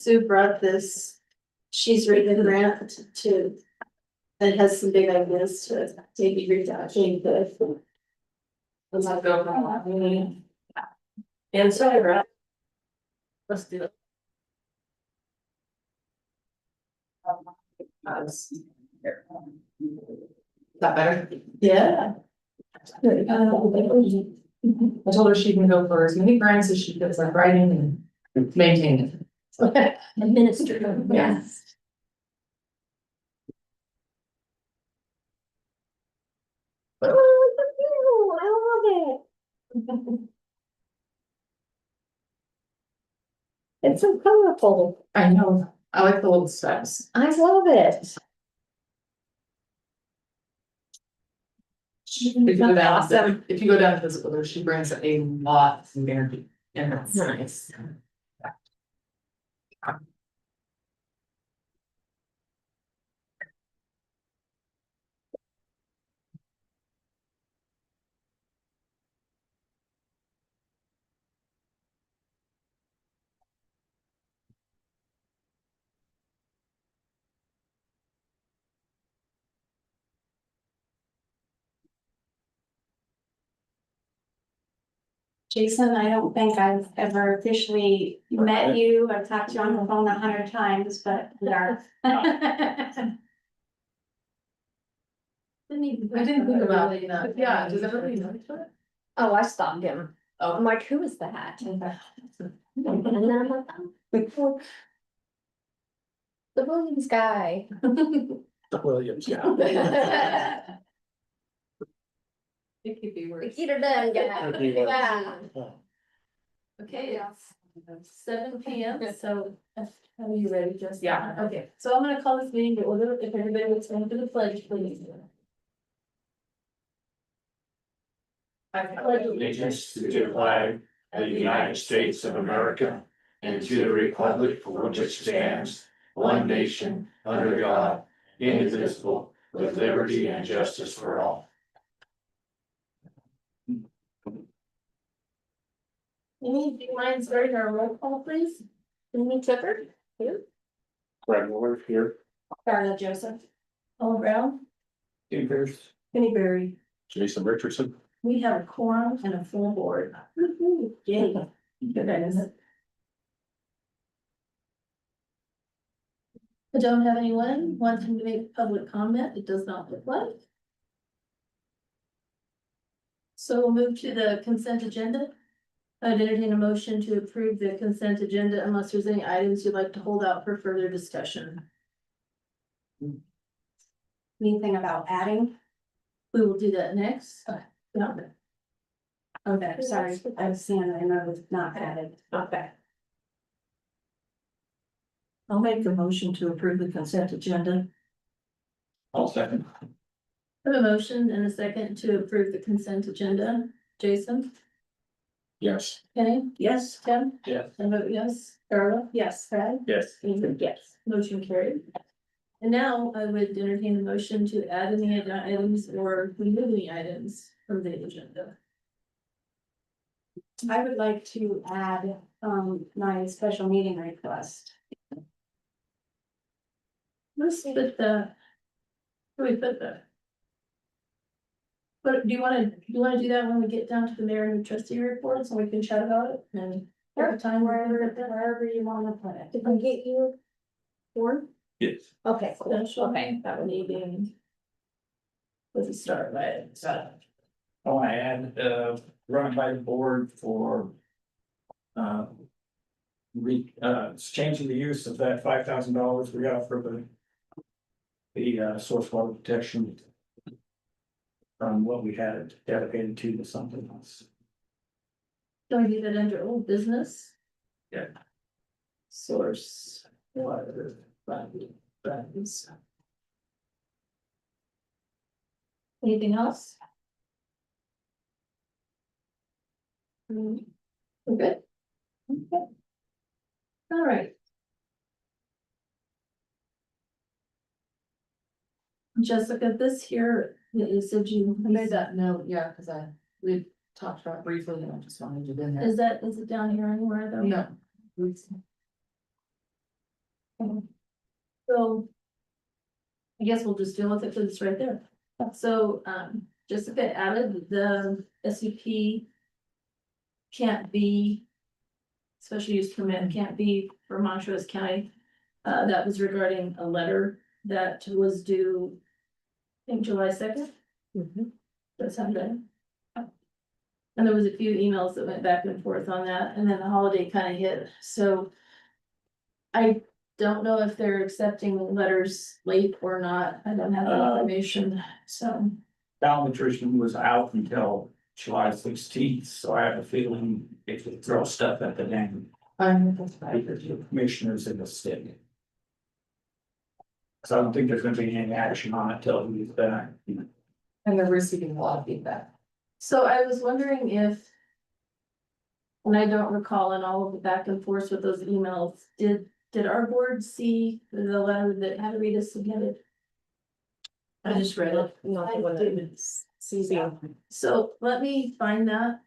Sue brought this, she's written a grant to, that has some big ideas to maybe reach out, change the. Let's go. And so I brought. Let's do it. Is that better? Yeah. I told her she can go for as many grants as she feels like writing and maintaining it. Administrative. Yes. Oh, I love it. It's so colorful. I know. I like the little steps. I love it. If you go down, awesome. If you go down to physical, there she brings a lot of energy, and that's nice. Jason, I don't think I've ever officially met you. I've talked to you on the phone 100 times, but we are. I didn't think about it, but yeah, does everybody know each other? Oh, I stopped him. Oh. I'm like, who is that? And then I'm like, oh, the Williams guy. The Williams, yeah. It could be worse. Get her done, guy. Yeah. Okay, it's 7 p.m. So are you ready, Jess? Yeah. Okay, so I'm gonna call this meeting to order. If everybody would stand for the pledge, please. I pledge Allegiance to the flag of the United States of America and to the republic for which it stands, one nation, under God, indivisible, with liberty and justice for all. Amy, do you mind starting our roll call, please? Amy Clifford, here. Brad Miller here. Carla Joseph. Paul Brown. Steve Pierce. Penny Berry. Jason Richardson. We have a quorum and a full board. Yay. Goodness. I don't have anyone wanting to make public comment. It does not look like. So we'll move to the consent agenda. I'd entertain a motion to approve the consent agenda unless there's any items you'd like to hold out for further discussion. Anything about adding? We will do that next. Yeah. Okay, sorry, I was seeing, I know it's not added. Okay. I'll make the motion to approve the consent agenda. I'll second. I have a motion and a second to approve the consent agenda. Jason? Yes. Kenny? Yes. Tim? Yes. I vote yes. Carla? Yes. Brad? Yes. Amy? Yes. Motion carried. And now I would entertain a motion to add any items or remove any items from the agenda. I would like to add, my special meeting request. Let's put the. Where do we put that? But do you wanna do that when we get down to the mayor and the trustee report, so we can chat about it and at the time Wherever you wanna put it. Did we get you one? Yes. Okay, cool. special Okay. that meeting. With a start by it, so. I want to add, run by the board for. Changing the use of that $5,000 we got for the source water protection. From what we had dedicated to something else. Can we do that under old business? Yeah. Source, water, funds. Anything else? We're good? Okay. All right. Jessica, this here, you said you made that note, Yeah, cause we talked about it briefly and I just wanted it in there. is it down here anywhere though? No. So. I guess we'll just deal with it because it's right there. So, Jessica added the SUP. Can't be. Special use permit can't be for Montrose County. That was regarding a letter that was due. I think July 2nd. That's Sunday. And there was a few emails that went back and forth on that, and then the holiday kind of hit, so. I don't know if they're accepting letters late or not, I don't have that information, so. Ballot nutrition was out until July 16th, so I have a feeling if they throw stuff at the dam, because the commissioners in the state. So I don't think there's gonna be any action on it till he's back. And they're receiving a lot of feedback. So I was wondering if. And I don't recall in all of the back and forth with those emails, did our board see the letter that Hadarita submitted? I just read it. Not the one that See that. So let me find that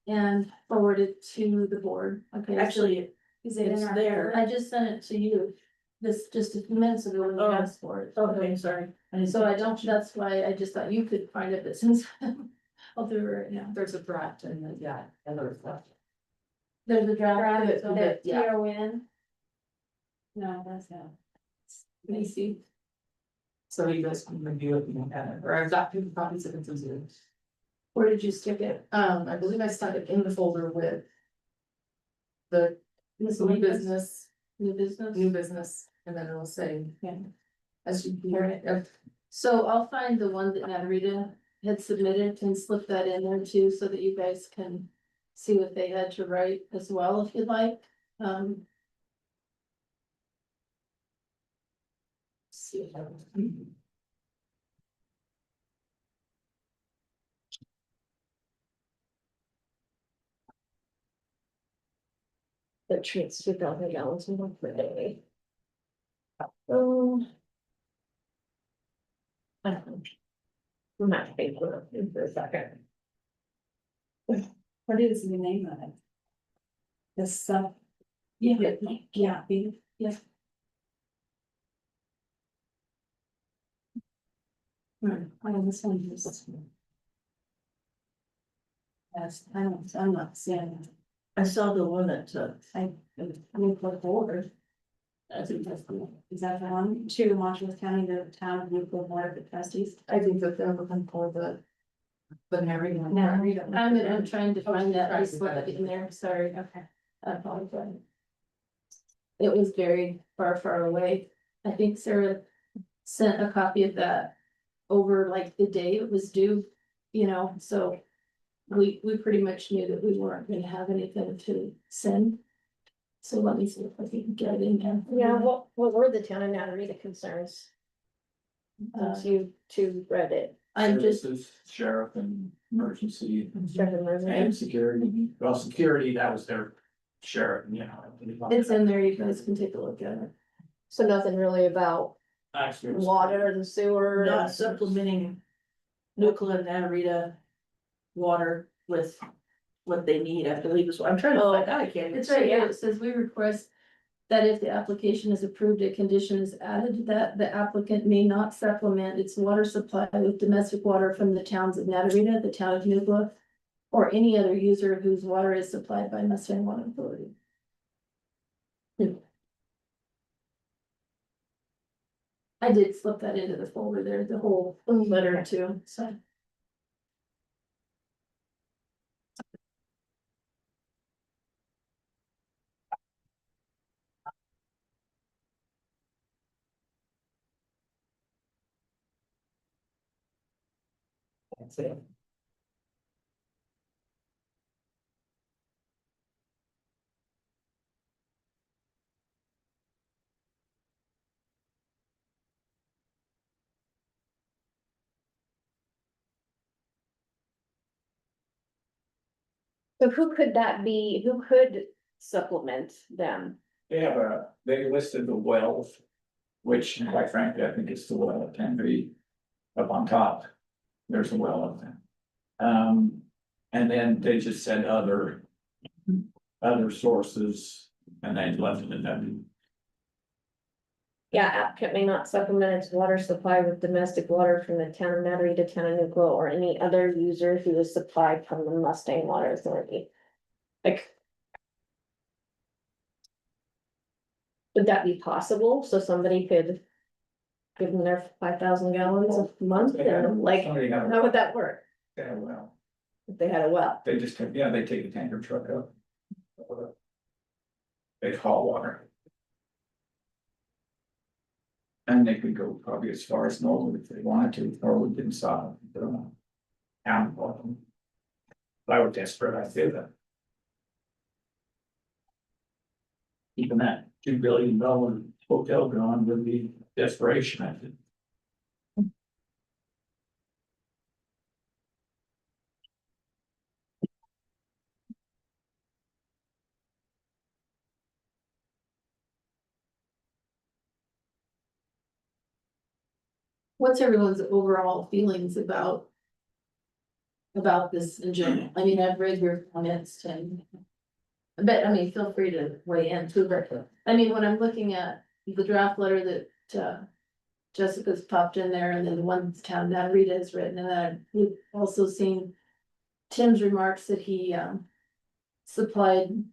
and forward it to the board, okay? Actually, Is it in it's our there. I just sent it to you, this just a few minutes ago when you Oh. asked for it. Okay, sorry. So I don't, that's why I just thought you could find it, but since I'll do it right now. There's a draft and then, yeah, and there's that. There's a draft that's on it. Yeah. TRN. No, that's not. Let me see. So you guys can review it and have it, or I've got 2 copies of it to do. Where did you stick it? I believe I stuck it in the folder with. The new business, New business? new business, and then it'll say. Yeah. As you hear it, So I'll find the one that Natarita had submitted and slip that in there too, so that you guys can see what they had to write as well, if you'd like. See. The treats 2,000 gallons of milk per day. I don't know. I'm not paying for it for a second. What is the name of it? This stuff. Yeah, Yeah. yes. Oh, this one is. Yes, I'm not seeing it. I saw the one that, Nucla Board. I think that's cool. Is that the one? To Montrose County, the town of Nucla Board of Trustees. I think that they're looking for the. But never. I'm trying to find that, I slipped it in there, sorry. Okay. I apologize. It was very far, far away. I think Sarah sent a copy of that over like the day it was due, you know, so. We pretty much knew that we weren't gonna have anything to send. So let me see if I can get it in there. Yeah, what were the town of Natarita concerns? Uh, Since you two read it. I'm just, Services, sheriff and emergency Sheriff and security. Well, security, that was their sheriff, you know. it's in there, you guys can take a look at it. So nothing really about Actually, it was- water and sewer. Not and- supplementing Nucla and Natarita water with what they need, I believe is what I'm trying to find out, I can't even It's right see here, it. it says we request that if the application is approved, a condition is added that the applicant may not supplement its water supply with domestic water from the towns of Natarita, the town of Nucla, or any other user whose water is supplied by Mustang Water Authority. I did slip that into the folder there, the whole letter too, so. That's it. So who could that be? Who could supplement them? They listed the wells, which quite frankly, I think it's the well at Tenby up on top. There's a well up there. And then they just said other sources and they left it at that. Yeah, applicant may not supplement its water supply with domestic water from the town of Metairie, town of Nucla, or any other user who is supplied from the Mustang Water Authority. Like. Would that be possible? So somebody could. Give them their 5,000 gallons a month, and like, Somebody got how would that work? Yeah, well, If they had a well? they just, yeah, they take a tanker truck up. They haul water. And they could go probably as far as Norwood if they wanted to, or we didn't stop. Town. If I were desperate, I'd do that. Even that $2 billion hotel going would be desperation, I think. What's everyone's overall feelings about? About this in general? I mean, I've read your comments and. But I mean, feel free to weigh in too, but I mean, when I'm looking at the draft letter that Jessica's popped in there, and then the one town that Rita has written, and then we've also seen. Tim's remarks that he supplied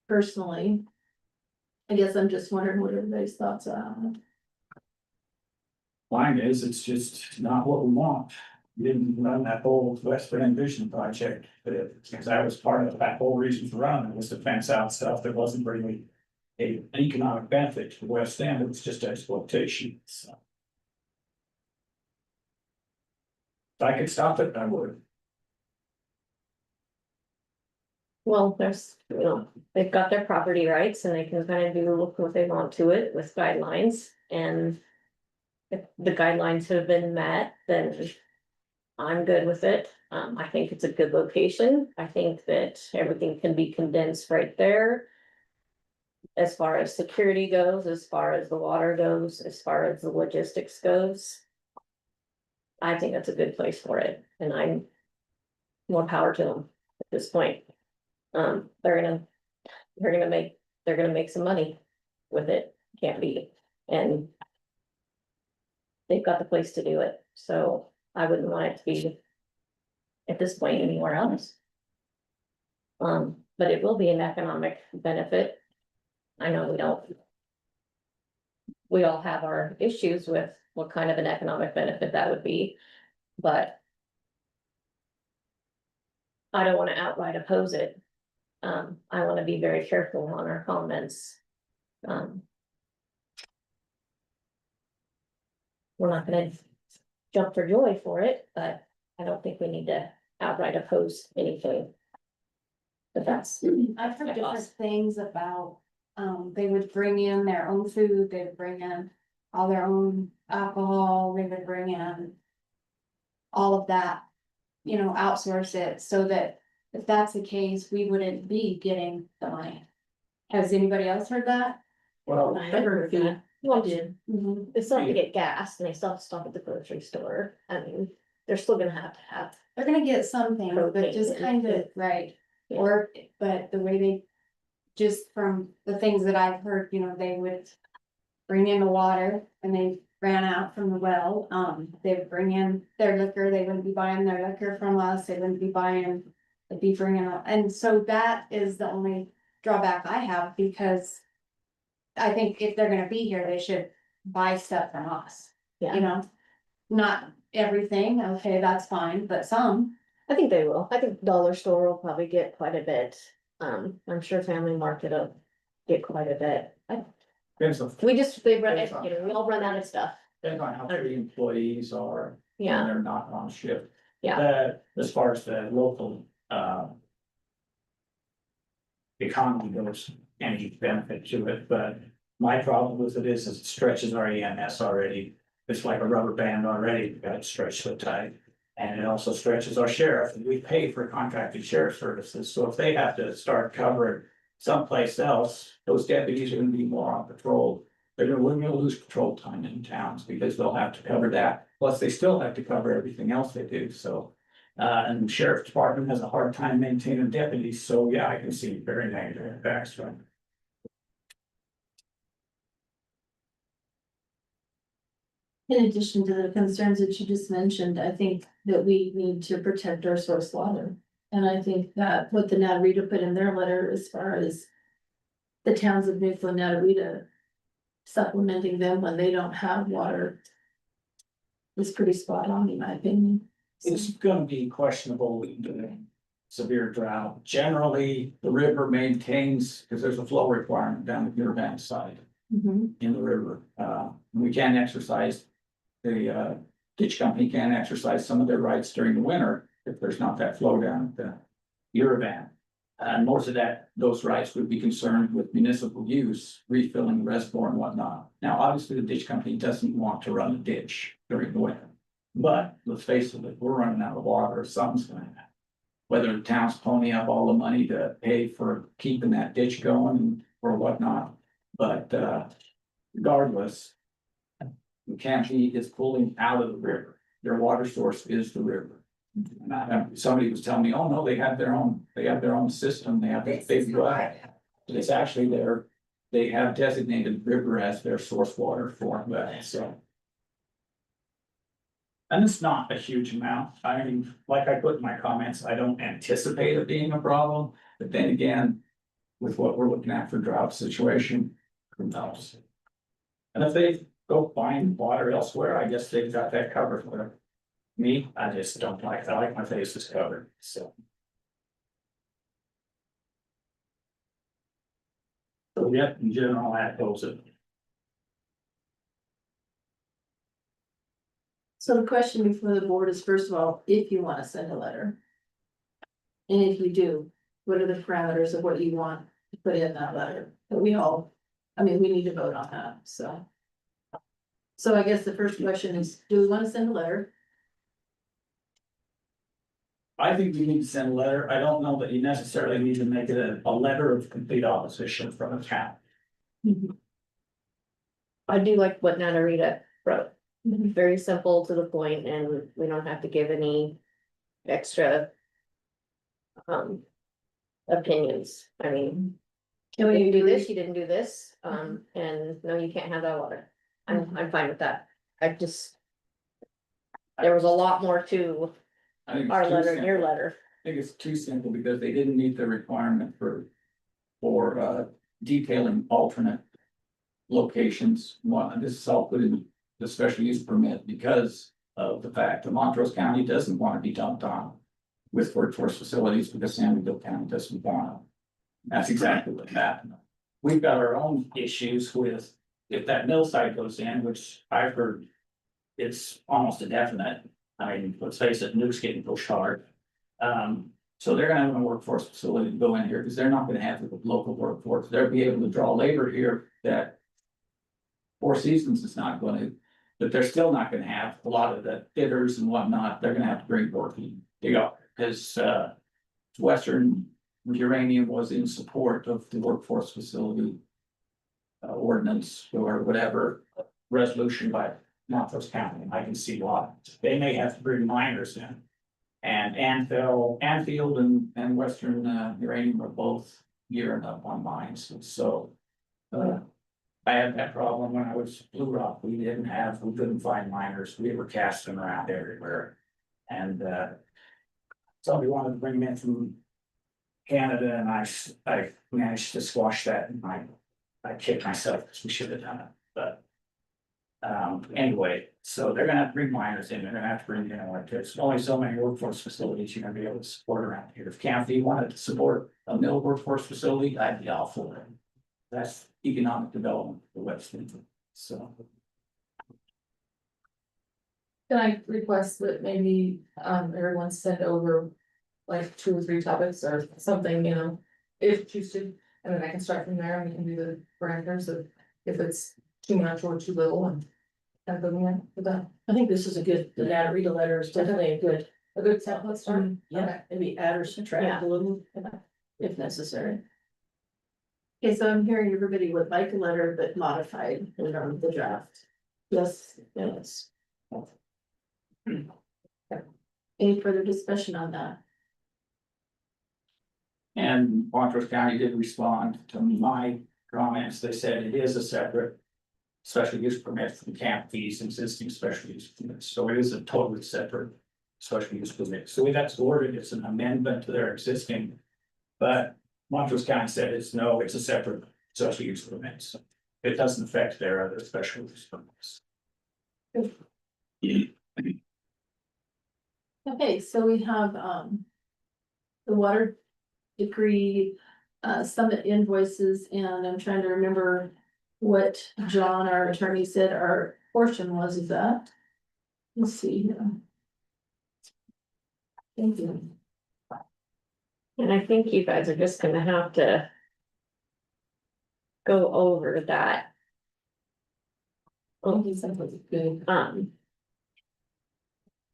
personally. I guess I'm just wondering what everybody's thoughts are on it. Mine is, it's just not what we want. We didn't run that whole West Bend Vision project, but because I was part of that whole reason for running, was to fence out stuff that wasn't really an economic benefit to the West End, it was just exploitation, so. If I could stop it, I would. Well, there's, they've got their property rights and they can kind of do what they want to it with guidelines, and. If the guidelines have been met, then. I'm good with it. I think it's a good location. I think that everything can be condensed right there. As far as security goes, as far as the water goes, as far as the logistics goes. I think that's a good place for it, and I'm. More power to them at this point. They're gonna make some money with it, can't be, and. They've got the place to do it, so I wouldn't want it to be. At this point anywhere else. But it will be an economic benefit. I know we don't. We all have our issues with what kind of an economic benefit that would be, but. I don't wanna outright oppose it. I wanna be very careful on our comments. We're not gonna jump for joy for it, but I don't think we need to outright oppose anything. But that's, I've heard My different boss. things about, they would bring in their own food, they would bring in all their own alcohol, they would bring in. All of that, outsource it so that if that's the case, we wouldn't be getting the money. Has anybody else heard that? Well, I heard a few. that. Well, Mhm. they still have to get gas and they still have to stop at the grocery store. I mean, they're still gonna have to have. They're gonna get something, but just Propane. kind of, right, Yeah. or, but the way they. Just from the things that I've heard, they would. Bring in the water and they ran out from the well, they would bring in their liquor, they wouldn't be buying their liquor from us, they wouldn't be buying. They'd be bringing up, and so that is the only drawback I have, because. I think if they're gonna be here, they should buy stuff from us, Yeah, not everything, okay, that's fine, but some. I think they will. I think dollar store will probably get quite a bit. I'm sure Family Market will get quite a bit. depends on, We all run out of stuff. depends on how the employees are. When Yeah, they're not on shift. yeah. That, as far as the local, economy goes, any benefit to it, but my problem with it is it stretches our EMS already. It's like a rubber band already, got it stretched so tight. And it also stretches our sheriff, and we pay for contracted sheriff services, so if they have to start covering someplace else, those deputies are gonna be more on patrol. We're gonna lose patrol time in towns because they'll have to cover that, plus they still have to cover everything else they do, so. And the sheriff's department has a hard time maintaining deputies, so yeah, I can see very negative impacts from. In addition to the concerns that you just mentioned, I think that we need to protect our source water. And I think that what the Natarita put in their letter as far as the towns of Nucla and Natarita supplementing them when they don't have water is pretty spot on, in my opinion. It's gonna be questionable in the severe drought. Generally, the river maintains, because there's a flow requirement down the Urbana side Mhm. in the river. We can exercise, the ditch company can exercise some of their rights during the winter if there's not that flow down at the Urbana. And most of those rights would be concerned with municipal use, refilling the reservoir and whatnot. Now, obviously, the ditch company doesn't want to run a ditch during the winter. But let's face it, if we're running out of water, something's gonna happen. Whether the towns pony up all the money to pay for keeping that ditch going or whatnot, but regardless. The county is pulling out of the river, their water source is the river. Somebody was telling me, oh no, they have their own system, they have this big well. But it's actually they have designated river as their source water for that, so. And it's not a huge amount, I mean, like I put in my comments, I don't anticipate it being a problem, but then again. With what we're looking at for drought situation, who knows? And if they go find water elsewhere, I guess they've got that covered for them. Me, I just don't like, I like my faces covered, so. So yeah, in general, that goes it. So the question before the board is, first of all, if you wanna send a letter. And if you do, what are the parameters of what you want to put in that letter? That we all, I mean, we need to vote on that, so. So I guess the first question is, do we wanna send a letter? I think we need to send a letter, I don't know that you necessarily need to make it a letter of complete opposition from a town. I do like what Natarita wrote, Mhm. very simple to the point, and we don't have to give any extra. Opinions, I mean, Can if we you do agree? this, you didn't do this, and no, you can't have that water. I'm fine with that, I just. There was a lot more to I think it's our too letter and your simple. letter. I think it's too simple because they didn't meet the requirement for detailing alternate. Locations, one, this is all put in the special use permit because of the fact that Montrose County doesn't want to be dumped on. With workforce facilities because Sandyville County doesn't want them. That's exactly what happened. We've got our own issues with, if that mill site goes in, which I've heard. It's almost a definite, I mean, let's face it, Nuke's getting pushed hard. So they're gonna have a workforce facility to go in here, because they're not gonna have the local workforce, they'll be able to draw labor here that. Four Seasons is not gonna, but they're still not gonna have a lot of the fitters and whatnot, they're gonna have to bring working, you know, because Western Uranium was in support of the workforce facility. Ordinance or whatever resolution by Montrose County, I can see why, they may have to bring miners in. And Anfield and Western Uranium are both gearing up on mines, so. I had that problem when I was Blue Rock, we couldn't find miners, we were casting around everywhere. And somebody wanted to bring them in from Canada and I managed to squash that and I kicked myself, because we should have done it, but. Anyway, so they're gonna have to bring miners in, they're gonna have to bring, like, there's only so many workforce facilities you're gonna be able to support around here. If Canfield wanted to support a mill workforce facility, I'd be all for it. That's economic development for West Lincoln, so. Can I request that maybe, everyone send over like 2 or 3 topics or something, if you choose to, and then I can start from there and we can do the parameters of if it's too much or too little and. Kind of go in with that, I think this is a good, the Natarita letter is definitely a good, a good template start. yeah, Okay. maybe add or subtract Yeah. a little if necessary. Okay, so I'm hearing everybody would like a letter but modified in the draft. Yes, yes. Any further discussion on that? And Montrose County did respond to my comments, they said it is a separate. special use permit from camp fees, existing special use permits, so it is a totally separate special use permit, so we that's worded, it's an amendment to their existing. But Montrose County said it's no, it's a separate special use permit, so it doesn't affect their other special use permits. Okay, so we have, the water degree, summit invoices, and I'm trying to remember what John, our attorney, said our portion was of that. Let's see here. Thank you. And I think you guys are just gonna have to go over that. Thank you, something's good.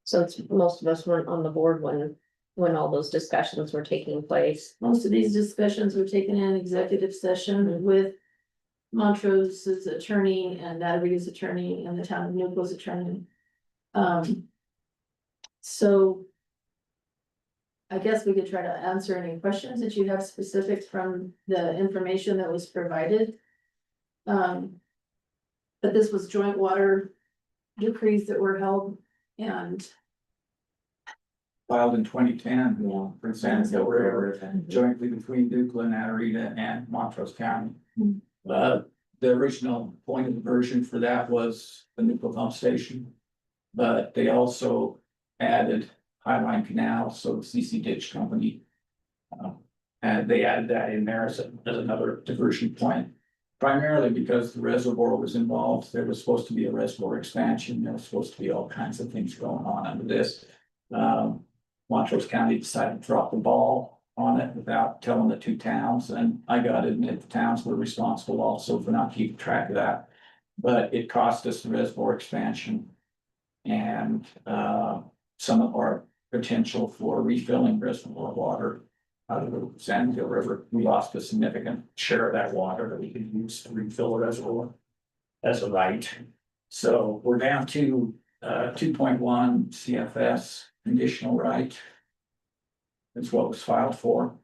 Since most of us weren't on the board when all those discussions were taking place. Most of these discussions were taken in executive session with Montrose's attorney and Natalie's attorney and the town of Nucla's attorney. So I guess we could try to answer any questions that you have specific from the information that was provided. But this was joint water decrees that were held and. Filed in 2010, Yeah. for Hill River, jointly between Nucla, Natarita, and Montrose County. Hmm. The original point of the version for that was the Nucla pump station. But they also added Highline Canal, so the CC Ditch Company. And they added that in there as another diversion point. Primarily because the reservoir was involved, there was supposed to be a reservoir expansion, there was supposed to be all kinds of things going on under this. Montrose County decided to drop the ball on it without telling the two towns, and I gotta admit, the towns were responsible also for not keeping track of that. But it cost us the reservoir expansion. And some of our potential for refilling reservoir water out of the Hill River. We lost a significant share of that water that we could use to refill the reservoir as a right. So we're down to 2.1 CFS conditional right. That's what was filed for.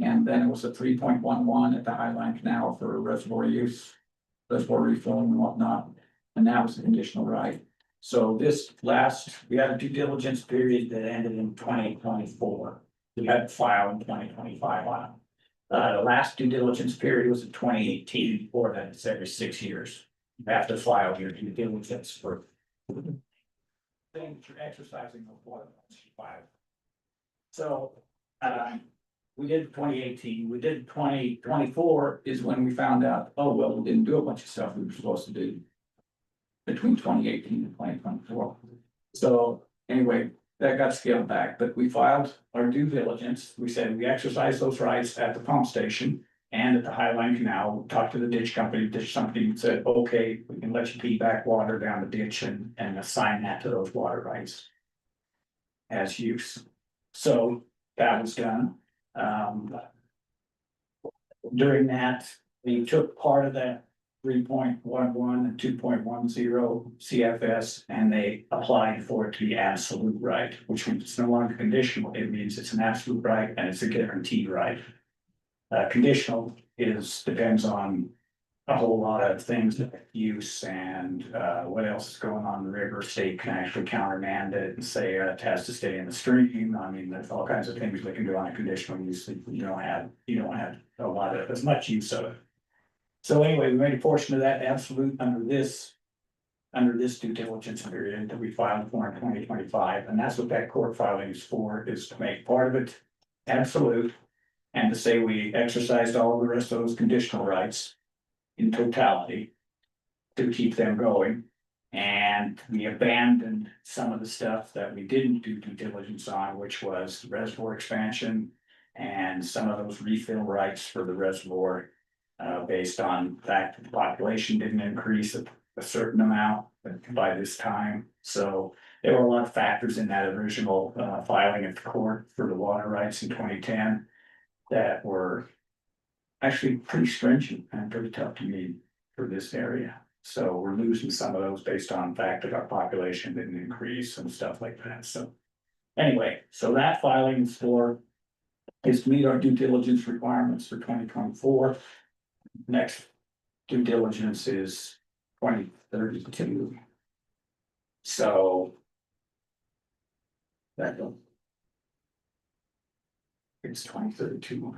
And then it was a 3.11 at the Highline Canal for reservoir use, reservoir refilling and whatnot. And that was a conditional right. So we had a due diligence period that ended in 2024. We had to file in 2025 on it. The last due diligence period was in 2018. Before that, it's every 6 years. You have to file your due diligence for things you're exercising of what you file. So we did 2018, we did 2024 is when we found out, oh, well, we didn't do a bunch of stuff we were supposed to do between 2018 and 2024. So anyway, that got scaled back, but we filed our due diligence. We said we exercise those rights at the pump station and at the Highline Canal. We talked to the ditch company said, okay, we can let you pee back water down the ditch and assign that to those water rights as use. So that was done. During that, we took part of that 3.11 and 2.10 CFS, and they applied for it to be absolute right, which means it's no longer conditional. It means it's an absolute right and it's a guaranteed right. Conditional depends on a whole lot of things, like use and what else is going on in the river. State can actually countermand it and say it has to stay in the stream. I mean, there's all kinds of things they can do on a conditional use that you don't have a lot of as much use of it. So anyway, we made a portion of that absolute under this due diligence period that we filed for in 2025, and that's what that court filing is for, is to make part of it absolute. And to say we exercised all the rest of those conditional rights in totality to keep them going. And we abandoned some of the stuff that we didn't do due diligence on, which was reservoir expansion and some of those refill rights for the reservoir. Based on the fact that the population didn't increase a certain amount by this time. So there were a lot of factors in that original filing at the court for the water rights in 2010 that were actually pretty stringent and pretty tough to meet for this area. So we're losing some of those based on the fact that our population didn't increase and stuff like that. So anyway, so that filing is to meet our due diligence requirements for 2024. Next due diligence is 2032. So. That. It's 2032,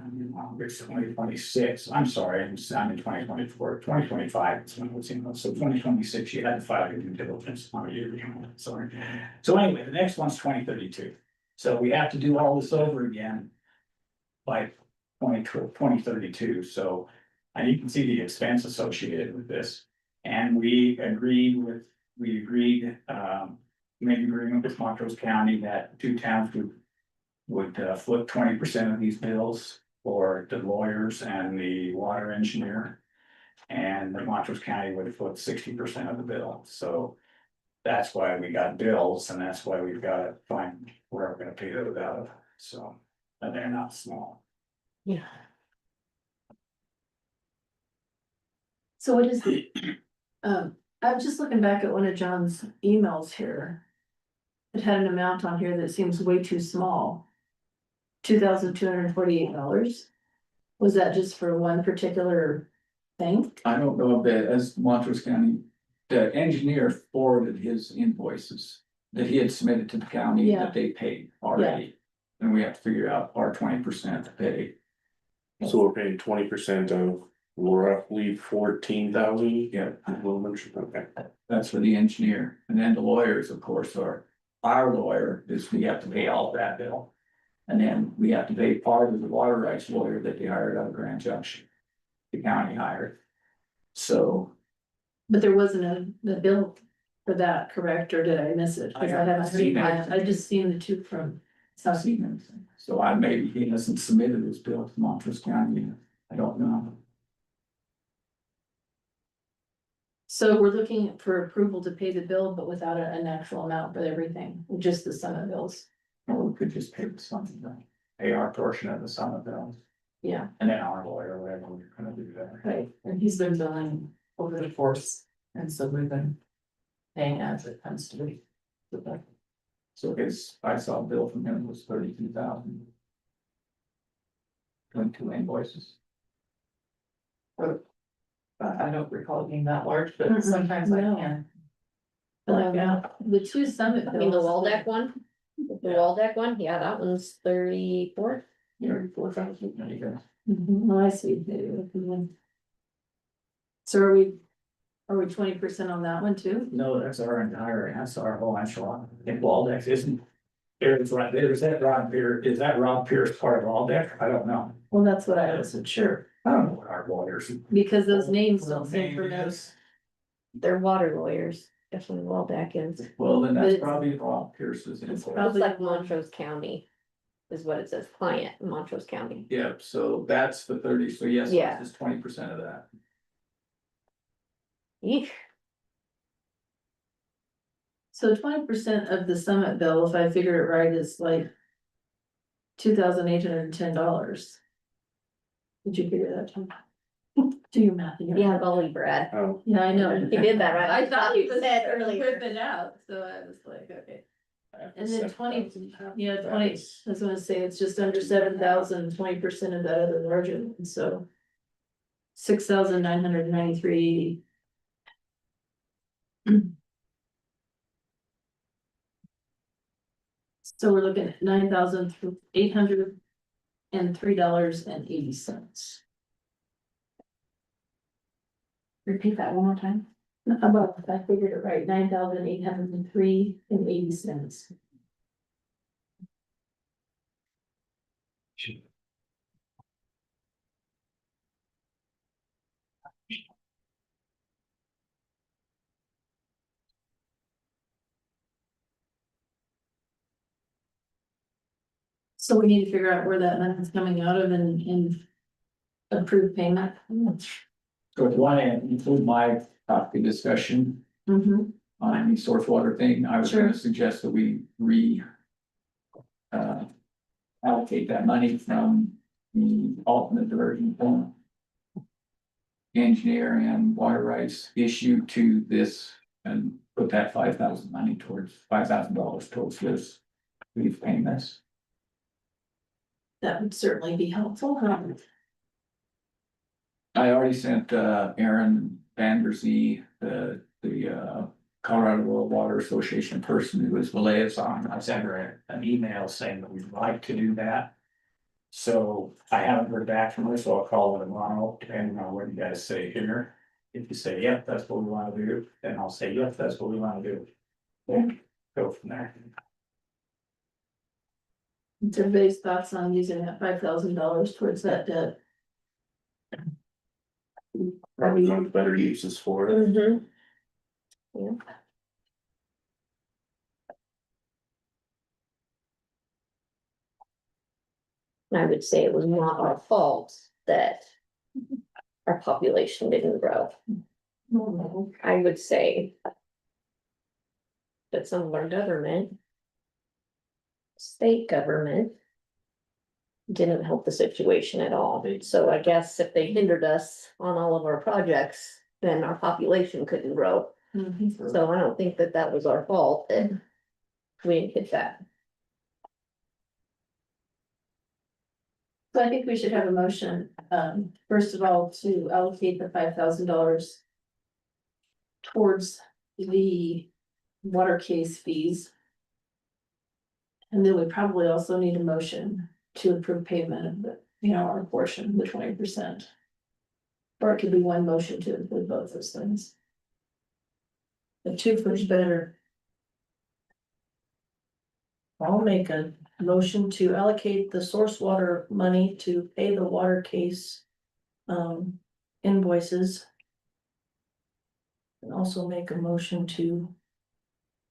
it's 2026, I'm sorry, I'm in 2024, 2025. It's when it was in, so 2026, you had to file your due diligence on a year, sorry. So anyway, the next one's 2032, so we have to do all this over again. By 2032, so, and you can see the expense associated with this. And we agreed, made an agreement with Montrose County that two towns would flip 20% of these bills for the lawyers and the water engineer. And the Montrose County would flip 60% of the bill, so that's why we got bills, and that's why we've got to find where we're gonna pay those out of, so, and they're not small. Yeah. So what is the, I'm just looking back at one of John's emails here. It had an amount on here that seems way too small. $2,248. Was that just for one particular thing? I don't know if that, as Montrose County, the engineer forwarded his invoices that he had submitted to the county Yeah. that they paid already. And we have to figure out our 20% to pay. So we're paying 20% of roughly 14,000. Yeah, Okay. that's for the engineer. And then the lawyers, of course, are, our lawyer is, we have to pay all of that bill. And then we have to pay part of the water rights lawyer that they hired out of Grand Junction. The county hired. So But there wasn't a bill for that, correct, or did I miss it? Cause I haven't seen that, I just seen the two from. I've seen anything. So I, maybe he hasn't submitted his bill to Montrose County. I don't know. So we're looking for approval to pay the bill, but without an actual amount for everything, just the sum of bills. Or we could just pay something, pay our portion of the sum of bills. Yeah, And then our lawyer, whatever we're gonna do there. right. And he's been billing over the course, and so we've been paying as it comes to be. So his, I saw a bill from him was 32,000. 22 invoices. I don't recall it being that large, but Mm-mm, sometimes I no. can. The two summit I bills. mean, the Waldeck one, the Waldeck one, yeah, that one's 34. 34,000, there you go. Oh, I see. So are we 20% on that one too? No, that's our entire, that's our whole enchilada. And Waldex isn't. There's right there, is that Rod Pierce, is that Rod Pierce part of Waldeck? I don't know. Well, that's what I wasn't sure, I don't know what our lawyers. because those names don't seem Name familiar. is. They're water lawyers, definitely Waldeck is. Well, then But that's it's- probably Rod Pierce's. It's invoice. probably Looks like one. Montrose County is what it says, client, Montrose County. Yep, so that's the 30, so yes, Yeah. it's 20% of that. Eek. So 20% of the summit bill, if I figure it right, is like. $2,810. Did you figure that, Tom? Do your math. in your Yeah, head. golly, Brad. Oh, Yeah, I know. He did that right. I thought he was said whipping earlier. it out, so I was like, okay. And then 7,000. 20, yeah, 20, I was gonna say, it's just under 7,000, 20% of that other larger one, so. 6,993. So we're looking at $9,803.80. Repeat that one more time. How about if I figured it right, $9,803.80. So we need to figure out where that money's coming out of and approve payment. So if you want to include my topic of discussion Mhm. on the source water thing, I was Sure. gonna suggest that we allocate that money from the alternate diversion fund. Engineer and water rights issue to this and put that $5,000 towards this. We've paying this. That would certainly be helpful, huh? I already sent Aaron Vanderzee, the Colorado Rural Water Association person who is the liaison, I sent her an email saying that we'd like to do that. So I haven't heard back from her, so I'll call her tomorrow, depending on what you guys say here. If you say, yep, that's what we wanna do, then I'll say, yep, that's what we wanna do. Then go from there. What's everybody's thoughts on using that $5,000 towards that debt? Probably one of the better uses for it. Mhm. I would say it was not our fault that our population didn't grow. I would say that some of our government, state government, didn't help the situation at all. So I guess if they hindered us on all of our projects, then our population couldn't grow. So I don't think that that was our fault that we didn't hit that. So I think we should have a motion, first of all, to allocate the $5,000 towards the water case fees. And then we probably also need a motion to approve payment of the, our portion, the 20%. Or it could be one motion to include both those things. The two first better. I'll make a motion to allocate the source water money to pay the water case invoices. And also make a motion to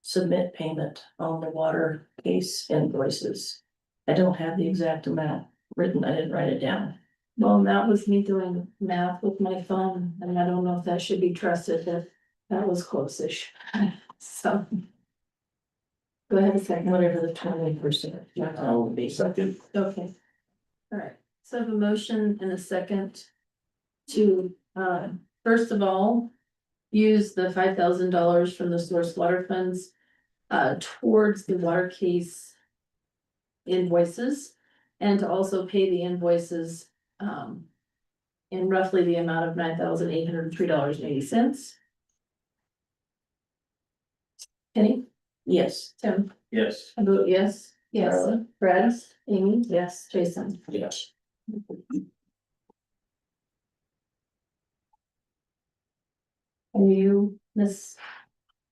submit payment on the water case invoices. I don't have the exact amount written, I didn't write it down. Well, that was me doing math with my phone, and I don't know if that should be trusted, that was close-ish, so. Go ahead a second, whatever the 20%. I'll be second. Okay. All right, so I have a motion and a second to, first of all, use the $5,000 from the source water funds towards the water case invoices, and to also pay the invoices in roughly the amount of $9,803.80. Penny? Yes. Tim? Yes. I vote yes. Yes. Darla? Brad? Amy? Yes. Jason? Yes. Are you, Miss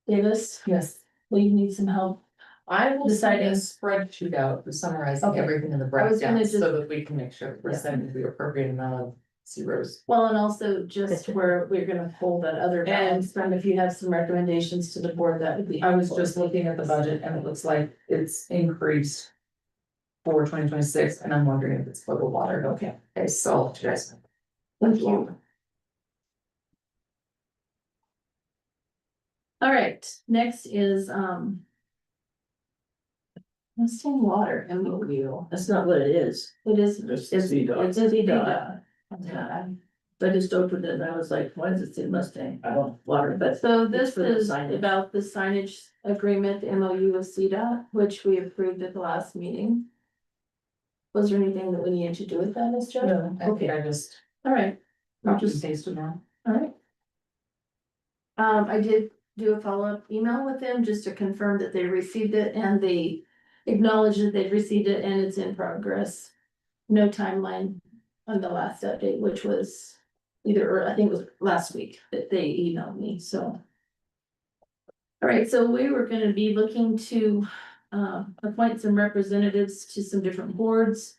Davis? Yes. Will you need some help? I will send a Deciding- spreadsheet out summarizing Okay. everything in the I was gonna breakdown, just- so that we can make sure we're Yeah. sending the appropriate amount of zeros. Well, and also just where we're gonna pull that other balance from, if you have some recommendations to the board, that would be. I was just looking at the budget and it looks like it's increased for 2026, and I'm wondering if it's for the water. Okay, so I'll let you guys know. Thank you. All right, next is, let's say water MOU. That's not what it is. It is. It's It's CDOT. It's a VDOT. Yeah, I just opened it and I was like, why does it say Mustang? I don't water, but. So this for the is signage. about the signage agreement, MOU with CDOT, which we approved at the last meeting. Was there anything that we needed to do with that, Ms. Joe? No, I think Okay, I just all right, I'll copy and just, pasted now. all right. I did do a follow-up email with them just to confirm that they received it, and they acknowledged that they've received it and it's in progress. No timeline on the last update, which was or I think it was last week that they emailed me, so. All right, so we were gonna be looking to appoint some representatives to some different boards.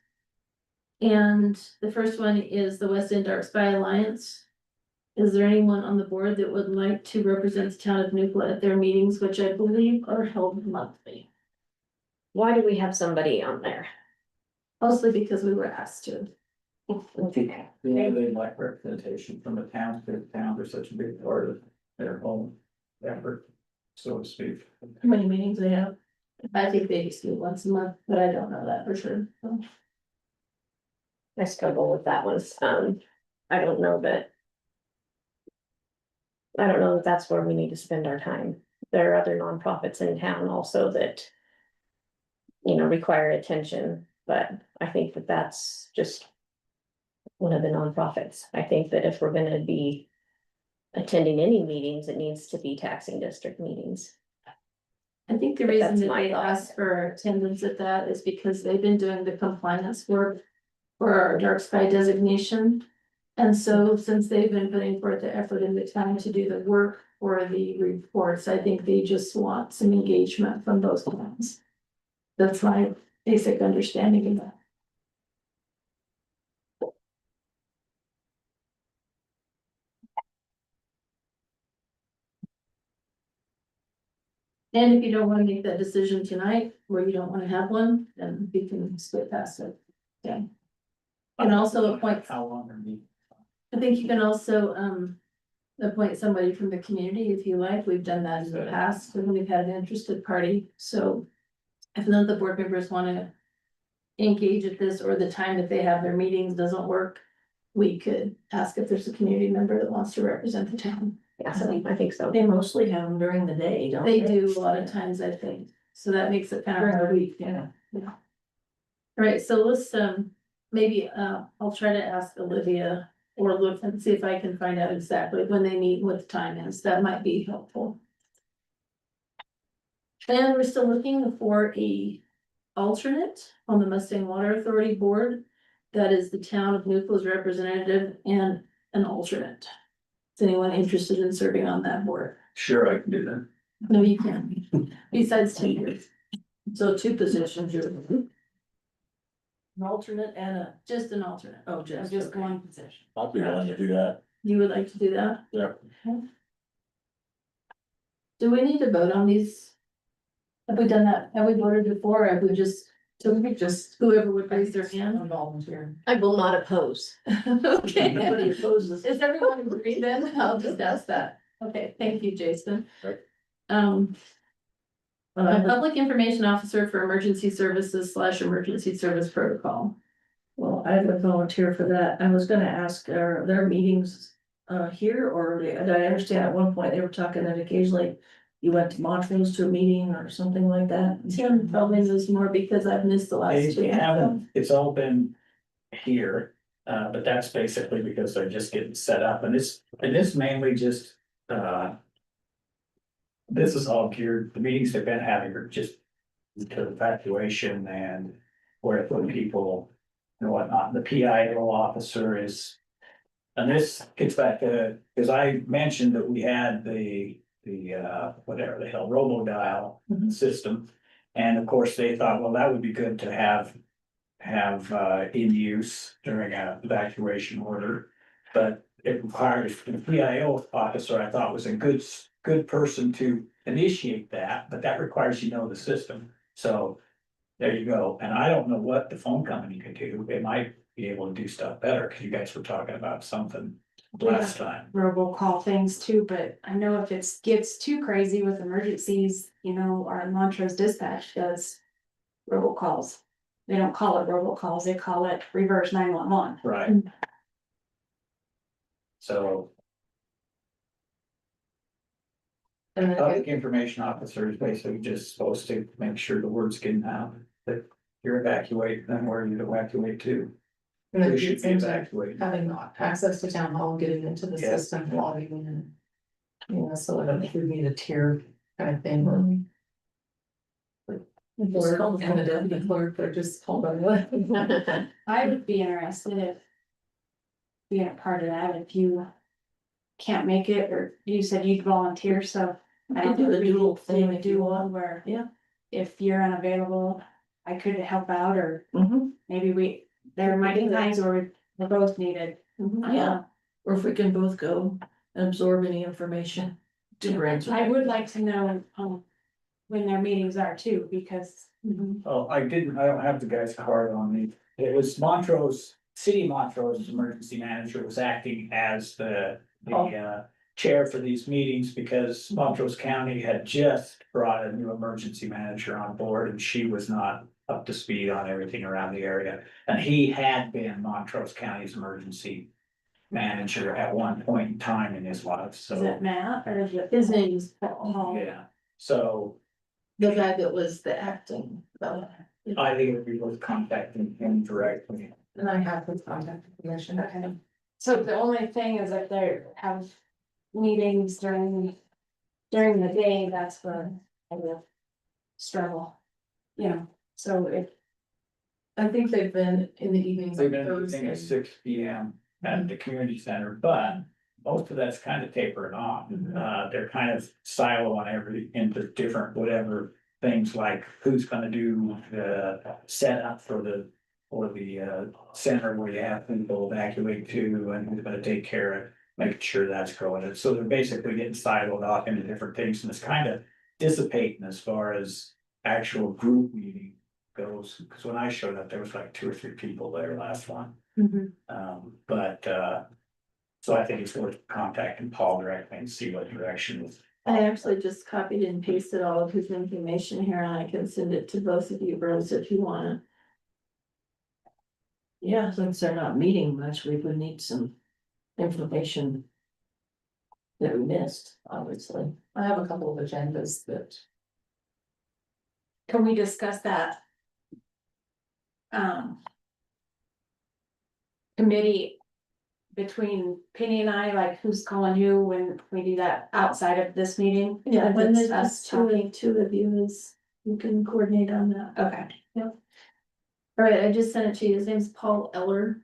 And the first one is the West End Dark Sky Alliance. Is there anyone on the board that would like to represent the town of Nucla at their meetings, which I believe are held monthly? Why do we have somebody on there? Mostly because we were asked to. Yeah, they like representation from the town, because the towns are such a big part of their whole effort, so to speak. How many meetings they have? I think they just do once a month, but I don't know that for sure. So. I struggle with that one. I don't know that. I don't know that that's where we need to spend our time. There are other nonprofits in town also that. Require attention, but I think that that's just. One of the nonprofits. I think that if we're gonna be. attending any meetings, it needs to be taxing district meetings. I think the But reason that's that my they thought. asked for attendance at that is because they've been doing the compliance work for our dark sky designation. And so since they've been putting forth the effort and the time to do the work for the reports, I think they just want some engagement from those plans. That's my basic understanding of that. And if you don't wanna make that decision tonight, or you don't wanna have one, then we can split past it. Yeah. And also appoint, How long are we? I think you can also, appoint somebody from the community if you like. We've done that in the past when we've had an interested party, so. If none of the board members wanna engage at this, or the time that they have their meetings doesn't work, we could ask if there's a community member that wants to represent the town. Yeah, so I think so. They mostly have them during the day, don't They they? do a lot of times, I think, so that makes it kind of hard week, yeah. All right, so let's, maybe, I'll try to ask Olivia or look and see if I can find out exactly when they meet, what the time is, that might be helpful. And we're still looking for a alternate on the Mustang Water Authority Board. That is the town of Nucla's representative and an alternate. Is anyone interested in serving on that board? Sure, I can do that. No, you can't, besides 10 years. So two positions, you're. An alternate and Just an alternate. oh, Just okay. one position. I'll be willing to do that. You would like to do that? Yeah. Do we need to vote on these? Have we done that? Have we voted before? Or have we just, So we could just. whoever would raise their hand? Volunteer. I will not oppose. Okay. Nobody opposes. Is everyone agree then? I'll just ask that. Okay, thank you, Jason. Right. A public information officer for emergency services / emergency service protocol. Well, I would volunteer for that. I was gonna ask, are there meetings here, or did I understand at one point they were talking that occasionally you went to Montrose to a meeting or something like that? Tim probably knows more because I've missed the last two. They haven't, it's all been here, but that's basically because they're just getting set up, and this mainly just, this is all geared, the meetings they've been having are just to evacuation and where to put people and whatnot. The PIO officer is, and this gets back to, because I mentioned that we had the whatever the hell, robo-dial system. And of course, they thought, well, that would be good to have in use during an evacuation order. But it requires, the PIO officer, I thought, was a good person to initiate that, but that requires you know the system. So there you go. And I don't know what the phone company could do. They might be able to do stuff better, because you guys were talking about something last time. Robocall things too, but I know if it gets too crazy with emergencies, you know, our Montrose dispatch does robocalls. They don't call it robocalls, they call it reverse 911. Right. So And then public information officer is basically just supposed to make sure the word's getting out, that you're evacuating, and where you evacuate to. and then Who should be things like evacuated. having access to town hall, getting into the Yeah. system, logging in. You know, so I don't think we need a tier kind of thing where. Just call Or, the and the phone. deputy clerk, they're just called on what. I would be interested if being a part of that, if you can't make it, or you said you'd volunteer, so. I could do a think we dual could thing do a if you dual want. where. Yeah. If you're unavailable, I could help out, or Mm-hmm. maybe there might be times where we're both needed. Yeah, or if we can both go and absorb any information. To grant. I would like to know, when their meetings are too, because. Oh, I don't have the guy's card on me. It was Montrose, City Montrose emergency manager was acting as the chair for these meetings, because Montrose County had just brought a new emergency manager on board, and she was not up to speed on everything around the area. And he had been Montrose County's emergency manager at one point in time in his life, Is it so, Matt or is it? His name's Paul? yeah. So the guy that was the acting. I think it would be worth contacting him directly. And I have his contact information. Okay. So the only thing is if they have meetings during the day, that's where I will struggle. You know, so it, I think they've been in the evenings. They've on been meeting at Thursday. 6 p.m. at the community center, but most of that's kind of tapering off. They're kind of siloing into different whatever things like who's gonna do the setup for the center where you have people evacuate to and who's gonna take care of making sure that's going. So they're basically getting siloed off into different things and it's kind of dissipating as far as actual group meeting goes. Because when I showed up, there was like 2 or 3 people there last one. So I think it's worth contacting Paul directly and see what direction. I actually just copied and pasted all of his information here and I can send it to both of you girls if you wanna. Yeah, since they're not meeting much, we would need some information that we missed, obviously. I have a couple of agendas that, can we discuss that? Committee between Penny and I, like who's calling who when we do that outside of this meeting? Yeah, If when it's there's us just talking. two of you is, you can coordinate on that. Okay, All right, I just sent it to you. His name's Paul Eller.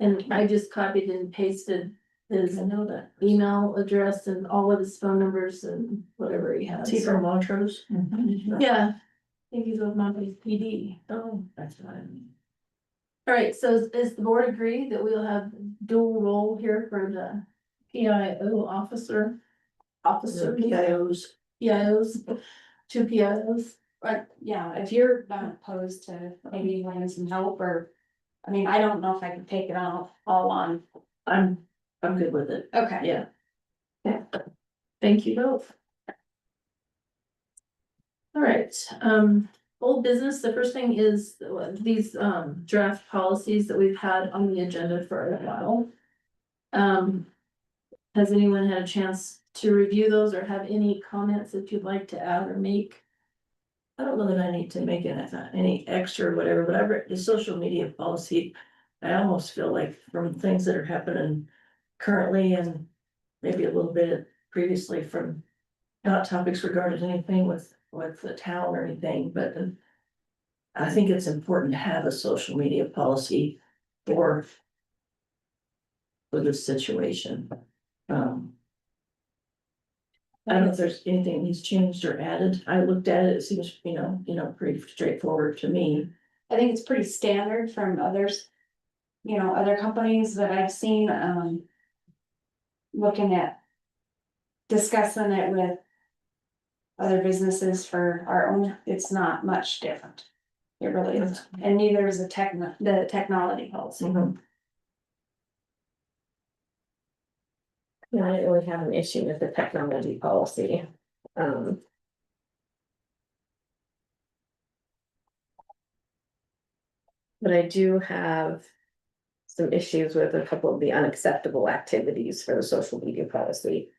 And I just copied and pasted his email address and all of his phone numbers and whatever he has. Is he from Montrose? Yeah, I think he's with Monterey PD. Oh, that's fine. All right, so is the board agree that we'll have dual role here for the PIO officer? Officer, PIOs. PIOs, 2 PIOs. but yeah, if you're not opposed to maybe wanting some help or, I mean, I don't know if I can take it all on. I'm good with it. Okay. Yeah. Thank you both. All right, old business, the first thing is these draft policies that we've had on the agenda for a while. Has anyone had a chance to review those or have any comments that you'd like to add or make? I don't know that I need to make any extra or whatever, but I've read the social media policy. I almost feel like from things that are happening currently and maybe a little bit previously from not topics regarding anything with the town or anything, but I think it's important to have a social media policy for this situation. I don't know if there's anything he's changed or added. I looked at it, it seems, pretty straightforward to me. I think it's pretty standard from others, other companies that I've seen, looking at discussing it with other businesses for our own, it's not much different. It really is, and neither is the technology policy. Yeah, I didn't really have an issue with the technology policy. But I do have some issues with a couple of the unacceptable activities for the social media policy.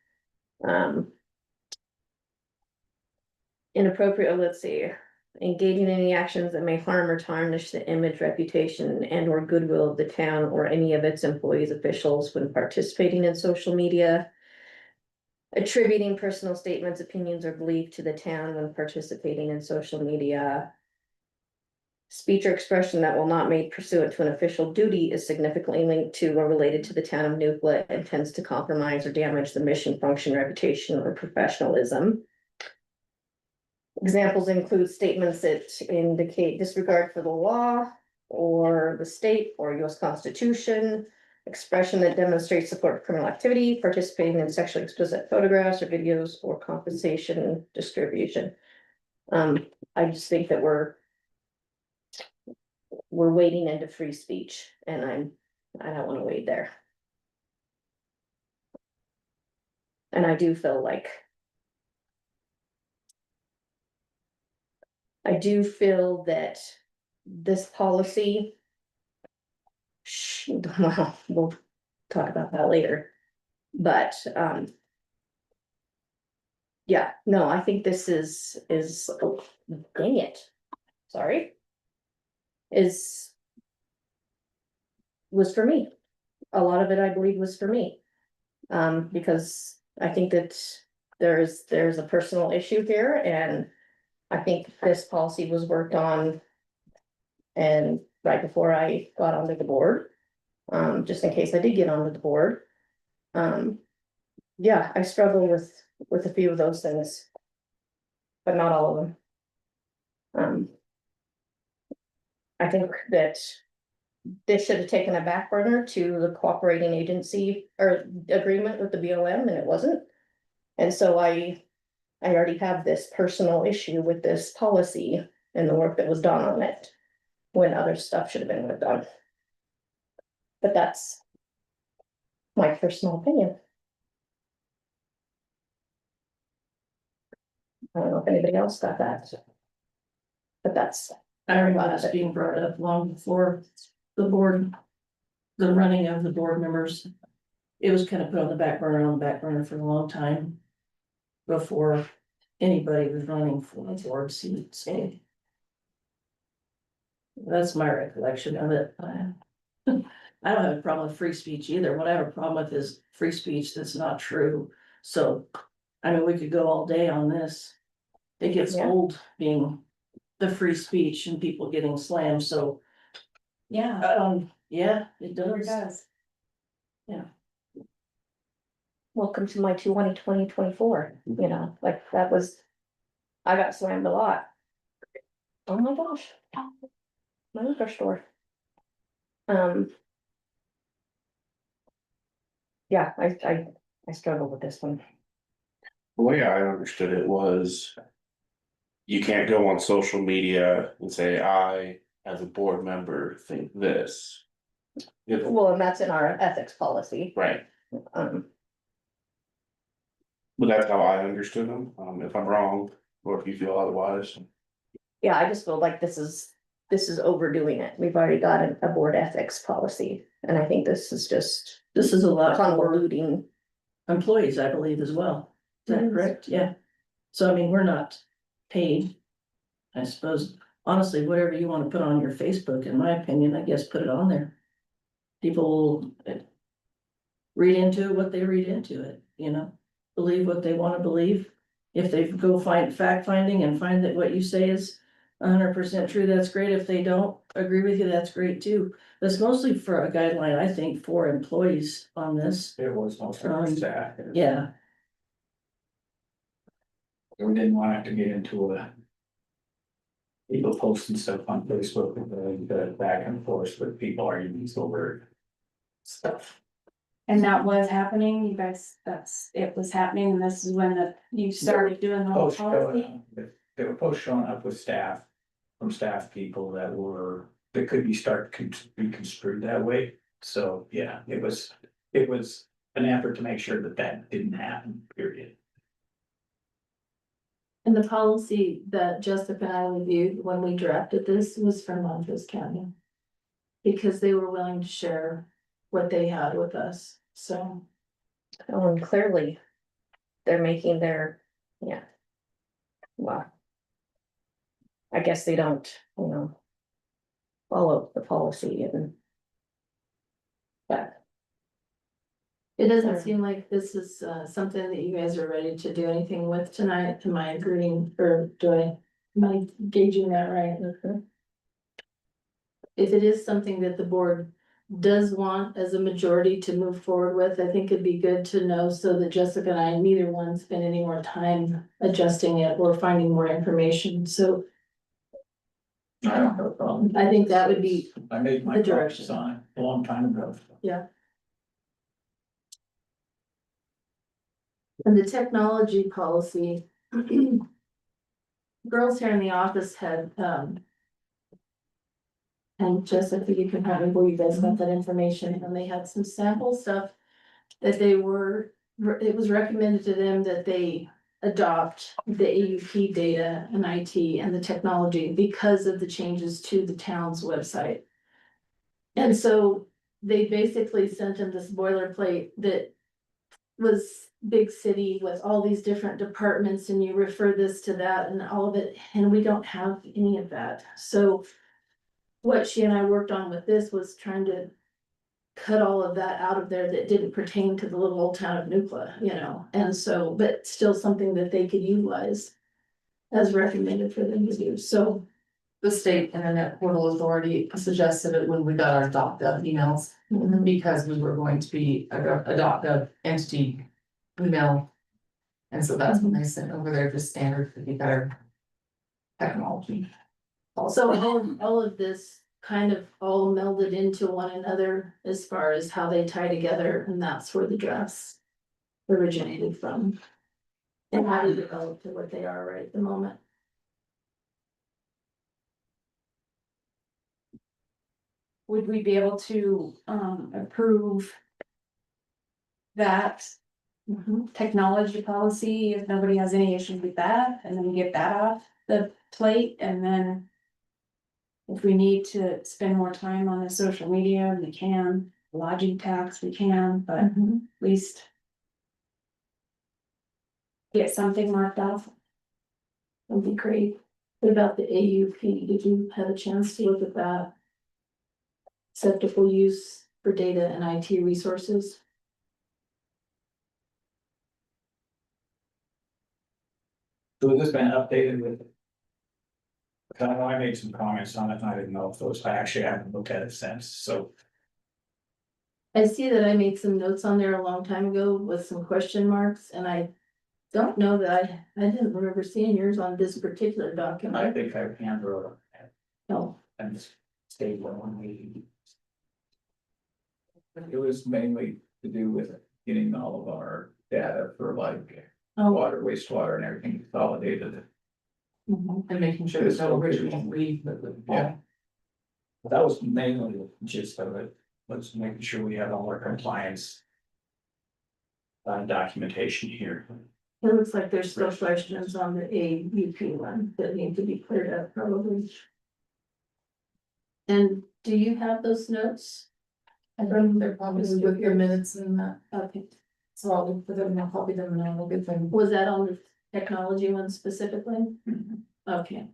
Inappropriate, let's see, engaging in any actions that may harm or tarnish the image, reputation, and or goodwill of the town or any of its employees, officials when participating in social media. Attributing personal statements, opinions, or belief to the town when participating in social media. Speech or expression that will not made pursuant to an official duty is significantly linked to or related to the town of Nucla and tends to compromise or damage the mission, function, reputation, or professionalism. Examples include statements that indicate disregard for the law or the state or US Constitution, expression that demonstrates support for criminal activity, participating in sexually explicit photographs or videos, or compensation distribution. I just think that we're wading into free speech and I don't want to wade there. And I do feel that this policy, well, we'll talk about that later, but, yeah, no, I think this is, oh, dang it, sorry. Was for me. A lot of it, I believe, was for me. Because I think that there's a personal issue here, and I think this policy was worked on. And right before I got onto the board, just in case I did get onto the board. Yeah, I struggle with a few of those things. But not all of them. I think that this should have taken a back burner to the cooperating agency or agreement with the BOM, and it wasn't. And so I already have this personal issue with this policy and the work that was done on it, when other stuff should have been worked on. But that's my personal opinion. I don't know if anybody else got that. But that's, I remember this being brought up long before the board, the running of the board members. It was kind of put on the back burner for a long time. Before anybody was running for a board seat, so. That's my recollection of it. I don't have a problem with free speech either. What I have a problem with is free speech that's not true. So, I mean, we could go all day on this. It gets Yeah. old being the free speech and people getting slammed, so, Yeah, yeah, it sure does. does. welcome to my 2024, you know, like that was. I got slammed a lot. Oh my gosh. My liquor store. Yeah, I struggle with this one. The way I understood it was. You can't go on social media and say, I, as a board member, think this. Well, and that's in our ethics policy. Right, Um, but that's how I understood them, if I'm wrong, or if you feel otherwise. yeah, I just feel like this is overdoing it. We've already got a board ethics policy, and I think this is just This is a lot for convoluting. employees, I believe, as well. Is that Yes. correct? Yeah. So I mean, we're not paid. I suppose, honestly, whatever you want to put on your Facebook, in my opinion, I guess, put it on there. People will read into what they read into it, you know, believe what they want to believe. If they go find fact finding and find that what you say is 100% true, that's great. If they don't agree with you, that's great too. That's mostly for a guideline, I think, for employees on this. It was mostly staff. Yeah, We didn't want to get into a. People posting stuff on Facebook, the back and forth with people arguing over stuff. And that was happening, you guys, it was happening, and this is when you started doing the whole Posts showing policy. up, there were posts showing up with staff, from staff people that could be construed that way. So, yeah, it was an effort to make sure that didn't happen, period. And the policy that Jessica and I reviewed when we drafted this was from Montrose County. Because they were willing to share what they had with us, so. Oh, and clearly, they're making their, yeah. Well. I guess they don't, follow the policy and. But. It doesn't seem like this is something that you guys are ready to do anything with tonight. Am I agreeing or am I gauging that right? If it is something that the board does want as a majority to move forward with, I think it'd be good to know so that Jessica and I, neither one spend any more time adjusting it or finding more information. So I don't have a problem. I think that would be, I made my the direction direction. on it a long time ago. and the technology policy. Girls here in the office had, and Jessica, you can probably where you guys got that information, and they had some sample stuff that it was recommended to them that they adopt the AUP data and IT and the technology because of the changes to the town's website. And so they basically sent them this boilerplate that was big city with all these different departments, and you refer this to that and all of it, and we don't have any of that. So what she and I worked on with this was trying to cut all of that out of there that didn't pertain to the little old town of Nucla, you know, and so, but still something that they could utilize as recommended for them to do, so. The state internet portal authority suggested it when we got our .gov emails, because we were going to be a .gov entity email. And so that's when they sent over there just standard to be better technology. So all of this kind of all melded into one another as far as how they tie together, and that's where the drafts originated from. And how they develop to what they are right at the moment. Would we be able to, approve that technology policy if nobody has any issues with that, and then get that off the plate, and then if we need to spend more time on the social media, we can, lodging tax, we can, but at least get something marked off. That'd be great. What about the AUP? Did you have a chance to look at that? Acceptable use for data and IT resources? So has this been updated with? Because I know I made some comments on it, and I didn't know if those, I actually haven't looked at it since, so. I see that I made some notes on there a long time ago with some question marks, and I don't know that I didn't remember seeing yours on this particular I document. think I've handwrote it No, and stayed one meeting. It was mainly to do with getting all of our data for like oh, water, wastewater and everything consolidated. And making sure there's no original read. Yeah. That was mainly the gist of it, was making sure we had all our compliance. Documentation here. it looks like there's still questions on the AUP one that need to be cleared up probably. And do you have those notes? They're probably with the minutes and that, Okay, so I'll look for them and I'll copy them and I'll get them. was that on the technology one specifically? Okay.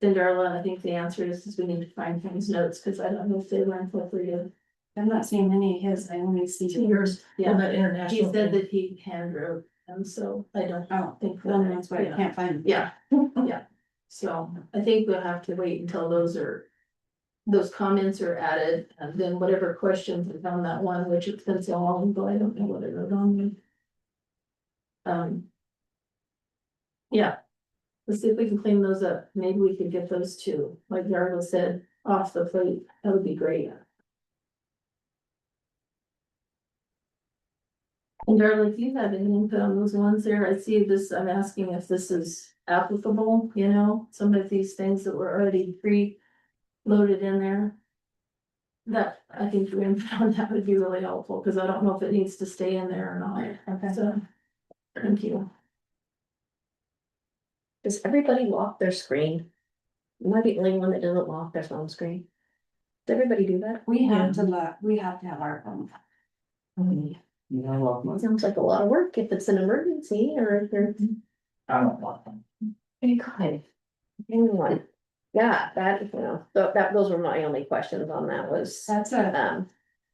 Then Darla, I think the answer is we need to find his notes, because I don't know if they were incorporated. I'm not seeing any of his, I only see yours. Yeah, Well, that he international said thing. that he hand wrote them, so I don't Oh, think. then that's why I Yeah. can't find. Yeah, yeah, so I think we'll have to wait until those comments are added, and then whatever questions are on that one, which it's been so long, but I don't know what I wrote on there. Yeah. Let's see if we can clean those up, maybe we could get those two, like Darla said, off the plate, that would be great. And Darla, if you have any input on those ones there, I see this, I'm asking if this is applicable, you know, some of these things that were already pre-loaded in there. That, I think your input on that would be really helpful, because I don't know if it needs to stay in there or not, Okay. so, thank you. Does everybody lock their screen? Am I the only one that doesn't lock their phone screen? Does everybody do that? We have to we have to have our phone. Well, it sounds like a lot of work if it's an emergency or if you're. I don't want them. Any kind. Anyone. Yeah, that, you know, those were my only questions on that was, That's a,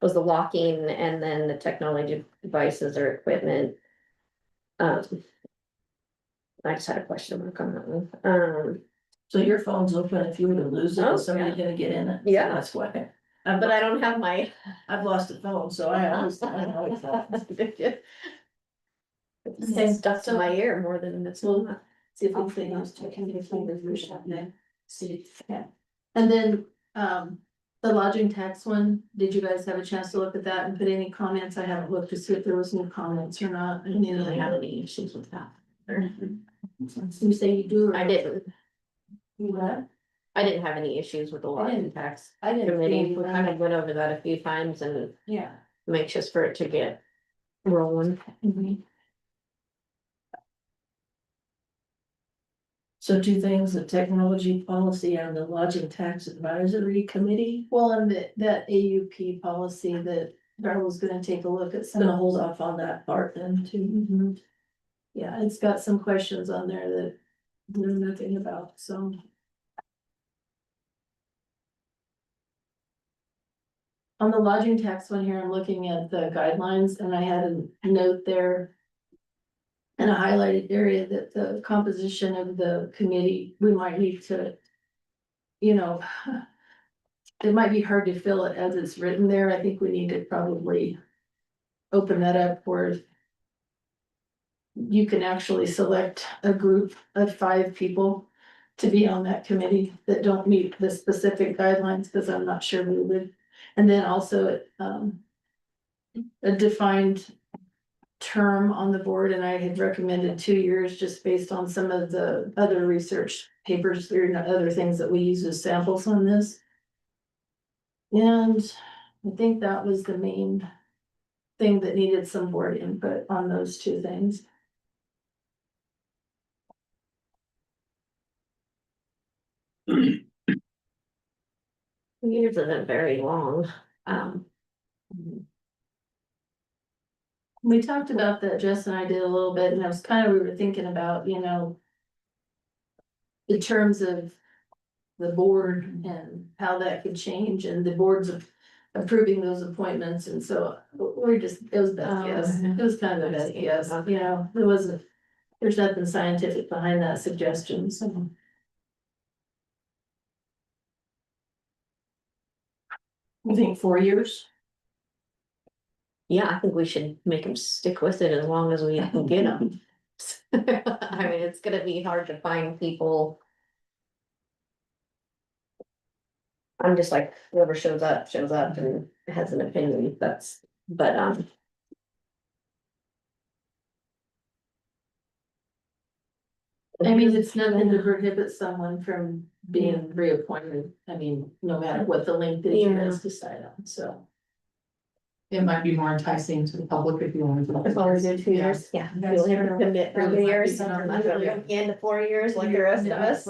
was the locking and then the technology devices or equipment. I just had a question mark on that one. So your phone's open if you were to lose it, Oh, is somebody yeah. gonna get in it? So Yeah. that's why. But I don't have my. I've lost a phone, so I always thought. It's stuck to my ear more than it's not. See if we can use see, yeah. And then, the lodging tax one, did you guys have a chance to look at that and put any comments? I haven't looked to see if there was any comments or not. I didn't really have any issues with that. You say you do? or- I didn't, You what? I didn't have any issues with the lodging didn't- tax I didn't. committee. see We that. kind of went over that a few times and Yeah. I'm anxious for it to get rolling. So two things, the technology policy and the lodging tax advisory committee, Well, and that AUP policy that Darla's gonna take a look at some. gonna hold off on that part then too. Mhm. Yeah, it's got some questions on there that there's nothing about, so. on the lodging tax one here, I'm looking at the guidelines and I had a note there. In a highlighted area that the composition of the committee, we might need to. You know. It might be hard to fill it as it's written there. I think we need to probably. Open that up where. You can actually select a group of 5 people. To be on that committee that don't meet the specific guidelines, because I'm not sure we would. And then also, a defined term on the board, and I had recommended 2 years just based on some of the other research papers or other things that we use as samples on this. And I think that was the main thing that needed some board input on those 2 things. Years isn't very long, We talked about that, Jess and I did a little bit, and I was kind of, we were thinking about, you know. In terms of the board and how that could change and the boards of approving those appointments. And so we're just, it was best guess. It was kind of a best guess, you know, it wasn't, there's nothing scientific behind that suggestion, so. You think 4 years? yeah, I think we should make them stick with it as long as we can get them. I mean, it's gonna be hard to find people. I'm just like, whoever shows up and has an opinion, but. I mean, it's nothing to prohibit someone from being reappointed, I mean, no matter what the length is you guys decide on, so. It might be more enticing to the public if you want to. If only do 2 years, yeah, you only have to commit for 2 years, Yeah. I'm not gonna be into 4 years like the rest of us.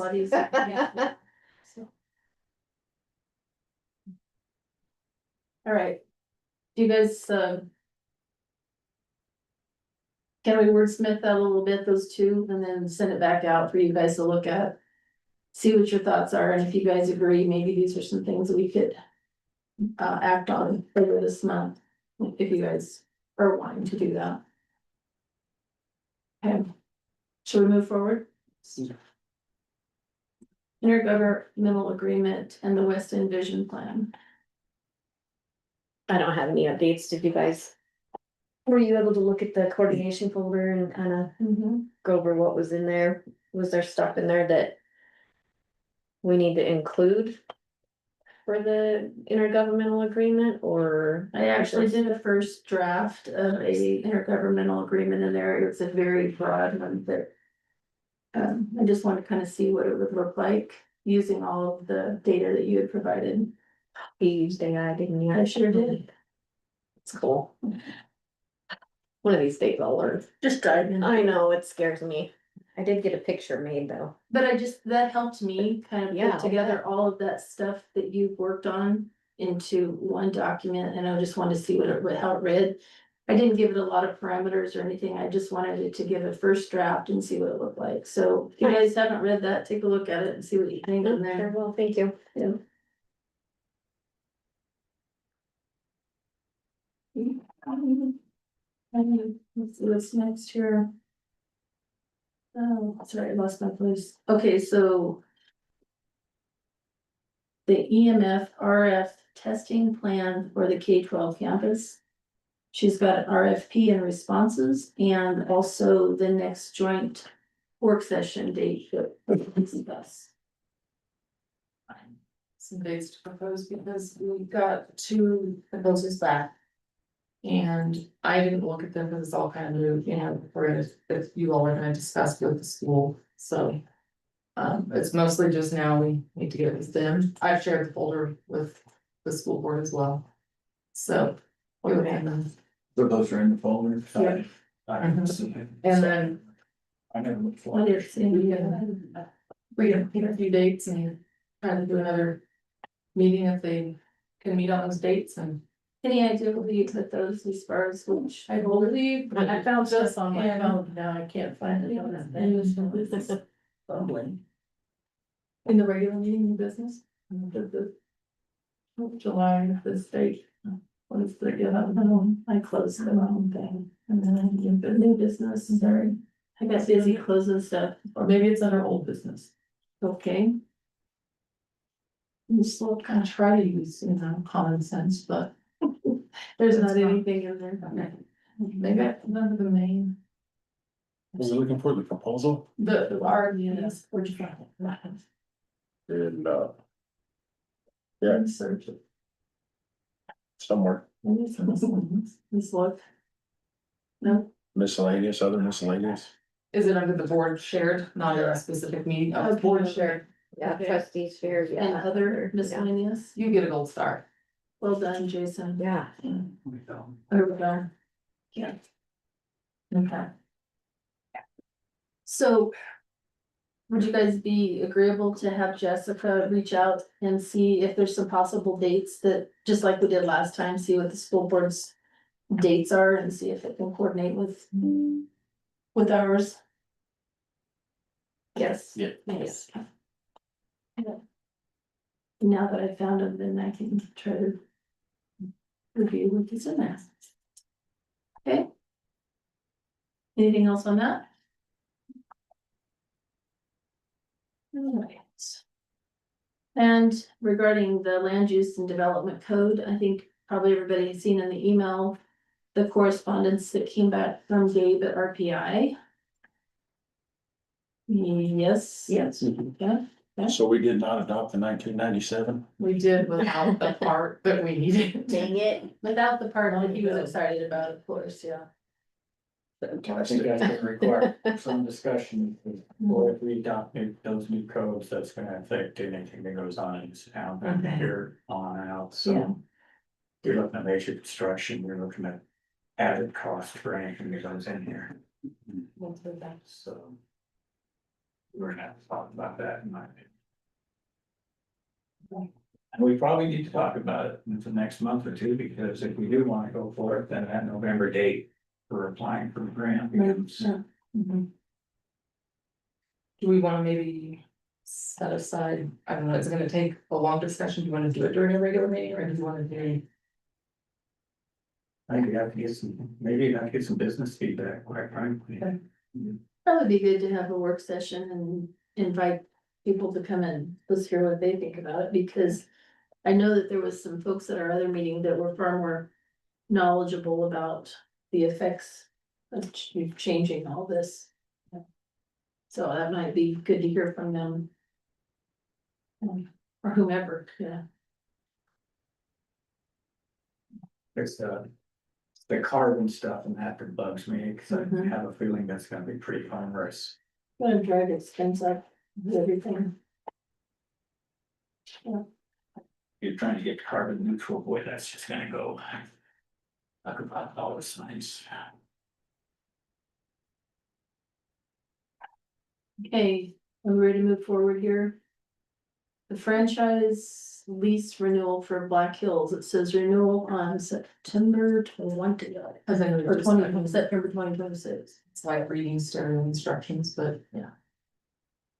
All right. Do you guys, can we wordsmith that a little bit, those 2, and then send it back out for you guys to look at? See what your thoughts are, and if you guys agree, maybe these are some things we could. Act on later this month, if you guys are wanting to do that. Okay. Should we move forward? Intergovernmental agreement and the West End Vision Plan. I don't have any updates, did you guys? Were you able to look at the coordination folder and kind of go over what was in there? Was there stuff in there that we need to include for the intergovernmental agreement, or? I actually did a first draft of a intergovernmental agreement in there. It was a very broad one that. I just want to kind of see what it would look like using all of the data that you had provided. You used AI, didn't you? I sure did. It's cool. One of these days I'll learn. Just dive in. I know, it scares me. I did get a picture made though. But that helped me kind of Yeah, put together all of that stuff that you've worked on into one document, and I just wanted to see how it read. I didn't give it a lot of parameters or anything, I just wanted it to give a first draft and see what it looked like, so if you guys haven't read that, take a look at it and see what you think in Sure, there. well, thank you. Yeah. Let's see what's next here. Oh, sorry, I lost my place. Okay, so. The EMF RF testing plan for the K-12 campus. She's got an RFP and responses, and also the next joint work session date that we discuss. Some dates to propose because we got 2 proposals back. And I didn't look at them because it's all kind of new, you know, if you all are gonna discuss with the school, so. It's mostly just now we need to get it with them. I've shared the folder with the school board as well. So. So those are in the folder. Yeah. I didn't see it. And then I never looked I for it. didn't see we it. can pick a few dates and try to do another meeting if they can meet on those dates and. Any idea where you put those as far as which? I believe. I found stuff on my in- phone, now I can't find it on that thing. Fumbling. In the regular meeting in business. July, the state. What is the, I closed the wrong thing, and then I did the new business, sorry. I got busy closing stuff, Or maybe it's under old business. okay. I'm still kind of try to use, common sense, but There's That's not fine. anything in there. maybe I put under the main, Was looking for the proposal? the RDS, where'd you find it? And, Yeah. Search it. somewhere Maybe it's in this one. Let's look. No, miscellaneous, other miscellaneous. Is it under the board shared, not a specific meeting? Oh, it's board shared. Yeah, trustees shares, and yeah. other miscellaneous, You get a gold star. well done, Jason. Yeah. There we go. Yeah. Okay. So. Would you guys be agreeable to have Jessica reach out and see if there's some possible dates that, just like we did last time, see what the school board's dates are and see if it can coordinate with ours? Yes. Yeah. Yes. Now that I found them, then I can try to review what is in there. Okay. Anything else on that? Alright. And regarding the land use and development code, I think probably everybody has seen in the email the correspondence that came back from Gabe at RPI. Yes. Yes. Yeah, So we did not adopt the 1997. We did without the part that we needed. Dang it. without the part that he was excited about, of course, yeah. I think that's gonna require some discussion, or if we adopt those new codes, that's gonna affect anything that goes on in this town from Okay. here on out, Yeah. so. You're looking at major construction, you're looking at added cost for anything that goes in here, so. We're gonna have to talk about that in my opinion. And we probably need to talk about it in the next month or two, because if we do wanna go for it, then that November date for applying for the grant becomes. Sure. Do we wanna maybe set aside, I don't know, is it gonna take a long discussion? Do you wanna do it during a regular meeting, or do you wanna do? I think we have to get some, maybe you have to get some business feedback, quite frankly. Okay. Probably be good to have a work session and invite people to come in, let's hear what they think about it, because I know that there was some folks at our other meeting that were far more knowledgeable about the effects of changing all this. So that might be good to hear from them. Or whomever, yeah. It's the carbon stuff and that bugs me, because I Mhm. have a feeling that's gonna be pretty onerous. Gonna drive expense up, everything. You're trying to get carbon neutral, boy, that's just gonna go. I could buy dollar signs. Okay, are we ready to move forward here? The franchise lease renewal for Black Hills, it says renewal on September 20, As I know, or 20, September 2026. it's like reading stereo instructions, but yeah.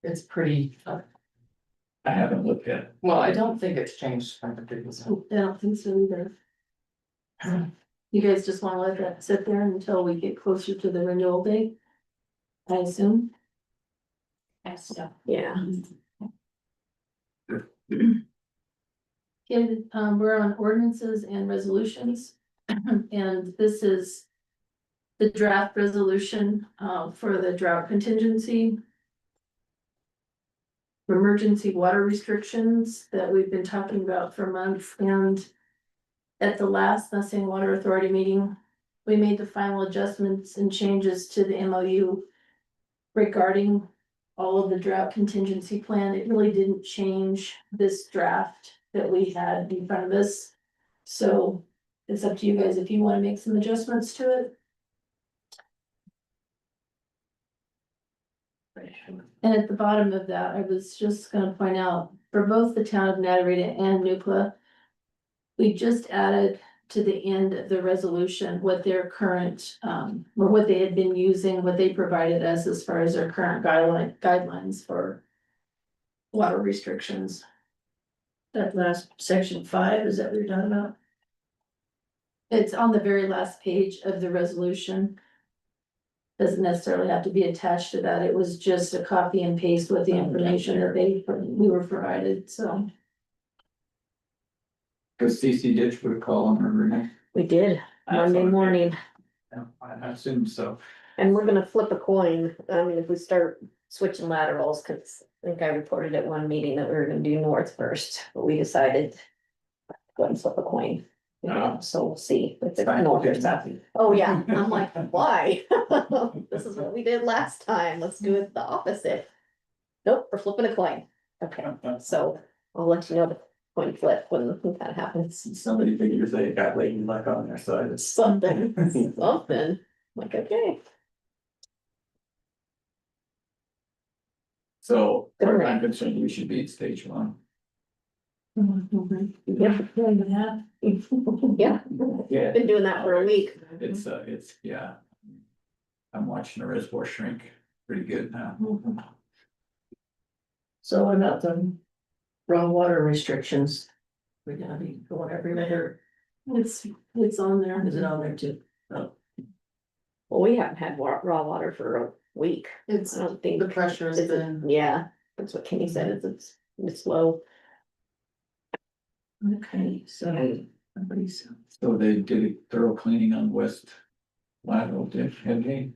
It's pretty, I haven't looked at it. well, I don't think it's changed from the previous one. I don't think so either. You guys just wanna let that sit there until we get closer to the renewal date? I assume. Yeah. Okay, we're on ordinances and resolutions, and this is the draft resolution, for the drought contingency. Emergency water restrictions that we've been talking about for months, and at the last Mustang Water Authority meeting, we made the final adjustments and changes to the MOU regarding all of the drought contingency plan. It really didn't change this draft that we had in front of us. So it's up to you guys if you want to make some adjustments to it. And at the bottom of that, I was just gonna point out, for both the town of Natarita and Nucla, we just added to the end of the resolution what their current, or what they had been using, what they provided us as far as their current guidelines for water restrictions. That last section 5, is that what you're talking about? It's on the very last page of the resolution. Doesn't necessarily have to be attached to that. It was just a copy and paste with the information that we were provided, so. Cause CC Ditch would call on her, Renee. We did Monday morning, Yeah, I assume so. and we're gonna flip a coin. I mean, if we start switching laterals, cause I think I reported at one meeting that we were gonna do north first, but we decided. Go and flip a coin. Oh. So we'll see if it's Fine. north or south. Oh, yeah, I'm like, why? This is what we did last time. Let's do it the opposite. Nope, we're flipping a coin. Okay, so I'll let you know the coin flip when that happens. Somebody figures they got lady luck on their side. It's Something, something. Like, okay. So, as far as I'm concerned, we should be at stage one. Yep. Yeah, Yeah. been doing that for a week. It's, yeah. I'm watching the reservoir shrink pretty good now. So what about the raw water restrictions? We're gonna be going every other, It's on there. is it on there too? Well, we haven't had raw water for a week. It's, I don't think. the pressure has It's a- been, Yeah, that's what Kenny said, it's low. Okay, so everybody's, So they did a thorough cleaning on West Lateral Ditch, had they?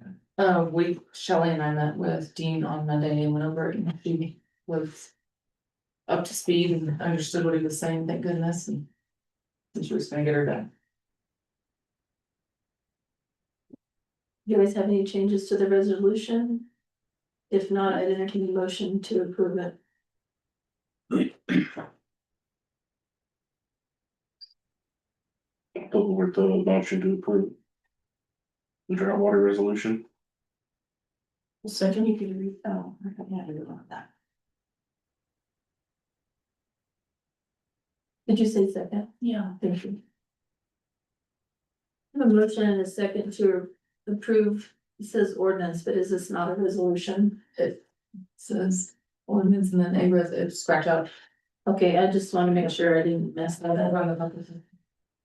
Shelley and I met with Dean on Monday and went over it and she was. Up to speed and understood what he was saying, thank goodness, and she was gonna get her done. You guys have any changes to the resolution? If not, I'd entertain a motion to approve it. Go with the motion to approve. The groundwater resolution. second you can read, oh, I don't have it on that. Did you say second? Yeah, thank you. I have a motion and a second to approve, it says ordinance, but is this not a resolution? It says ordinance and then it scratch out. Okay, I just want to make sure I didn't mess that up.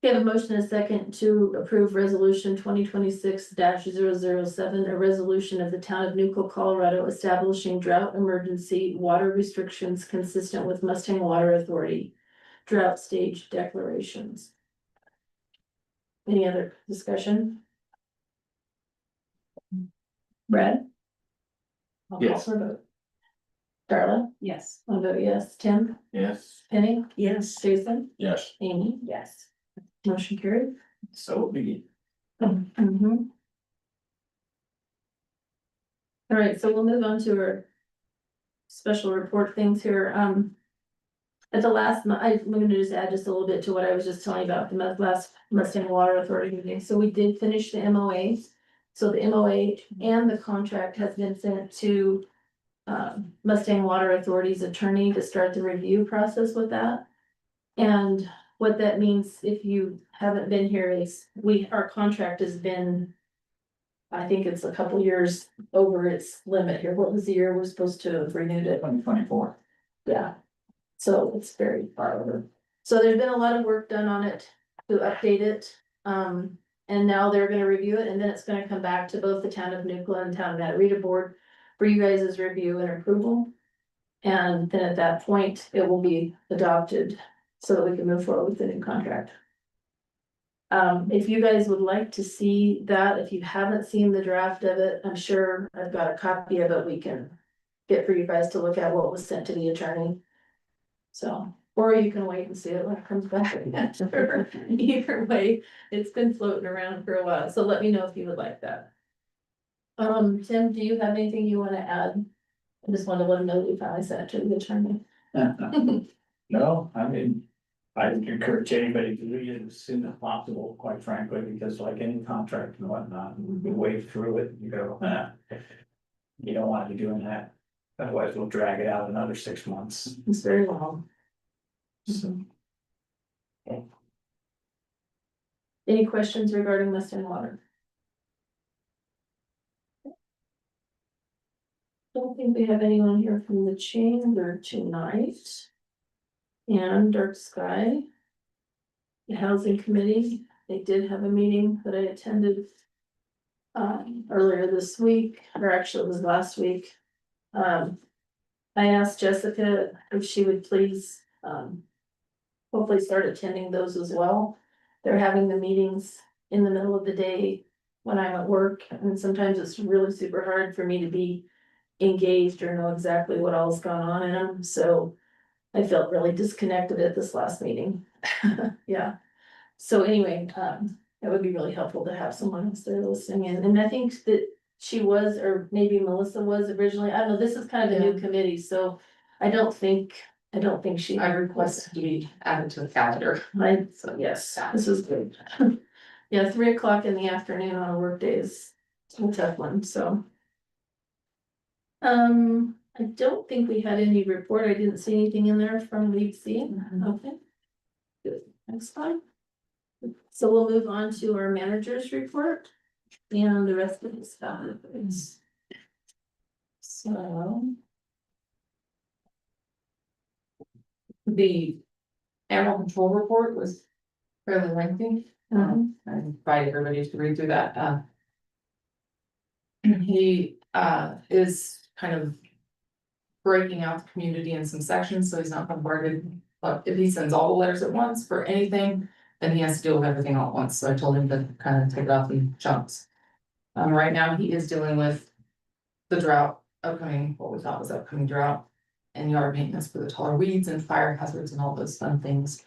We have a motion and a second to approve resolution 2026-007, a resolution of the town of Nucla, Colorado, establishing drought emergency water restrictions consistent with Mustang Water Authority drought stage declarations. Any other discussion? Brad? I'll call Yes. for a vote. Darla? Yes. I'll vote yes. Tim? Yes. Penny? Yes, Jason? Yes. Amy? Yes. Motion carried. So be. Mhm. All right, so we'll move on to our special report things here. At the last, I'm gonna just add just a little bit to what I was just telling you about the last Mustang Water Authority meeting. So we did finish the MOA. So the MOA and the contract has been sent to Mustang Water Authority's attorney to start the review process with that. And what that means, if you haven't been here, is our contract has been, I think it's a couple years over its limit here. What was the year we're supposed to have renewed it? 2024. Yeah. So it's very far over. So there's been a lot of work done on it to update it. And now they're gonna review it, and then it's gonna come back to both the town of Nucla and town of Matarita board for you guys' review and approval. And then at that point, it will be adopted so that we can move forward with the new contract. If you guys would like to see that, if you haven't seen the draft of it, I'm sure I've got a copy of it we can get for you guys to look at what was sent to the attorney. So, or you can wait and see it when it comes back. Either way, it's been floating around for a while, so let me know if you would like that. Tim, do you have anything you wanna add? I just wanted to let him know that we finally sent it to the attorney. No, I mean, I would encourage anybody to read it as soon as possible, quite frankly, because like any contract and whatnot, you wade through it and you go, you don't want to be doing that. Otherwise, we'll drag it out another 6 months. It's very long. So, Any questions regarding Mustang Water? Don't think we have anyone here from the chamber tonight. And Dark Sky. The Housing Committee, they did have a meeting that I attended. Earlier this week, or actually it was last week. I asked Jessica if she would please, hopefully start attending those as well. They're having the meetings in the middle of the day when I'm at work, and sometimes it's really super hard for me to be engaged or know exactly what all's gone on in them, so I felt really disconnected at this last meeting. Yeah. So anyway, it would be really helpful to have someone else there listening in, and I think that she was, or maybe Melissa was originally, I don't know, this is kind of a new Yeah. committee, so I don't think she. I requested to be added to the calendar. So yes, this is good. Yeah, 3 o'clock in the afternoon on a work day is a tough one, so. I don't think we had any report. I didn't see anything in there from Lead C. Okay. Good, next slide. So we'll move on to our manager's report and the rest of the stuff. So. The animal control report was fairly lengthy. I invite everybody to read through that. He is kind of breaking out the community in some sections, so he's not bombarded. But if he sends all the letters at once for anything, then he has to deal with everything all at once. So I told him to kind of take it off in chunks. Right now, he is dealing with the drought upcoming, what we thought was upcoming drought, and yard maintenance for the taller weeds and fire hazards and all those fun things.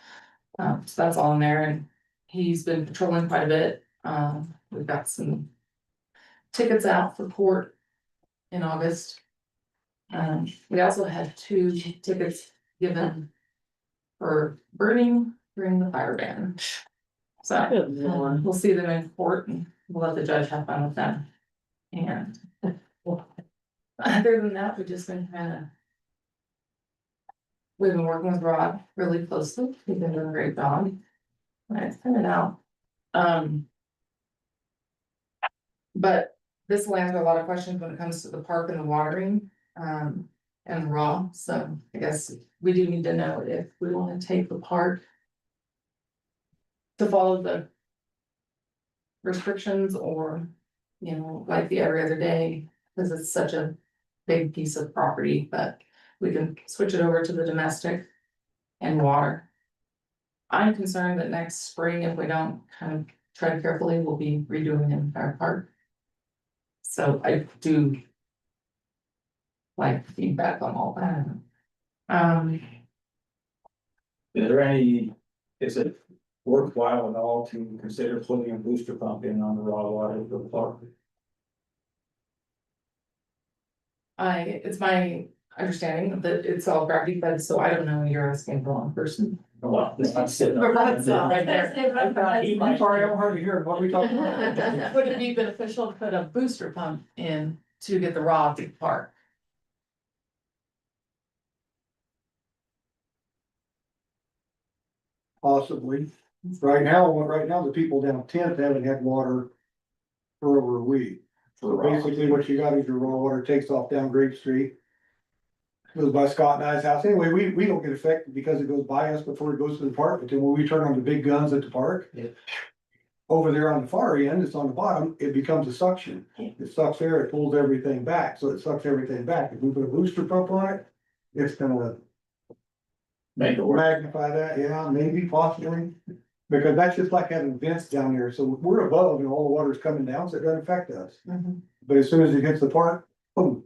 So that's all in there, and he's been patrolling quite a bit. We've got some tickets out for court in August. We also had 2 tickets given for burning during the fire ban. So we'll see them in court and we'll let the judge have fun with them. And other than that, we've just been we've been working with Rod really closely. He's been doing a great job. It's coming out. But this will answer a lot of questions when it comes to the park and the watering, and the raw, so I guess we do need to know if we wanna take the park to follow the restrictions or, you know, like the every other day, cause it's such a big piece of property, but we can switch it over to the domestic and water. I'm concerned that next spring, if we don't kind of tread carefully, we'll be redoing the entire park. So I do like feedback on all that. Is it worthwhile at all to consider putting a booster pump in on the raw water of the park? It's my understanding that it's all gravity fed, so I don't know, you're asking the wrong person. Well, it's not sitting But up. Rod's not right there. I'm sorry, I'm hard to hear. What are we talking about? Would it be beneficial to put a booster pump in to get the raw to the park? Possibly. Right now, the people down 10th haven't had water for over a week. So basically what you got is your raw water takes off down Grape Street. Goes by Scott and I's house. Anyway, we don't get affected because it goes by us before it goes to the park. But then when we turn on the big guns at the park. Yeah. Over there on the far end, it's on the bottom, it becomes a suction. It sucks air, it pulls everything back, so it sucks everything back. If we put a booster pump on it, it's gonna Make it work. magnify that, yeah, maybe possibly. Because that's just like having vents down there, so we're above and all the water's coming down, so it doesn't affect us. But as soon as it hits the park, boom,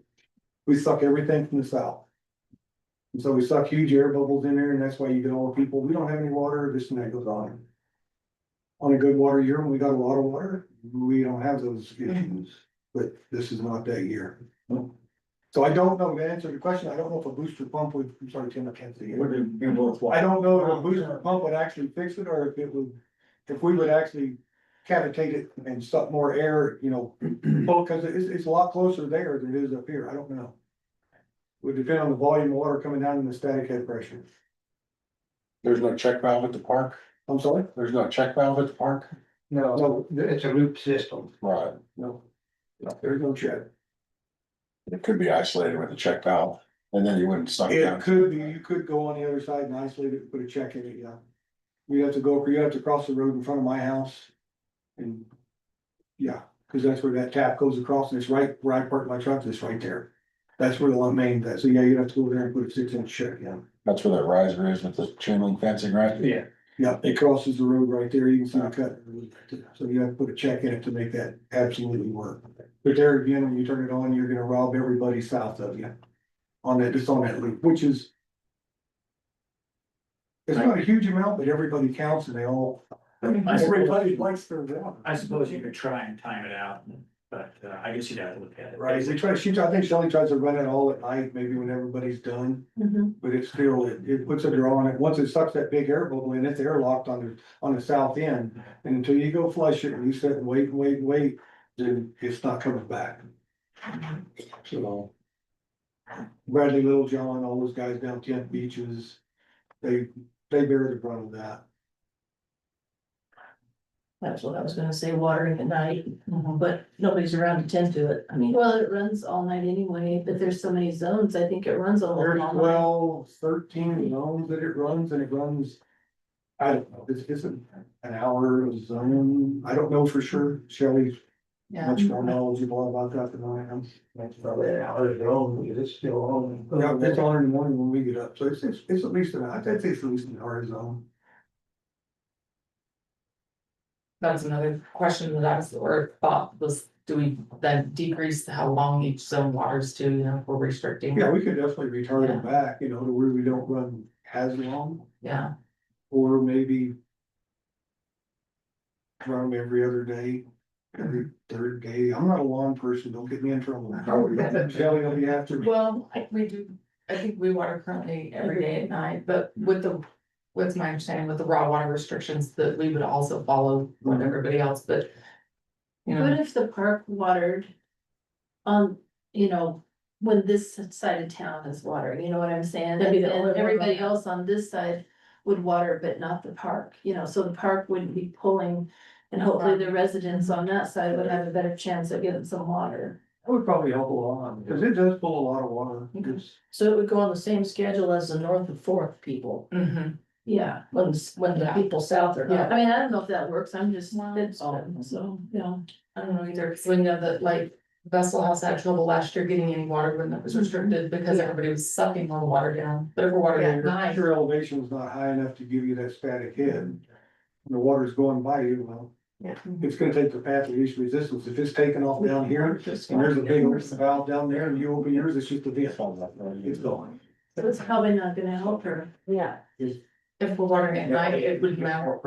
we suck everything from the south. And so we suck huge air bubbles in there, and that's why you get all the people, we don't have any water, this and that goes on. On a good water year, when we got a lot of water, we don't have those issues, but this is not that year. So I don't know, to answer the question, I don't know if a booster pump would, I'm sorry, Tim, I can't see it. Would it be worthwhile? I don't know if a booster pump would actually fix it, or if it would, if we would actually cavitate it and suck more air, you know, because it's a lot closer there than it is up here, I don't know. Would depend on the volume of water coming down and the static head pressure. There's no check valve at the park? I'm sorry? There's no check valve at the park? No, it's a loop system, Right, no. There's no check. it could be isolated with a check valve, and then you wouldn't suck It down. could be, you could go on the other side and isolate it, put a check in it, yeah. We have to go, you have to cross the road in front of my house. And, yeah, cause that's where that tap goes across and it's right where I park my truck, it's right there. That's where the main, that, so yeah, you have to go there and put a 6-inch shut, yeah. That's where that riser is with the chain link fencing, right? Yeah. Yeah, it crosses the road right there, you can see the cut, so you have to put a check in it to make that absolutely work. But there again, when you turn it on, you're gonna rob everybody south of you. On that, just on that loop, which is. It's not a huge amount, but everybody counts and they all, everybody likes their job. I suppose you could try and time it out, but I guess you'd have to look at it. Right, they try to shoot, I think Shelley tries to run it all at night, maybe when everybody's done. Mhm. But it's still, it puts a draw on it, once it sucks that big air bubble in, it's airlocked on the south end. And until you go flush it and you sit and wait, then it's not coming back. So. Bradley Littlejohn, all those guys down 10th Beaches, they bear the brunt of that. That's what I was gonna say, watering at night, but nobody's around to tend to it, I mean. Well, it runs all night anyway, but there's so many zones, I think it runs all There's night. 12, 13 zones that it runs and it runs. I don't know, it's an hour a zone, I don't know for sure, Shelley's Yeah, much more knowledgeable about that than I am. That's probably an hour ago, it's still on. Yeah, it's on in the morning when we get up, so it's at least I'd say it's at least an hour zone. that's another question that I was, or thought was, do we then decrease how long each zone waters to, you know, if we're restricting? Yeah, we could definitely return them back, you know, to where we don't run as long, Yeah, or maybe. Run them every other day, every third day, I'm not a lawn person, don't get me in trouble. Shelley, will you have to? well, we do, I think we water currently every day at night, but with my understanding with the raw water restrictions, that we would also follow what everybody else, but. You What know, if the park watered on, you know, when this side of town is watering, you know what I'm saying? That'd be the And only one. everybody else on this side would water, but not the park, you know, so the park wouldn't be pulling. And hopefully the residents on that side would have a better chance of getting some water. That would probably help a lot. Cause it does pull a lot of water, it's, So it would go on the same schedule as the north and fourth people, mhm. Yeah, when the Yeah. people south are Yeah. not. I mean, I don't know if that works, I'm just, Well, it's, so, you know. I don't know either, cause we know that like Vessel House had trouble last year getting any water when that was restricted because everybody was sucking all the water down, but if we're watering at night. your elevation's not high enough to give you that static head. When the water's going by you, well. Yeah. It's gonna take the path of least resistance, if it's taking off down here, and there's a big open valve down there, and you open yours, it's just a bit. It's going. So it's probably not gonna help her. Yeah, If we're watering at night, it wouldn't matter.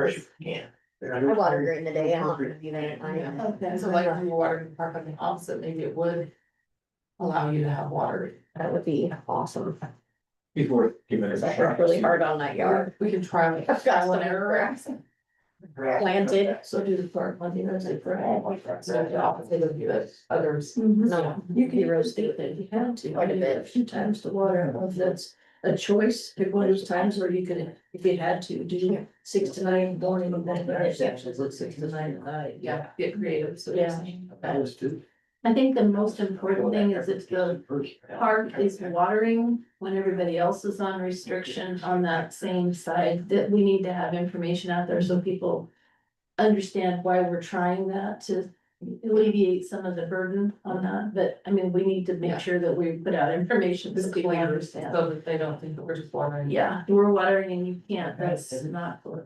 I water during the day, I'm not gonna do that at night. Yeah. Okay. So like if we were watering the park on the opposite, maybe it would allow you to have water. That would be awesome. Before giving it Cause a I shot. worked really hard on that yard. We can try like. I've got some grass planted. So do the park Monday, Wednesday, Friday. So the opposite of the others. No, You can be be roasted roasted. if you had to, Quite a I did bit. it a few times to water, I don't know if that's a choice, pick one of those times where you could, if you had to, do 6 to 9 in the morning, and then the sections at 6 to 9 at night. Yeah, get creative, so. Yeah. Okay. I think the most important thing is if the park is watering when everybody else is on restriction on that same side, that we need to have information out there so people understand why we're trying that to alleviate some of the burden on that, but I mean, we need to make sure that we put out information so Just people clear, understand. so that they don't think that we're just watering. Yeah, we're watering and you can't, that's not good.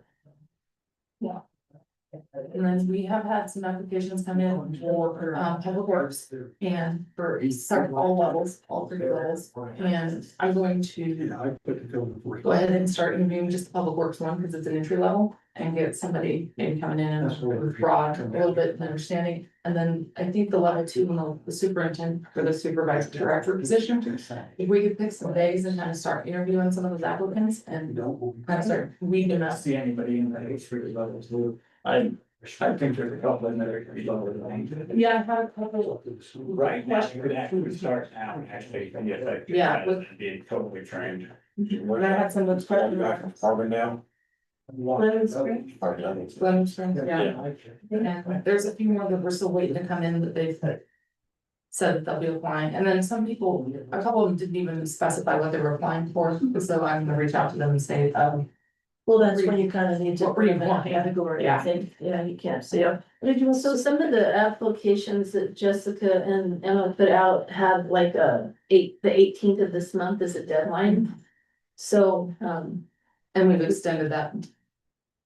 And then we have had some applications come in for public works and for several levels, all 3 levels. And I'm going to Yeah, I put the film before. go ahead and start interviewing just the public works one, because it's an entry level. And get somebody maybe coming in and with broad, a little bit of understanding. And then I think the level 2, the superintendent for the supervisor director position. If we could pick some days and kind of start interviewing some of those applicants and kind of start weeding them I out. see anybody in that age three levels, I think there's a couple in there. Yeah, I had a couple. Right now, you could actually start now, actually, and get that. Yeah, with- Being totally trained. And I had some of those questions. Carbondale? Lemon Spring? Lemon Spring, yeah. And there's a few more that we're still waiting to come in that they've said that they'll be applying, and then some people, a couple of them didn't even specify what they were applying for, so I'm gonna reach out to them and say, Well, that's when you kind of need to What put were you them in a wanting? category, I Yeah. think, yeah, you can't see them. So some of the applications that Jessica and Emma put out have like the 18th of this month is a deadline. So, And we've extended that.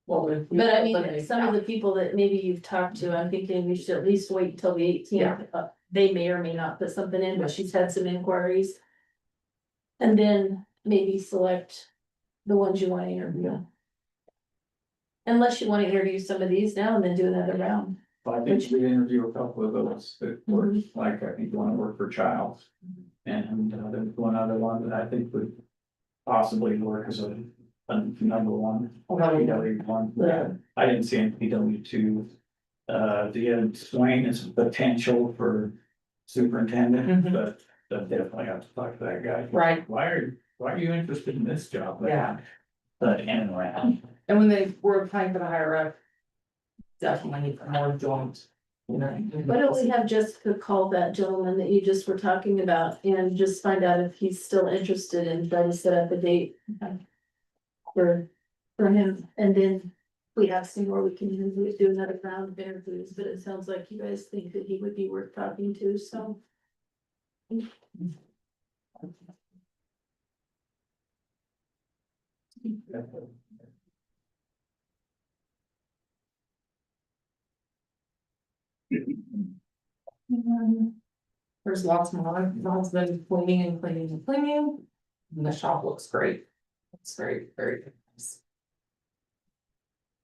Well, but I mean, some of the people that maybe you've talked to, I'm thinking we should at least wait until the 18th. They may or may not put something in, but she's had some inquiries. And then maybe select the ones you wanna interview. Unless you wanna interview some of these now and then do another round. I think we interview a couple of those that work, like I think one work for Childs. And there's one other one that I think would possibly work as a number one. PW one. Yeah. I didn't see any PW two. The other Swain is potential for superintendent, but definitely have to talk to that guy. Right, Why are you interested in this job? Yeah. But anyway. and when they were applying for the higher up. Definitely need more joint, you know. Why don't we have Jessica call that gentleman that you just were talking about and just find out if he's still interested and try to set up a date. For him, and then we have some more, we can do another round of interviews, but it sounds like you guys think that he would be worth talking to, so. There's lots more, lots been cleaning and cleaning and cleaning, and the shop looks great. It's very, very nice.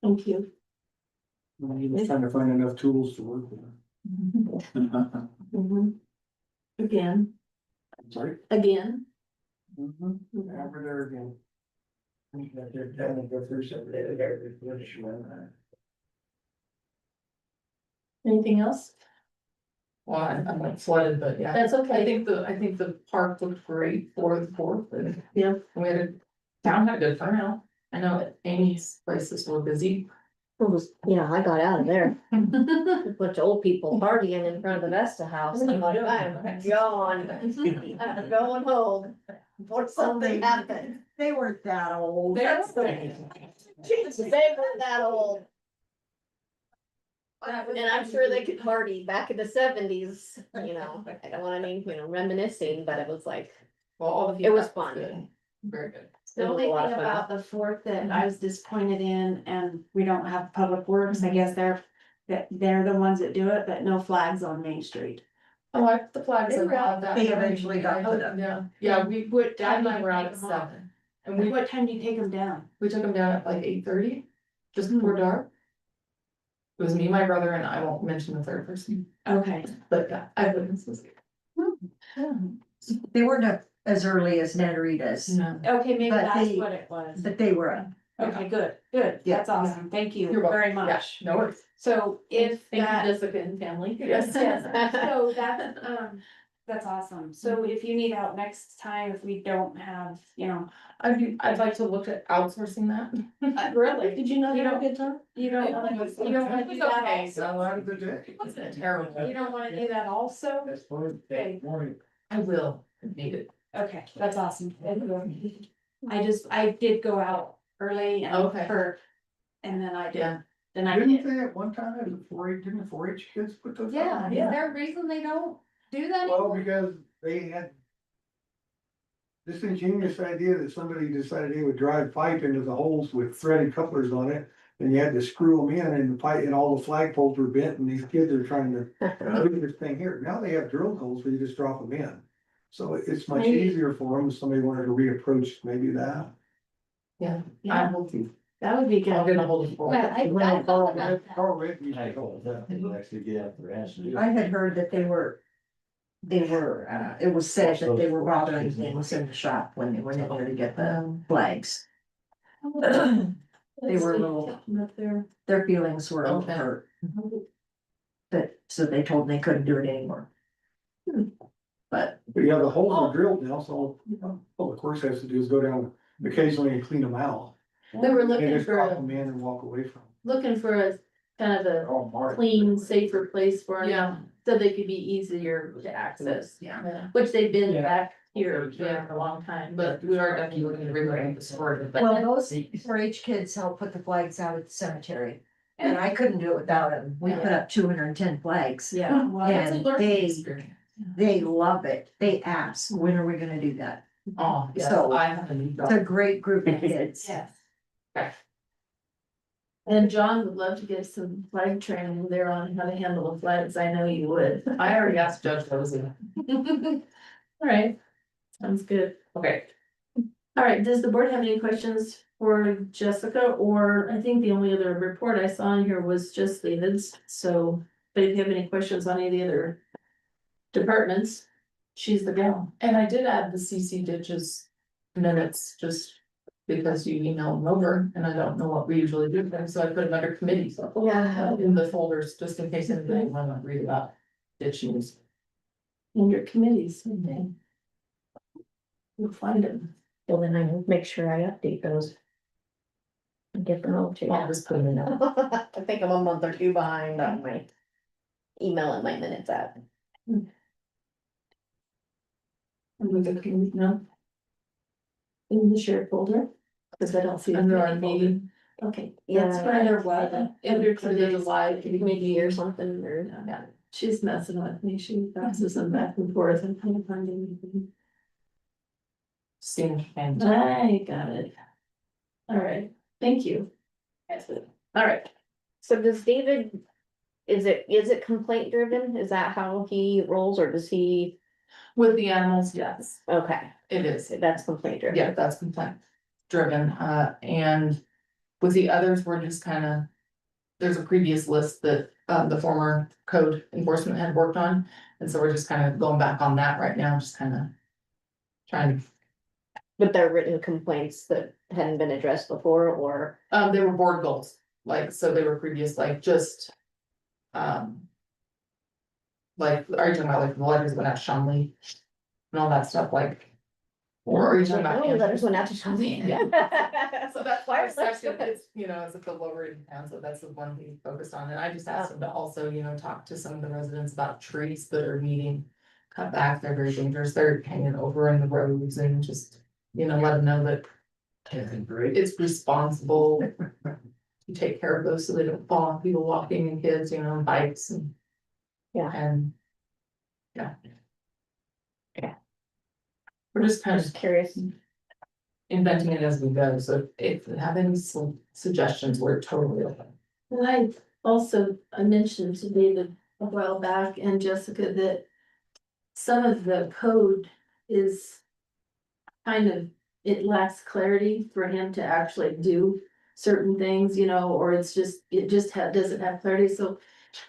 Thank you. I'm trying to find enough tools to work with. Mhm. Again, Sorry? again. Over there again. They're down and go through some, they got to finish one. Anything else? Well, I'm like flooded, but yeah. That's I okay. think the park looked great for the fourth, and Yeah. we had town had a good turnout. I know Amy's places were busy. It was, yeah, I got out of there. A bunch of old people partying in front of the Vesta House. I'm like, I'm gone. I'm going home before something happens. They weren't that old. That's Jesus, they weren't that old. And I'm sure they could party back in the 70s, you know, I don't want any, reminiscing, but it was like, Well, all the. it was feedback fun. good. Very good. The only thing about the fourth that I was disappointed in, and we don't have Public Works, I guess they're the ones that do it, but no flags on Main Street. I like the flags. They and were all out. that. They eventually got put up. Yeah, we, What Dad and I time do were you out take at them off? 7. And What time do you take them down? we took them down at like 8:30, just before dark. It was me, my brother, and I won't mention the third person, Okay. but yeah, I witnesses. They weren't up as early as Natarita's, No. Okay, maybe But that's they- what it was. but they were up. Okay, good, good. Yeah. That's awesome. Thank you You're welcome. very Yeah, much. no worries. So if Thank you, that, Jessica and family. Yes. so that's awesome. So if you need help next time, if we don't have, I'd like to look at outsourcing that. really, Did you not You have a don't- good time? you don't wanna do that Okay. also? Out of the day. It wasn't terrible. You don't wanna do that also? That's fine. Okay. Morning. I will, if needed. Okay, that's awesome. I did go out early and Okay. and then I did, Yeah. then I Didn't did. they at one time, didn't the 4-H kids put those? Yeah, on? is there a reason they don't do that Well, anymore? because they had this ingenious idea that somebody decided they would drive pipe into the holes with threaded couplers on it. And you had to screw them in and the pipe and all the flagpoles were bent and these kids are trying to do this thing here. Now they have drill holes where you just drop them in. So it's much Maybe- easier for them if somebody wanted to reapproach maybe that. I Yeah, will do. that would be I'll good. get a hold of. Well, I thought about that. Carl Rick used to I call hope that will actually get up their ass. I had heard that they were, it was said that they were bothering things in the shop when they went in there to get the flags. They were a little, Up there. their feelings were a little Okay. hurt. But, so they told them they couldn't do it anymore. But, But yeah, the holes are drilled now, so all the course has to do is go down occasionally and clean them out. They were And looking just drop for, them in and walk away from a kind of a Oh, Mark. clean, safer place for them. Yeah. So they could be easier to access, Yeah. which they've been Yeah. back here for a long time, But we are definitely looking to rewrite the sport. But Well, those 4-H kids help put the flags out at the cemetery, and I couldn't do it without them. We put up 210 flags. Yeah. well, it's a And learning experience. they love it. They ask, when are we gonna do that? Oh, yes, So- I have a new It's a job. great group of kids. Yes. Okay. And John would love to get some flag training there on how to handle the flags. I know you would. I already asked Judge Posey. All right, sounds good. Okay, All right, does the board have any questions for Jessica? Or I think the only other report I saw in here was just David's, so, but if you have any questions on any of the other departments, she's the gal. and I did add the CC ditches minutes just because you emailed them over and I don't know what we usually do with them, so I put them under committees. Yeah. In the folders, just in case anybody wanna read about ditches. In your committees, okay. We'll find them. Well, then I will make sure I update those. And get them over to I'll you. just put them in there. I think I'm a month or two behind on my email and my minutes app. And with the, no? In the shared folder, because I don't see. the Under our committee folder. meeting, Okay. Yeah. That's fine. Under what? Under there's a committees. live Maybe or something, or. Yeah, she's messing with me, she bounces them back and forth and can't find anything. seen and I got it. All right, thank you. All right, So does David, is it complaint driven? Is that how he rolls, or does he, with the animals, yes, okay, it is. that's complaint driven? Yeah, that's complaint driven, and with the others, we're just kinda. There's a previous list that the former code enforcement had worked on, and so we're just kind of going back on that right now, just kind of. Trying to, But they're written complaints that hadn't been addressed before, or, they were board goals, like, so they were previous, like, just. Like, are you talking about like the letters went out to Shumley? And all that stuff, like. Or are you talking about? no, letters went out to something. Yeah. So that's why Why our is that section good? is, it's at the lower end town, so that's the one we focused on, and I just asked them to also, talk to some of the residents about trees that are needing. Cut back, they're very dangerous, they're hanging over in the roads and just, let them know that Great. it's responsible. To take care of those so they don't fall on people walking and kids, and bikes and. Yeah. And. Yeah. Yeah. We're just I'm kind just of curious. inventing it as we go, so if you have any suggestions, we're totally open. and I mentioned to David a while back and Jessica that. Some of the code is. Kind of, it lacks clarity for him to actually do certain things, or it just doesn't have clarity, so.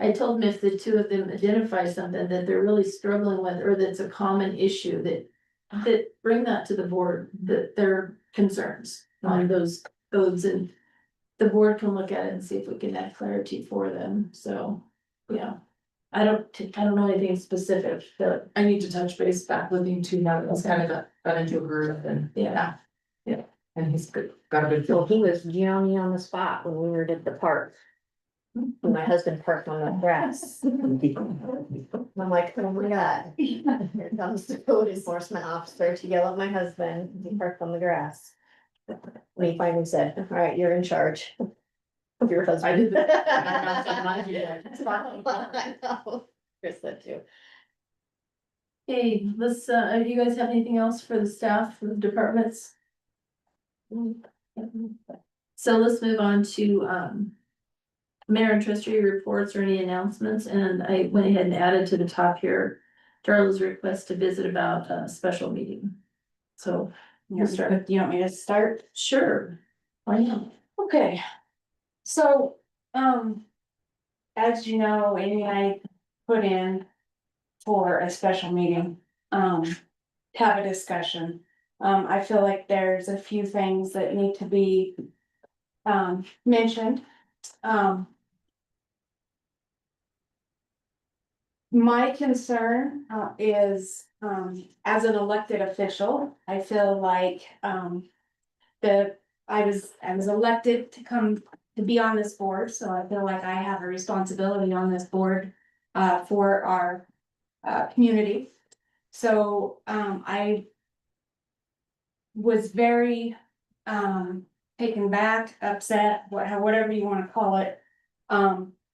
I told him if the two of them identify something that they're really struggling with, or that's a common issue, that bring that to the board, that their concerns on those codes, and. The board can look at it and see if we can add clarity for them, so, yeah. I don't know anything specific, but I need to touch base back with him too, now that he's kind of got into a groove and, yeah, and he's got a good Well, feel. he was Gianni on the spot when we were at the park. When my husband parked on the grass. I'm like, oh my god, here comes the code enforcement officer to yell at my husband, he parked on the grass. And he finally said, all right, you're in charge. Of your husband. I did that. I know. Chris said too. hey, let's, do you guys have anything else for the staff, for the departments? So let's move on to, mayor and trustee reports or any announcements, and I went ahead and added to the top here. Darla's request to visit about a special meeting. So, we'll start, Do you want me to start? sure, why not? Okay. So, as you know, Amy and I put in for a special meeting, have a discussion. I feel like there's a few things that need to be, mentioned. My concern, is, as an elected official, I feel like, I was elected to come to be on this board, so I feel like I have a responsibility on this board, for our, community. So, I was very, taken back, upset, whatever you wanna call it.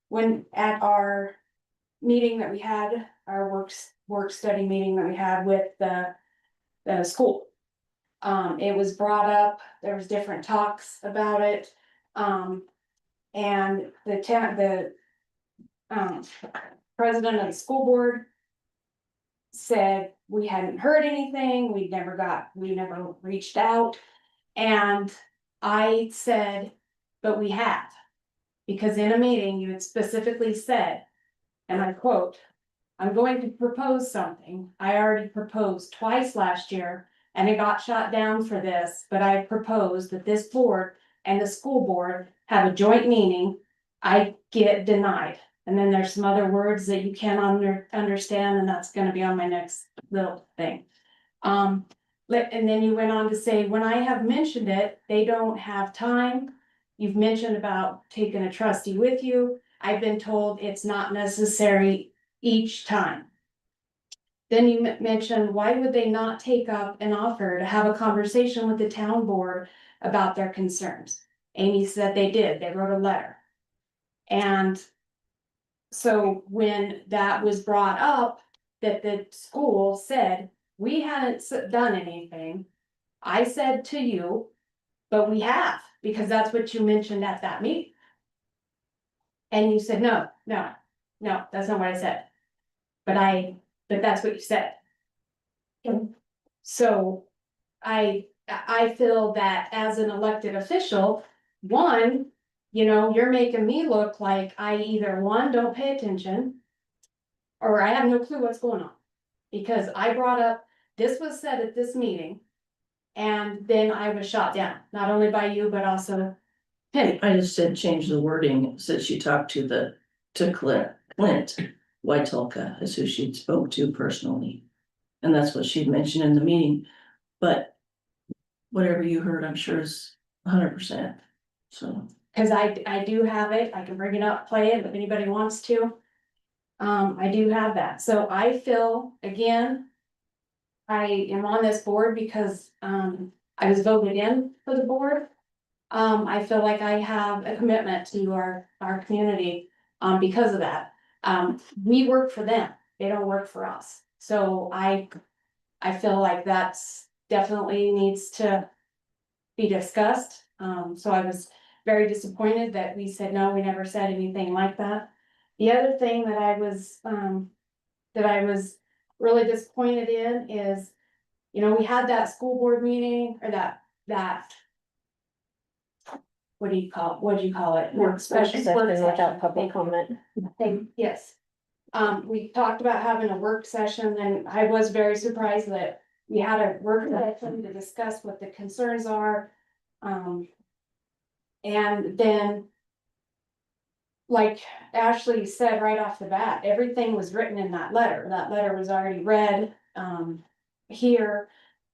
When at our meeting that we had, our work study meeting that we had with the school. It was brought up, there was different talks about it, and the president of the school board said we hadn't heard anything, we never reached out. And I said, but we have. Because in a meeting, you had specifically said, and I quote, "I'm going to propose something. I already proposed twice last year and it got shot down for this, but I proposed that this board and the school board have a joint meeting. I get denied." And then there's some other words that you can't understand, and that's gonna be on my next little thing. And then you went on to say, when I have mentioned it, they don't have time. You've mentioned about taking a trustee with you. I've been told it's not necessary each time. Then you mentioned, why would they not take up an offer to have a conversation with the town board about their concerns? Amy said they did, they wrote a letter. And so when that was brought up, that the school said, we hadn't done anything. I said to you, but we have, because that's what you mentioned at that meeting. And you said, no, that's not what I said. But that's what you said. So I feel that as an elected official, one, you're making me look like I either, one, don't pay attention, or I have no clue what's going on. Because I brought up, this was said at this meeting, and then I was shot down, not only by you, but also Penny. I just said change the wording, said she talked to Clint Whitelka is who she'd spoke to personally. And that's what she'd mentioned in the meeting, but whatever you heard, I'm sure is 100%, so. Cause I do have it, I can bring it up, play it if anybody wants to. I do have that, so I feel, again, I am on this board because, I was voted in for the board. I feel like I have a commitment to our community, because of that. We work for them, they don't work for us, so I feel like that's definitely needs to be discussed. So I was very disappointed that we said, no, we never said anything like that. The other thing that I was really disappointed in is, we had that school board meeting or that. What do you call it? Work session without public comment. Yes. We talked about having a work session, and I was very surprised that we had a work session to discuss what the concerns are. And then, like Ashley said right off the bat, everything was written in that letter. That letter was already read, here.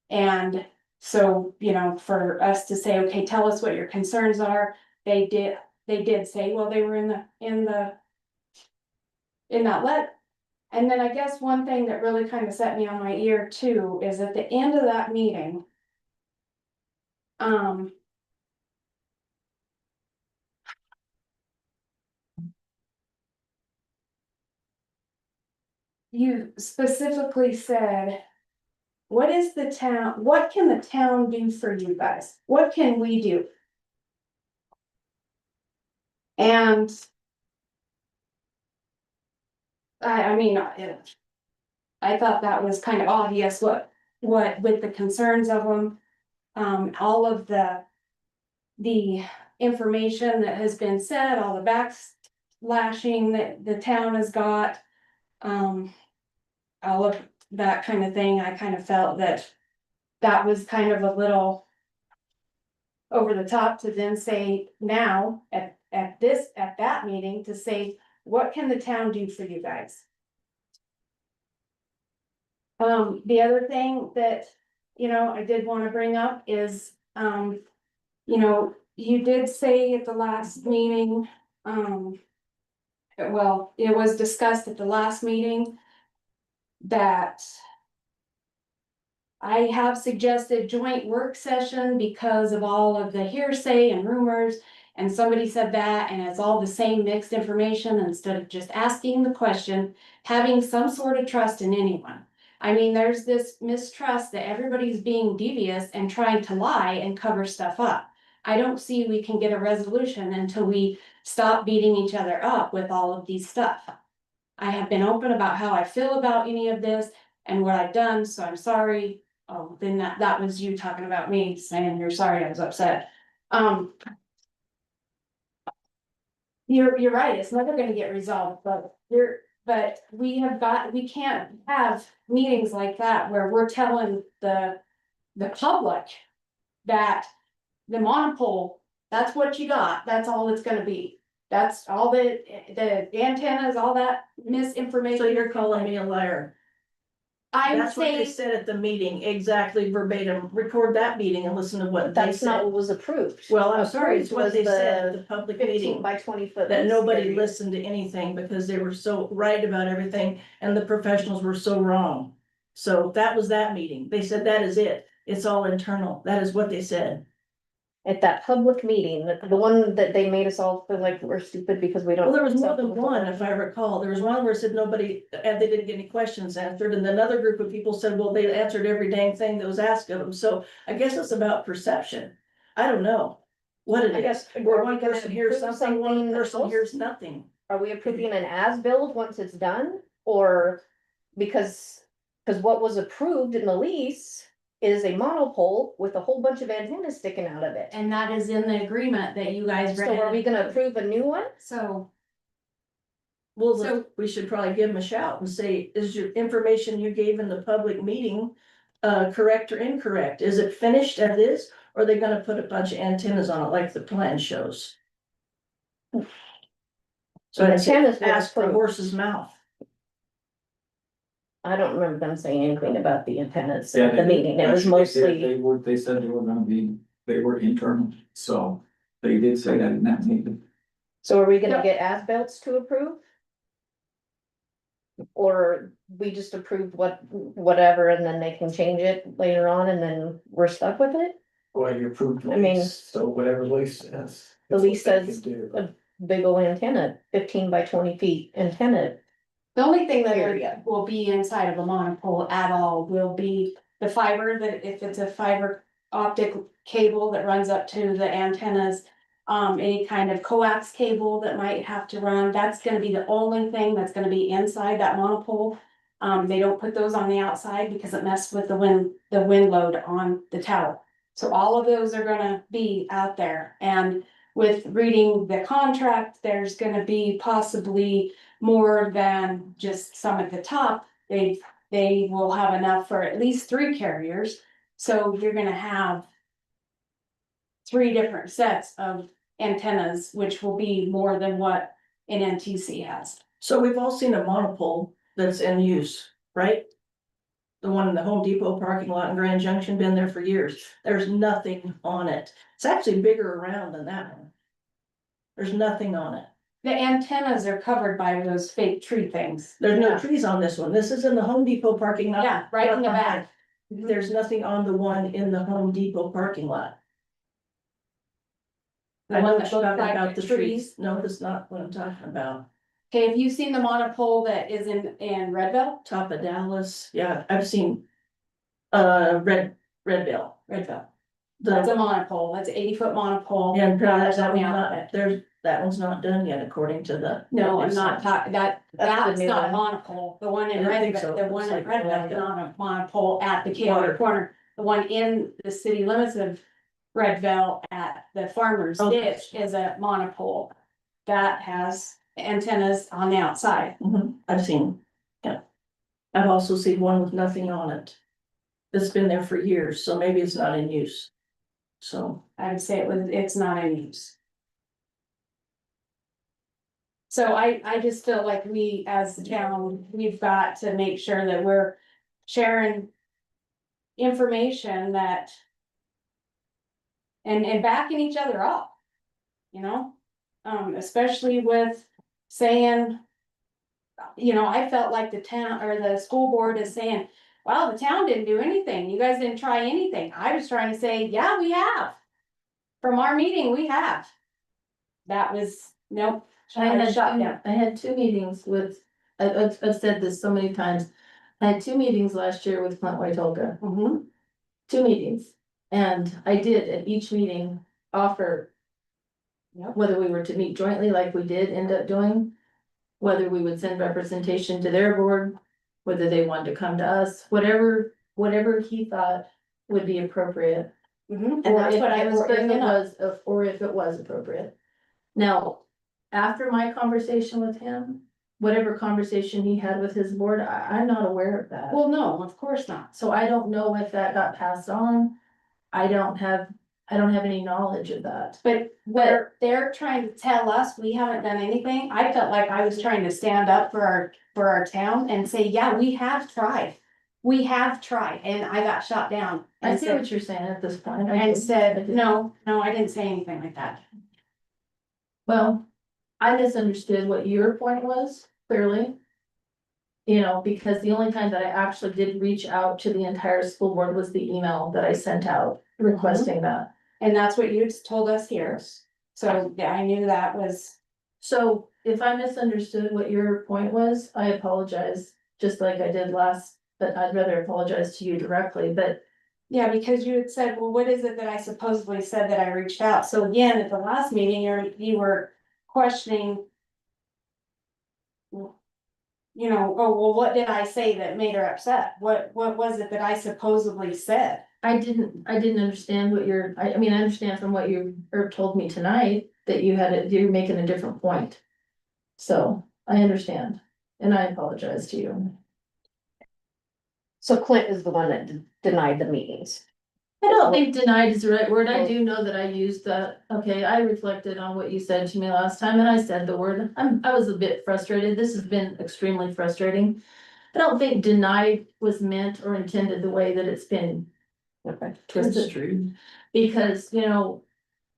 And so, for us to say, okay, tell us what your concerns are, they did say, well, they were in that letter. And then I guess one thing that really kind of set me on my ear too, is at the end of that meeting. You specifically said, what can the town do for you guys? What can we do? And I thought that was kind of obvious what with the concerns of them. All of the information that has been said, all the backlashing that the town has got. All of that kind of thing, I kind of felt that was kind of a little over the top to then say now at that meeting to say, what can the town do for you guys? The other thing that, I did want to bring up is, you did say at the last meeting, well, it was discussed at the last meeting that I have suggested joint work session because of all of the hearsay and rumors. And somebody said that, and it's all the same mixed information, instead of just asking the question, having some sort of trust in anyone. I mean, there's this mistrust that everybody's being devious and trying to lie and cover stuff up. I don't see we can get a resolution until we stop beating each other up with all of these stuff. I have been open about how I feel about any of this and what I've done, so I'm sorry. Oh, then that was you talking about me, saying you're sorry, I was upset. You're right, it's never gonna get resolved, but we can't have meetings like that where we're telling the public that the monopole, that's what you got, that's all it's gonna be. That's all the antennas, all that misinformation. So you're calling me a liar? I'm That's what they saying, said at the meeting, exactly verbatim. Record that meeting and listen to what they That's not said. what was approved. Well, I'm sorry, it's Approved what was they said at the the public 15 meeting. by 20 foot. That lease nobody area. listened to anything because they were so right about everything and the professionals were so wrong. So that was that meeting. They said that is it. It's all internal. That is what they said. At that public meeting, the one that they made us all feel like we're stupid because we don't. Well, there was more accept than the one, authority. if I recall. There was one where it said nobody, and they didn't get any questions answered, and another group of people said, well, they answered every dang thing that was asked of them. So I guess it's about perception. I don't know what it I is. guess, Where are we one gonna person hears approve something, one something person else? hears nothing. Are we approving an as-built once it's done, or because what was approved in the lease is a monopole with a whole bunch of antennas sticking out of it. and that is in the agreement that you guys read. So are we gonna approve a new one? So, Well, So- we should probably give them a shout and say, is your information you gave in the public meeting correct or incorrect? Is it finished as is, or are they gonna put a bunch of antennas on it like the plan shows? So The I'd say, antennas were ask the approved. horse's mouth. I don't remember them saying anything about the antennas Yeah, at the they- meeting. It was actually, they did. mostly, They said they were gonna be, they were internal, so they did say that in that meeting. so are we gonna Yep. get as-bills to approve? Or we just approved whatever and then they can change it later on and then we're stuck with it? Well, you approved the I mean- lease, so whatever lease says. The it's lease what they says can do. a big old antenna, 15 by 20 feet antenna. the only thing that Area. will be inside of a monopole at all will be the fiber, that if it's a fiber optic cable that runs up to the antennas. Any kind of coax cable that might have to run, that's gonna be the only thing that's gonna be inside that monopole. They don't put those on the outside because it messes with the wind load on the tower. So all of those are gonna be out there, and with reading the contract, there's gonna be possibly more than just some at the top. They will have enough for at least 3 carriers, so you're gonna have 3 different sets of antennas, which will be more than what an NTC has. So we've all seen a monopole that's in use, right? The one in the Home Depot parking lot in Grand Junction, been there for years. There's nothing on it. It's actually bigger around than that one. There's nothing on it. The antennas are covered by those fake tree things. There's no Yeah. trees on this one. This is in the Home Depot parking lot. Yeah, right in the back. There's nothing on the one in the Home Depot parking lot. The I know one what that you're looks talking like about the the trees. trees. No, that's not what I'm talking about. Okay, have you seen the monopole that is in Redville? Top of Dallas, yeah, I've seen. Redville. Redville. That's a The, monopole, that's an 80-foot monopole. and That's that on the one's outlet. not, that one's not done yet according to the. No, I'm not talking, That's the that's new not a one. monopole, the one in I don't think Redville, so. the one Looks in like Redville one. is not a monopole at the Water. Kaler corner. The one in the city limits of Redville at the farmer's Oh. ditch is a monopole. That has antennas on the outside. I've seen, yeah. I've also seen one with nothing on it. It's been there for years, so maybe it's not in use. So, I would say it's not in use. So I just feel like we, as the town, we've got to make sure that we're sharing information that and backing each other up, you know? Especially with saying, I felt like the town or the school board is saying, well, the town didn't do anything. You guys didn't try anything. I was trying to say, yeah, we have. From our meeting, we have. That was, nope. I had, Shut down. I had two meetings with, I've said this so many times. I had two meetings last year with Clint Whiteholka, Mhm. two meetings. And I did at each meeting offer. Yep. Whether we were to meet jointly like we did end up doing. Whether we would send representation to their board, whether they wanted to come to us, whatever he thought would be appropriate. Mhm. And Or that's if, what I was or if bringing it up. was, or if it was appropriate. Now, after my conversation with him, whatever conversation he had with his board, I'm not aware of that. Well, no, of course not. So I don't know if that got passed on. I don't have any knowledge of that. But where they're trying to tell us we haven't done anything, I felt like I was trying to stand up for our town and say, yeah, we have tried. We have tried, and I got shot down. I And see said, what you're saying at this point. I and do. said, no, I didn't say anything like that. Well, I misunderstood what your point was, clearly. You know, because the only time that I actually did reach out to the entire school board was the email that I sent out requesting that. And that's what you told us here. So, yeah, I knew that was, So if I misunderstood what your point was, I apologize, just like I did last, but I'd rather apologize to you directly, but. yeah, because you had said, well, what is it that I supposedly said that I reached out? So again, at the last meeting, you were questioning. You know, oh, well, what did I say that made her upset? What was it that I supposedly said? I didn't understand what I mean, I understand from what you told me tonight that you're making a different point. So I understand, and I apologize to you. So Clint is the one that denied the meetings. I don't think denied is the right word. I do know that I used that. Okay, I reflected on what you said to me last time and I said the word. I was a bit frustrated. This has been extremely frustrating. I don't think denied was meant or intended the way that it's been. Okay. Twisted. Because,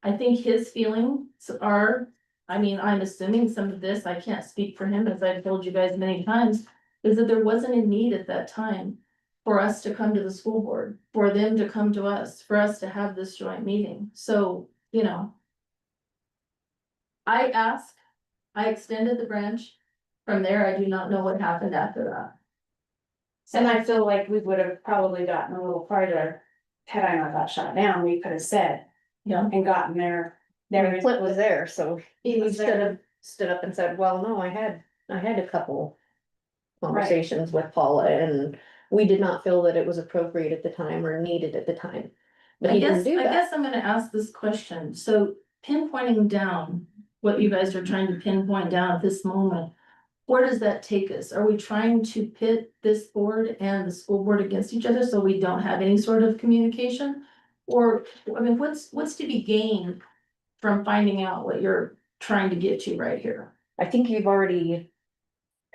I think his feelings are, I mean, I'm assuming some of this, I can't speak for him, as I've told you guys many times, is that there wasn't a need at that time for us to come to the school board, for them to come to us, for us to have this joint meeting. So, I asked, I extended the branch. From there, I do not know what happened after that. And I feel like we would have probably gotten a little farther. Had I not got shot down, we could have said Yeah, and gotten there. Clint was there, so he was should there. have stood up and said, well, no, I had a couple conversations with Paula and we did not feel that it was appropriate at the time or needed at the time. But he didn't do I that. guess I'm gonna ask this question. So pinpointing down what you guys are trying to pinpoint down at this moment. Where does that take us? Are we trying to pit this board and the school board against each other so we don't have any sort of communication? Or, I mean, what's to be gained from finding out what you're trying to get to right here? I think you've already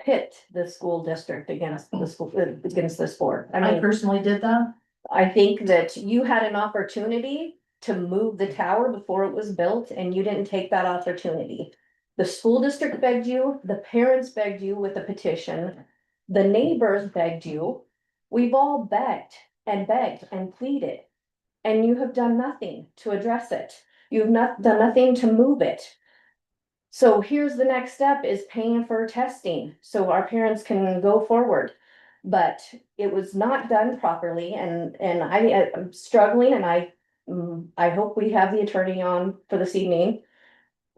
pit the school district against the school, against this board. I I mean, personally did that. I think that you had an opportunity to move the tower before it was built and you didn't take that opportunity. The school district begged you, the parents begged you with a petition, the neighbors begged you. We've all begged and pleaded. And you have done nothing to address it. You've not done nothing to move it. So here's the next step is paying for testing so our parents can go forward. But it was not done properly and I'm struggling and I hope we have the attorney on for this evening.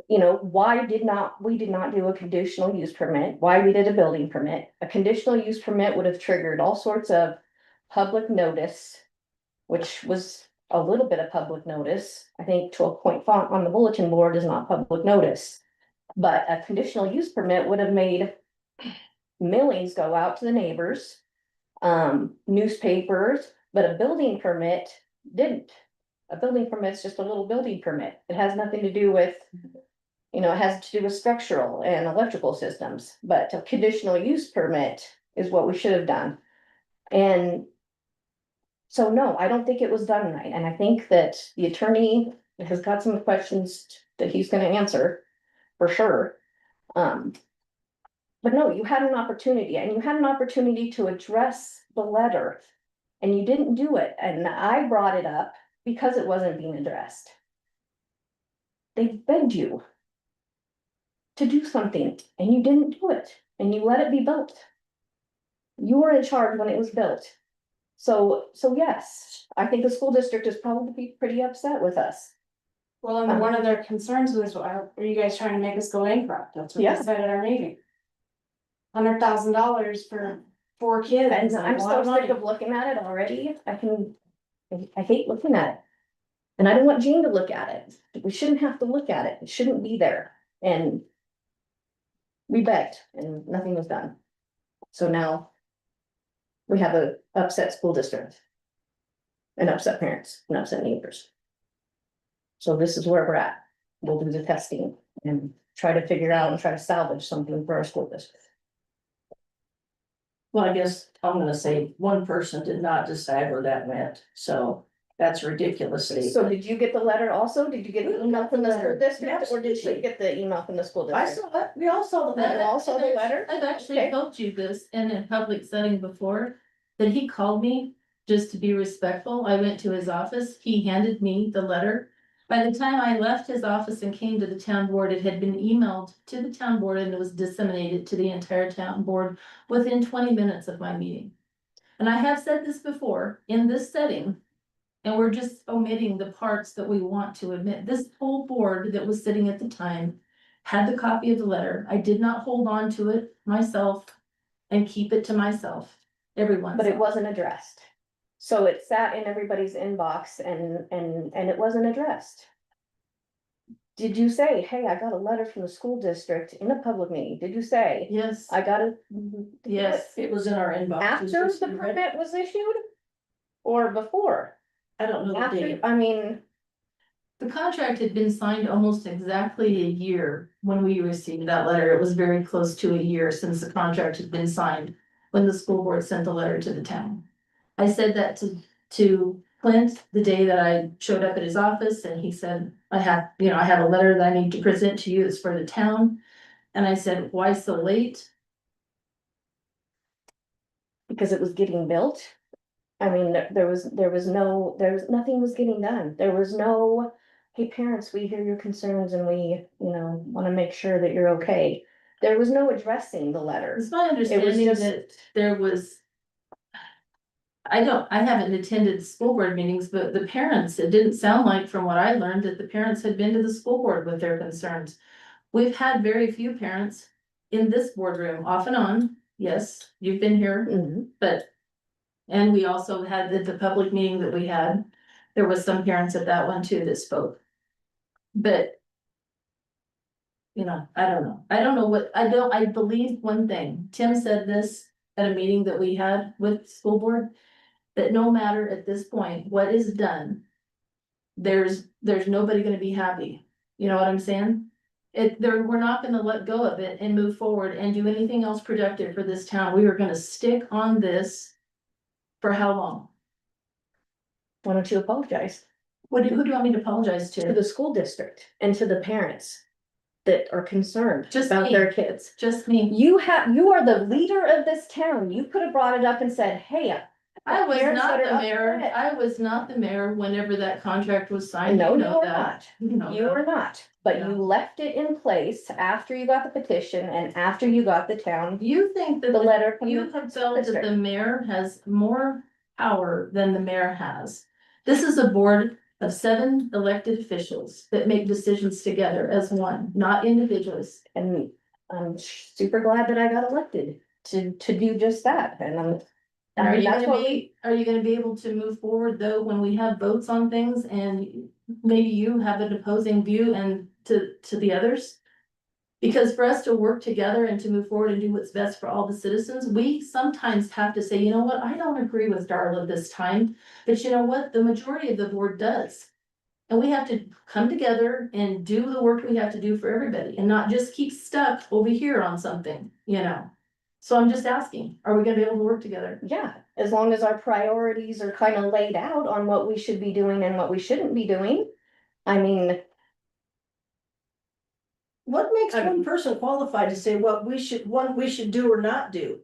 Why we did not do a conditional use permit, why we did a building permit. A conditional use permit would have triggered all sorts of public notice, which was a little bit of public notice. I think 12-point font on the bulletin board is not public notice. But a conditional use permit would have made mailings go out to the neighbors, newspapers, but a building permit didn't. A building permit's just a little building permit. It has nothing to do with, it has to do with structural and electrical systems, but a conditional use permit is what we should have done. And so, no, I don't think it was done right. And I think that the attorney has got some questions that he's gonna answer for sure. But no, you had an opportunity and you had an opportunity to address the letter. And you didn't do it, and I brought it up because it wasn't being addressed. They begged you to do something and you didn't do it, and you let it be built. You were in charge when it was built. So yes, I think the school district is probably pretty upset with us. Well, and one of their concerns was, are you guys trying to make us go bankrupt? That's what Yeah. they said at our meeting. $100,000 for 4 kids. And is a I'm lot so of money. sick of looking at it already. I hate looking at it. And I don't want Jean to look at it. We shouldn't have to look at it. It shouldn't be there. And we begged and nothing was done. So now we have a upset school district. And upset parents and upset neighbors. So this is where we're at. We'll do the testing and try to figure out and try to salvage something for our school district. Well, I guess I'm gonna say one person did not decide where that went, so that's ridiculous. So did you get the letter also? Did you get the email from the school district or did she Absolutely. get the email from the school I district? saw it, we all saw the You letter. all saw the letter? I've actually Okay. told you this in a public setting before, that he called me just to be respectful. I went to his office, he handed me the letter. By the time I left his office and came to the town board, it had been emailed to the town board and it was disseminated to the entire town board within 20 minutes of my meeting. And I have said this before in this setting, and we're just omitting the parts that we want to admit. This whole board that was sitting at the time had the copy of the letter. I did not hold on to it myself and keep it to myself. Everyone. But it wasn't addressed. So it sat in everybody's inbox and it wasn't addressed. Did you say, hey, I got a letter from the school district in a public meeting? Did you say, Yes, I got it? yes. It was in our inbox. After the permit was issued? Or before? I don't know the After, date. I mean, The contract had been signed almost exactly a year when we received that letter. It was very close to a year since the contract had been signed when the school board sent the letter to the town. I said that to Clint the day that I showed up at his office and he said, I have a letter that I need to present to you. It's for the town. And I said, why so late? because it was getting built. I mean, there was nothing was getting done. There was no, hey, parents, we hear your concerns and we, wanna make sure that you're okay. There was no addressing the letter. It's my understanding just- that there was. I haven't attended school board meetings, but the parents, it didn't sound like from what I learned that the parents had been to the school board with their concerns. We've had very few parents in this boardroom off and on. Yes, you've been here, Mhm. but. And we also had the public meeting that we had. There was some parents at that one too that spoke. But. I don't know. I don't know I believe one thing. Tim said this at a meeting that we had with school board. That no matter at this point, what is done. There's nobody gonna be happy. You know what I'm saying? We're not gonna let go of it and move forward and do anything else productive for this town. We are gonna stick on this. For how long? Why don't you apologize Who do you want me to apologize to to? the school district and to the parents that are concerned Just about me. their kids? Just me. You are the leader of this town. You could have brought it up and said, hey. I was parents not that are the mayor. upset. I was not the mayor whenever that contract was signed. No, You you know are that. not. You know You that. are not, but Yeah. you left it in place after you got the petition and after you got the town, You think that the letter from you the have felt that district. the mayor has more power than the mayor has. This is a board of 7 elected officials that make decisions together as one, not individuals. And I'm super glad that I got elected to do just that, and And I are mean, you that's gonna what are you gonna be able to move forward though, when we have votes on things and maybe you have an opposing view and to the others? Because for us to work together and to move forward and do what's best for all the citizens, we sometimes have to say, you know what, I don't agree with Darla this time, but you know what, the majority of the board does. And we have to come together and do the work we have to do for everybody and not just keep stuck over here on something, So I'm just asking, are we gonna be able to work together? yeah, as long as our priorities are kind of laid out on what we should be doing and what we shouldn't be doing. I mean, What makes one person qualified to say what we should do or not do?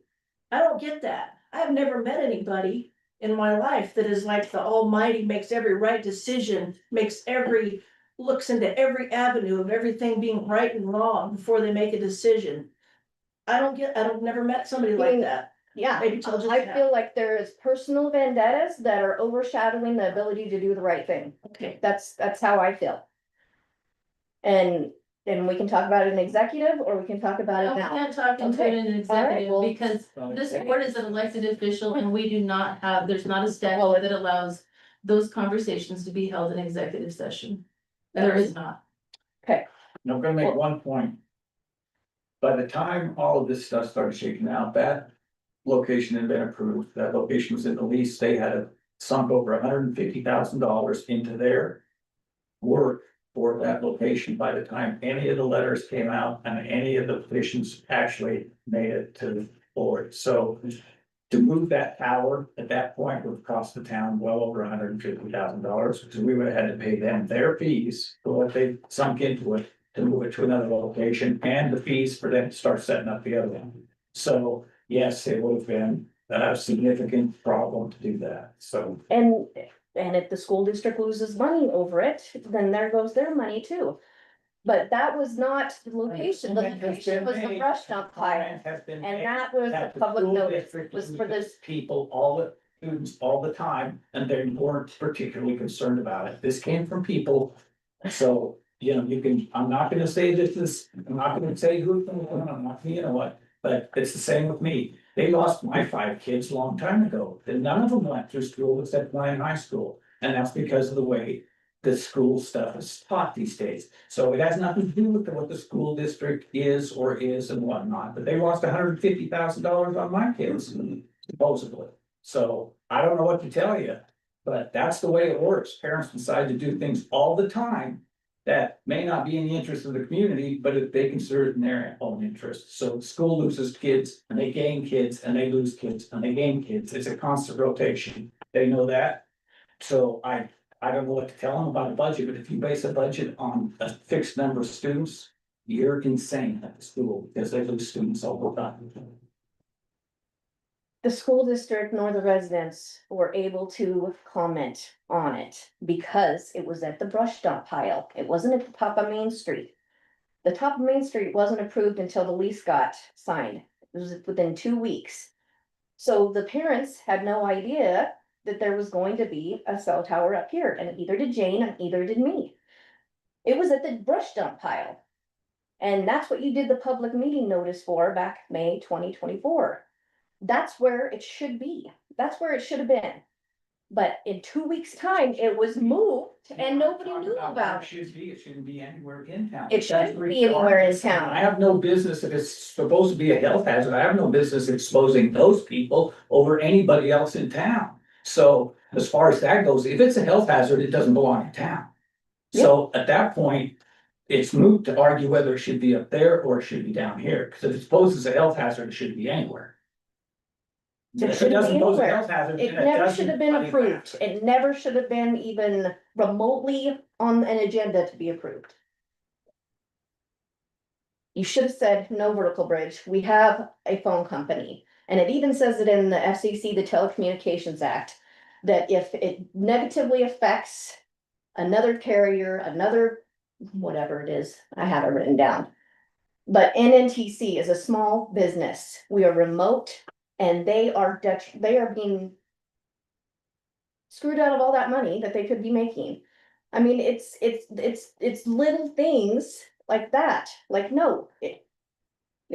I don't get that. I've never met anybody in my life that is like the almighty, makes every right decision, looks into every avenue of everything being right and wrong before they make a decision. I've never met somebody like that. Yeah, Maybe till just I now. feel like there is personal vendettas that are overshadowing the ability to do the right thing. Okay, That's how I feel. And we can talk about it in executive, or we can talk about I it now. can't talk into it in an All right, executive well- because this board is an elected official and we do not have, there's not a statute that allows those conversations to be held in executive session. There is not. And I'm gonna make one point. By the time all of this stuff started shaking out, that location had been approved, that location was in the lease, they had sunk over $150,000 into their work for that location by the time any of the letters came out and any of the petitions actually made it to the board. So to move that tower at that point would have cost the town well over $150,000, because we would have had to pay them their fees for what they sunk into it to move it to another location, and the fees for them to start setting up the other one. So yes, it would have been a significant problem to do that, so. And if the school district loses money over it, then there goes their money too. But that was not the location, the location was the brush dump pile, and that was the public notice, was for this. People, all the students, all the time, and they weren't particularly concerned about it. This came from people. So, you know, I'm not gonna say I'm not gonna say who, I'm not, you know what, but it's the same with me. They lost my 5 kids a long time ago, and none of them went through school except my high school. And that's because of the way the school stuff is taught these days. So it has nothing to do with what the school district is or is and whatnot, but they lost $150,000 on my kids, supposedly. So I don't know what to tell you, but that's the way it works. Parents decide to do things all the time that may not be in the interest of the community, but if they consider it in their own interest. So the school loses kids and they gain kids and they lose kids and they gain kids. It's a constant rotation. They know that. So I don't know what to tell them about a budget, but if you base a budget on a fixed number of students, you're insane at the school because they lose students all the time. The school district nor the residents were able to comment on it because it was at the brush dump pile. It wasn't at the top of Main Street. The top of Main Street wasn't approved until the lease got signed. It was within 2 weeks. So the parents had no idea that there was going to be a cell tower up here, and either did Jane and either did me. It was at the brush dump pile. And that's what you did the public meeting notice for back May 2024. That's where it should be. That's where it should have been. But in 2 weeks' time, it was moved and nobody knew about it. It shouldn't be anywhere in town. It shouldn't be anywhere in town. I have no business, if it's supposed to be a health hazard, I have no business exposing those people over anybody else in town. So as far as that goes, if it's a health hazard, it doesn't belong in town. So at that point, it's moot to argue whether it should be up there or it should be down here, because if it's posed as a health hazard, it shouldn't be anywhere. It If shouldn't doesn't be pose a anywhere. health hazard, It then never doesn't should have been really approved. matter. It never should have been even remotely on an agenda to be approved. You should have said no vertical bridge. We have a phone company. And it even says it in the FCC, the Telecommunications Act, that if it negatively affects another carrier, another, whatever it is, I have it written down. But NNTC is a small business. We are remote and they are being screwed out of all that money that they could be making. I mean, it's little things like that. Like, no, it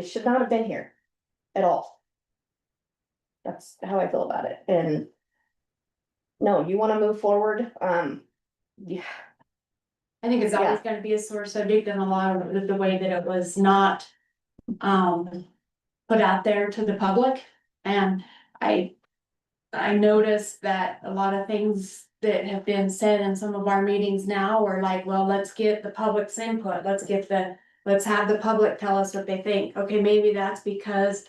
should not have been here at all. That's how I feel about it. And no, you want to move forward? Yeah. I think it's always gonna be a sore subject in a lot of the way that it was not put out there to the public. And I noticed that a lot of things that have been said in some of our meetings now are like, well, let's get the public's input, let's have the public tell us what they think. Okay, maybe that's because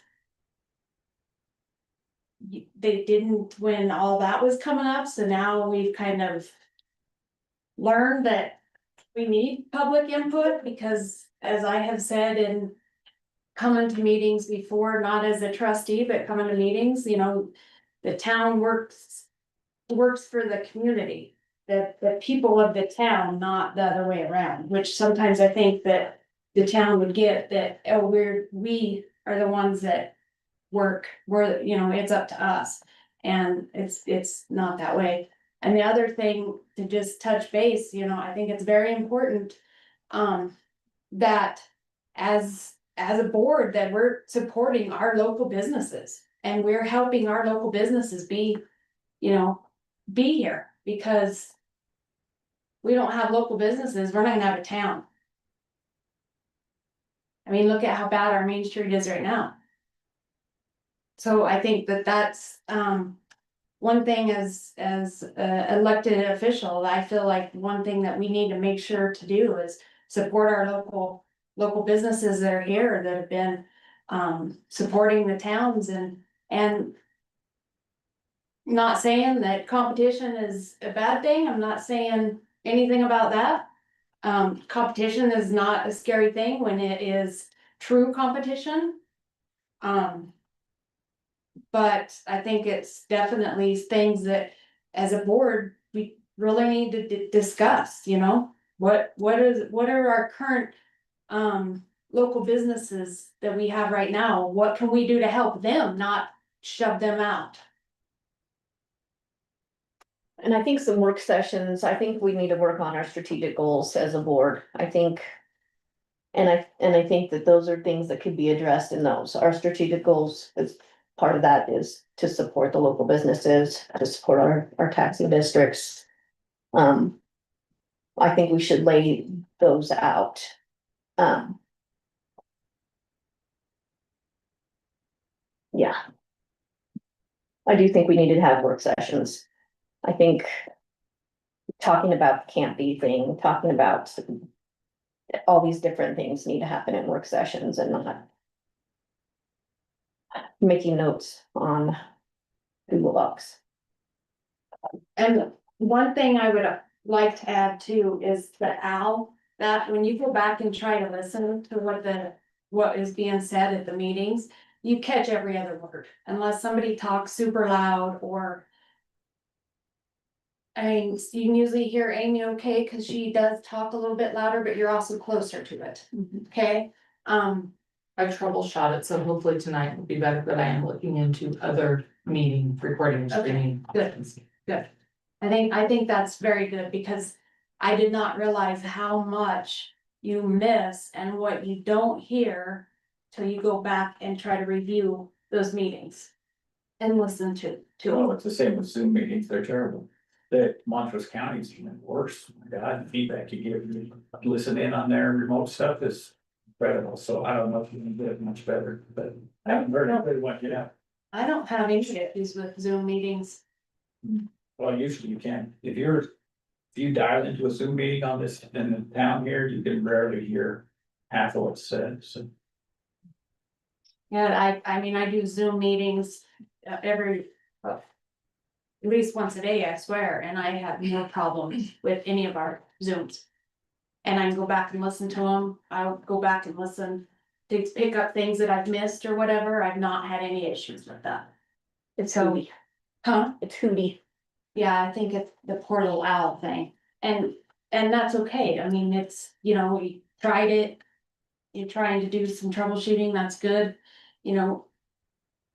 they didn't when all that was coming up, so now we've kind of learned that we need public input because as I have said in coming to meetings before, not as a trustee, but coming to meetings, you know, the town works for the community, the people of the town, not the other way around, which sometimes I think that the town would get that, oh, we are the ones that we're, you know, it's up to us. And it's not that way. And the other thing to just touch base, you know, I think it's very important, that as a board, that we're supporting our local businesses and we're helping our local businesses be, you know, be here because we don't have local businesses, we're not gonna have a town. I mean, look at how bad our Main Street is right now. So I think that that's, one thing as a elected official, I feel like one thing that we need to make sure to do is support our local businesses that are here that have been, supporting the towns and not saying that competition is a bad thing. I'm not saying anything about that. Competition is not a scary thing when it is true competition. But I think it's definitely things that as a board, we really need to discuss, you know? What are our current local businesses that we have right now? What can we do to help them, not shove them out? And I think some work sessions, I think we need to work on our strategic goals as a board, I think. And I think that those are things that could be addressed in those, our strategic goals is part of that is to support the local businesses, to support our taxing districts. I think we should lay those out. Yeah. I do think we need to have work sessions. I think talking about the can't be thing, talking about all these different things need to happen in work sessions and not making notes on Google Docs. And one thing I would like to add too is the owl, that when you go back and try to listen to what is being said at the meetings, you catch every other word, unless somebody talks super loud or. I mean, you can usually hear Amy okay, cause she does talk a little bit louder, but you're also closer to it, okay? I troubleshot it, so hopefully tonight will be better, but I am looking into other meeting recording and Okay, streaming. good. options. Good. I think that's very good because I did not realize how much you miss and what you don't hear till you go back and try to review those meetings and listen to Oh, them. it's the same with Zoom meetings, they're terrible. The Montrose County's even worse, my God, the feedback you give, you listen in on their remote stuff is incredible, so I don't know if you can get it much better, but I haven't heard anybody want to get out. I don't have any issues with Zoom meetings. Well, usually you can, if you dial into a Zoom meeting on this in the town here, you can rarely hear half of what's said, so. Yeah, I mean, I do Zoom meetings at least once a day, I swear, and I have no problems with any of our Zooms. And I can go back and listen to them, I'll go back and listen to pick up things that I've missed or whatever, I've not had any issues with that. It's So- hooty, Huh? it's hooty. Yeah, I think it's the poor little owl thing, and that's okay, I mean, it's, you know, we tried it. You're trying to do some troubleshooting, that's good, you know.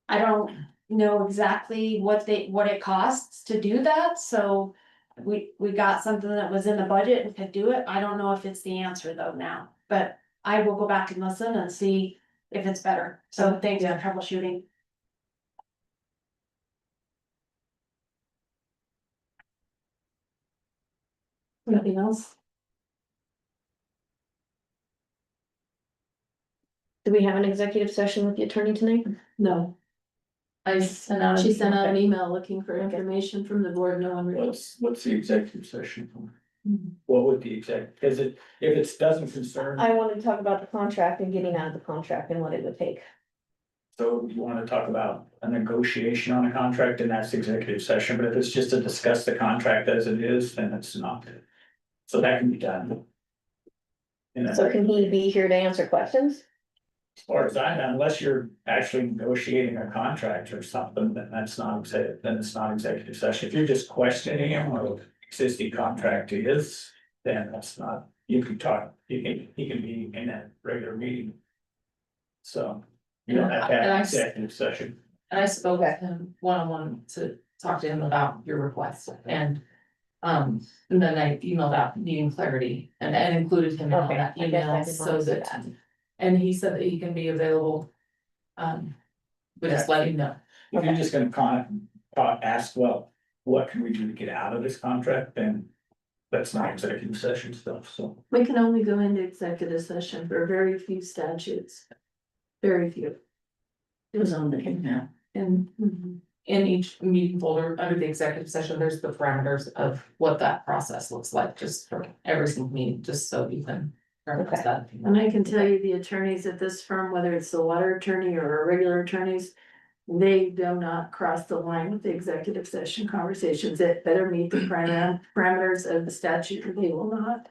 I don't know exactly what it costs to do that, so. We got something that was in the budget and could do it, I don't know if it's the answer though now, but I will go back and listen and see if it's better, so thanks for troubleshooting. Nothing else? Do we have an executive session with the attorney tonight? No. I sent out. She sent out an email looking for information from the board, no one really. What's the executive session for? What would the if it doesn't concern, I wanted to talk about the contract and getting out of the contract and what it would take. so you wanna talk about a negotiation on a contract, and that's executive session, but if it's just to discuss the contract as it is, then it's not. So that can be done. And So can he be here to answer questions? as far as I know, unless you're actually negotiating a contract or something, then then it's not executive session. If you're just questioning him or existing contract is, then that's not, you can talk, he can be in a regular meeting. So, you don't have to And have I- an executive session. And I spoke with him one-on-one to talk to him about your request and. And then I emailed out needing clarity and included him in all Okay, that I guess I email did so not see that. that. And he said that he can be available. But just let him know. If you're just gonna ask, well, what can we do to get out of this contract, then that's not executive session stuff, so. We can only go into executive session for very few statutes. Very few. It was on the email. And In each meeting folder, under the executive session, there's the parameters of what that process looks like, just for every single meeting, just so you can. reference Okay. that. And I can tell you the attorneys at this firm, whether it's the water attorney or our regular attorneys. They do not cross the line with the executive session conversations. It better meet the parameters of the statute or they will not.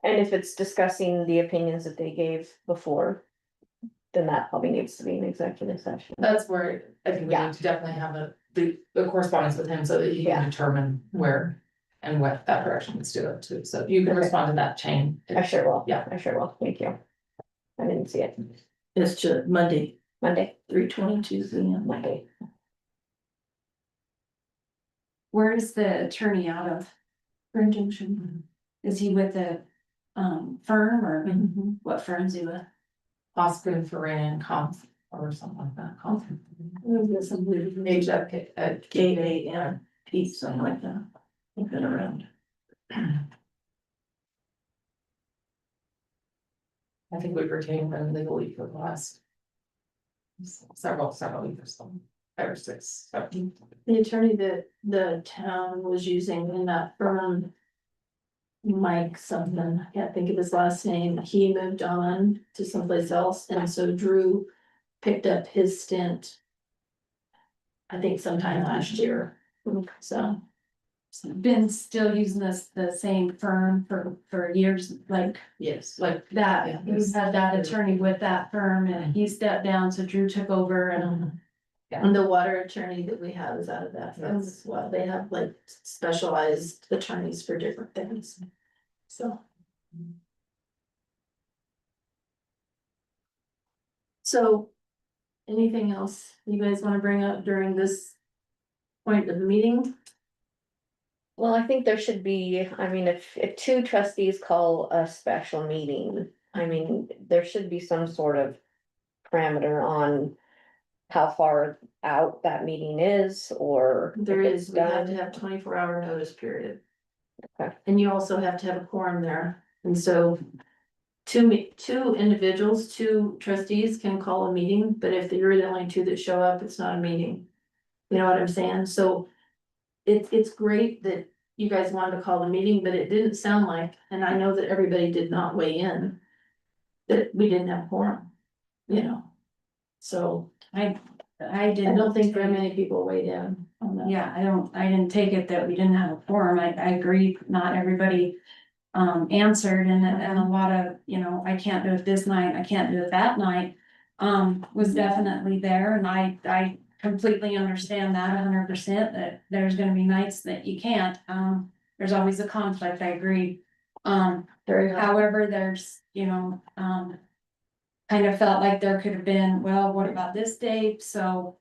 And if it's discussing the opinions that they gave before, then that probably needs to be an executive session. That's where I think we Yeah. need to definitely have the correspondence with him so that he Yeah. can determine where. And what that direction needs to go to, so you can Okay. respond to that chain. I sure will. Yeah. I sure will. Thank you. I didn't see it. It's just Monday, Monday, 3:22 p.m. Monday. Where is the attorney out of? Grand Junction. Is he with a, firm or what firm is he with? Oscar for and comp or something like that. KAMP, something like that. I've been around. I think we've retained them legally for the last. Several years, 5 or 6, 7. The attorney that the town was using in that firm. Mike something, I can't think of his last name, he moved on to someplace else, and so Drew picked up his stint. I think sometime last year, so. Been still using the same firm for years, like Yes. like that, he's had that attorney with that firm and he stepped down, so Drew took over and. And the water attorney that we have is out of that firm as well, they have like specialized attorneys for different things, so. So, anything else you guys wanna bring up during this point of the meeting? Well, I think there should be, I mean, if two trustees call a special meeting, I mean, there should be some sort of parameter on how far out that meeting is, or if There it's is, we have to done. have 24-hour notice period. Okay. And you also have to have a quorum there, and so. Two individuals, two trustees can call a meeting, but if you're the only two that show up, it's not a meeting. You know what I'm saying, so. It's great that you guys wanted to call the meeting, but it didn't sound like, and I know that everybody did not weigh in. That we didn't have quorum, you know. So I I didn't. don't think very many people weighed in on that. Yeah, I didn't take it that we didn't have a forum, I agree, not everybody. Answered and a lot of, I can't do it this night, I can't do it that night. Was definitely there and I completely understand that 100% that there's gonna be nights that you can't, there's always a conflict, I agree. Very hard. However, there's, kind of felt like there could have been, well, what about this date, so,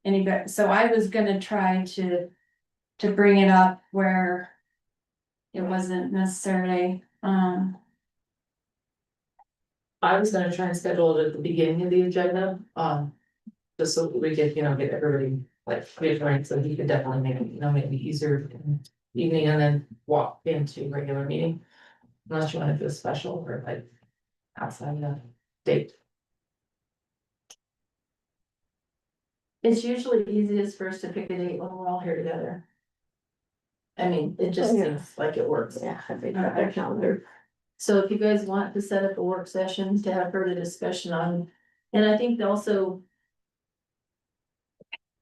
anybody, so I was gonna try to bring it up where it wasn't necessarily, I was gonna try and schedule it at the beginning of the agenda, just so that we could, get everybody like reassuring, so he could definitely make it, maybe easier in the evening and then walk into regular meeting. Unless you wanna do a special or like outside the date. It's usually easiest for us to pick a date when we're all here together. I mean, it just Yeah. seems like it works. Yeah, have they got their calendar? So if you guys want to set up a work session to have further discussion on, and I think also.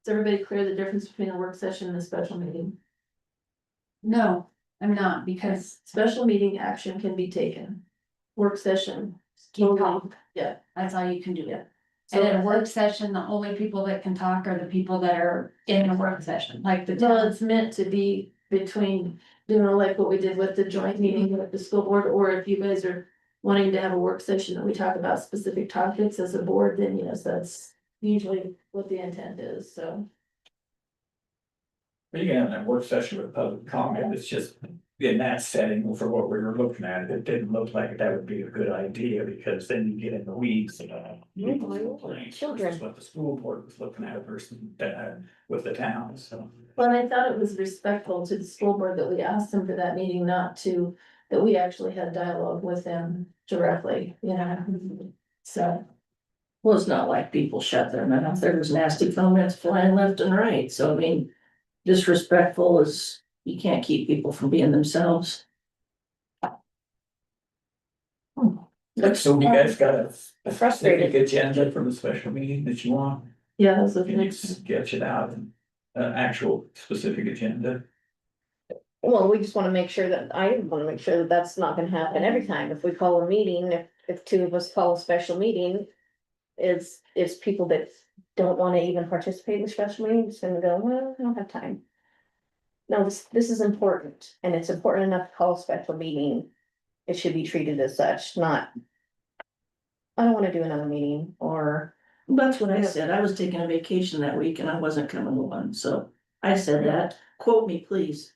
Is everybody clear the difference between a work session and a special meeting? no, I'm not, because Special meeting action can be taken. work session. Keep talk. Yeah. That's all you can do. Yeah. And in a So, work session, the only people that can talk are the people that are in the work session, like the well, town. it's meant to be between, like what we did with the joint meeting with the school board, or if you guys are wanting to have a work session that we talk about specific topics as a board, then yes, that's usually what the intent is, so. But you can have that work session with public comment, it's just in that setting for what we were looking at, it didn't look like that would be a good idea, because then you get in the weeds. Children. That's what the school board was looking at versus with the town, so. Well, and I thought it was respectful to the school board that we asked them for that meeting, not to, that we actually had dialogue with them directly, you know, so. Well, it's not like people shut their mouth, there was nasty comments flying left and right, so I mean, disrespectful is, you can't keep people from being themselves. So you guys got a Frustrated. specific agenda for the special meeting that you want? Yeah, that was the Can you thing. sketch it out, an actual specific agenda? Well, we just wanna make sure that, I wanna make sure that that's not gonna happen every time, if we call a meeting, if two of us call a special meeting. Is people that don't wanna even participate in special meetings and go, well, I don't have time. No, this is important, and it's important enough to call a special meeting. It should be treated as such, not. I don't wanna do another meeting, or, That's what I said, I was taking a vacation that week and I wasn't coming to one, so I said that, quote me, please.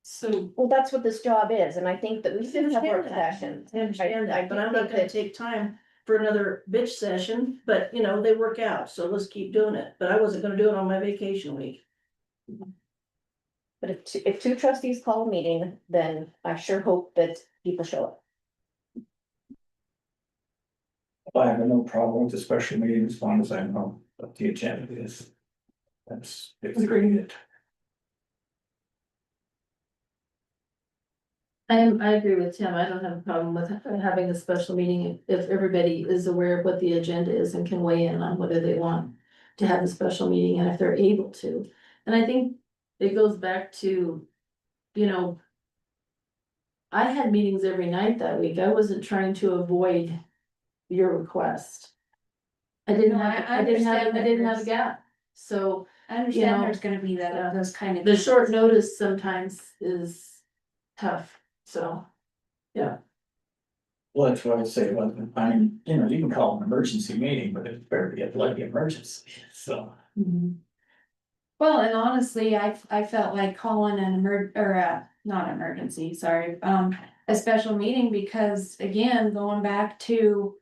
So. well, that's what this job is, and I think that we should have work sessions. I understand I that, but I'm not think gonna that- take time for another bitch session, but you know, they work out, so let's keep doing it, but I wasn't gonna do it on my vacation week. But if two trustees call a meeting, then I sure hope that people show up. I have no problem with the special meeting as long as I know what the agenda is. It's agreed. I agree with Tim, I don't have a problem with having a special meeting if everybody is aware of what the agenda is and can weigh in on whether they want to have a special meeting and if they're able to. And I think it goes back to, you know, I had meetings every night that week, I wasn't trying to avoid your request. I didn't No, have, I I didn't have, understand I didn't have a that gap, so I understand know, there's gonna be that, those kind of. the short notice sometimes is tough, so. Yeah. Well, that's what I say, well, I mean, you know, you can call an emergency meeting, but it's better to get bloody emergency, so. Well, and honestly, I felt like calling an not emergency, sorry, a special meeting because again, going back to.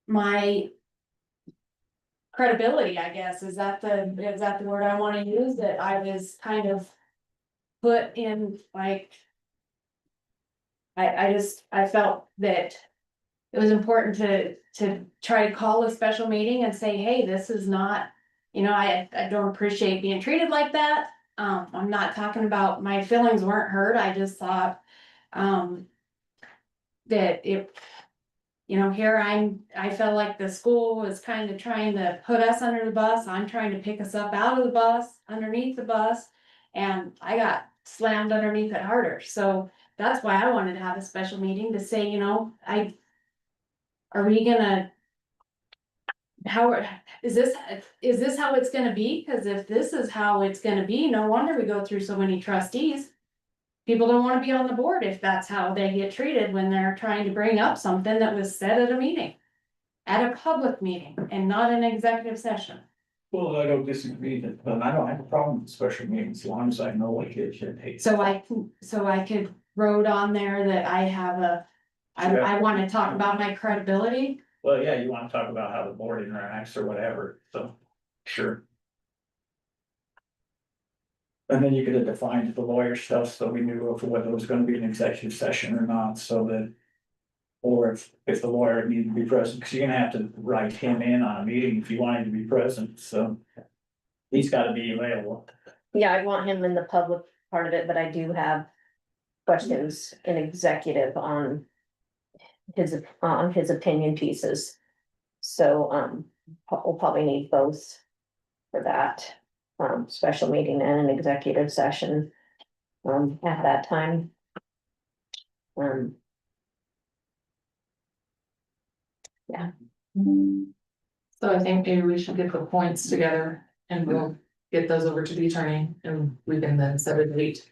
My. Credibility, I guess, is that the word I wanna use, that I was kind of. Put in like. I felt that. It was important to try to call a special meeting and say, hey, this is not, you know, I don't appreciate being treated like that. I'm not talking about, my feelings weren't hurt, I just thought, that if, you know, here I felt like the school was kind of trying to put us under the bus, I'm trying to pick us up out of the bus, underneath the bus, and I got slammed underneath it harder, so that's why I wanted to have a special meeting to say, you know, are we gonna? How, is this how it's gonna be? Cause if this is how it's gonna be, no wonder we go through so many trustees. People don't wanna be on the board if that's how they get treated when they're trying to bring up something that was said at a meeting. At a public meeting and not an executive session. Well, I don't disagree, but I don't have a problem with special meetings, as long as I know what it should take. So I could wrote on there that I have I wanna talk about my credibility. Well, yeah, you wanna talk about how the board interacts or whatever, so, sure. And then you could have defined the lawyer stuff, so we knew whether it was gonna be an executive session or not, so that. Or if the lawyer needed to be present, cause you're gonna have to write him in on a meeting if you want him to be present, so. He's gotta be available. Yeah, I want him in the public part of it, but I do have questions in executive on his opinion pieces. So, we'll probably need both for that, special meeting and an executive session, at that time. Um, So I think maybe we should get the points together and we'll get those over to the attorney and we can then set a date.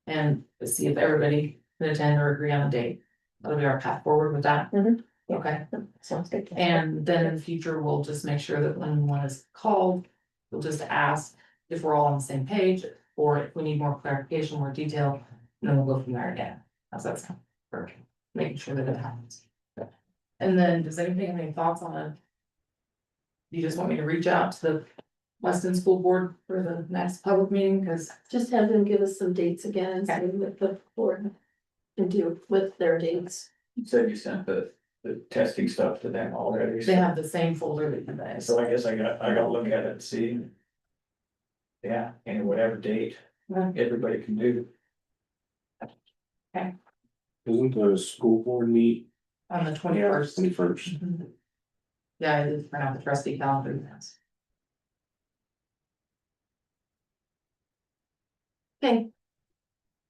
And see if everybody can attend or agree on a date. That'll be our path forward with that. Mhm. Okay, sounds good. and then in the future, we'll just make sure that when one is called, we'll just ask if we're all on the same page. Or if we need more clarification, more detail, then we'll go from there again. How's that sound? For making sure that it happens. And then, does anybody have any thoughts on it? You just want me to reach out to the Weston School Board for the next public meeting, because Just have them give us some dates again and see what the board can do with their dates. You said you sent the testing stuff to them already. they have the same folder that you guys. So I guess I gotta look at it and see. Yeah, and whatever date everybody can do. Isn't the school board meet On the 21st. 21st? Yeah, I did print out the trustee calendar. Yes. Okay.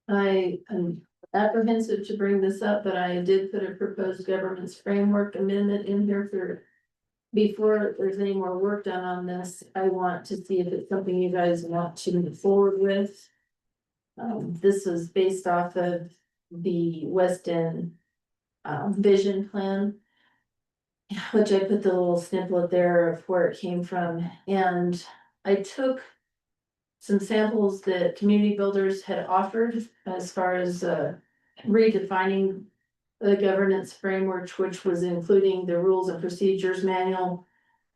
I am apprehensive to bring this up, but I did put a proposed governance framework amendment in here for. Before there's any more work done on this, I want to see if it's something you guys want to move forward with. This is based off of the Weston vision plan. Which I put the little snippet there of where it came from, and I took. Some samples that community builders had offered as far as redefining. The governance framework, which was including the rules and procedures manual.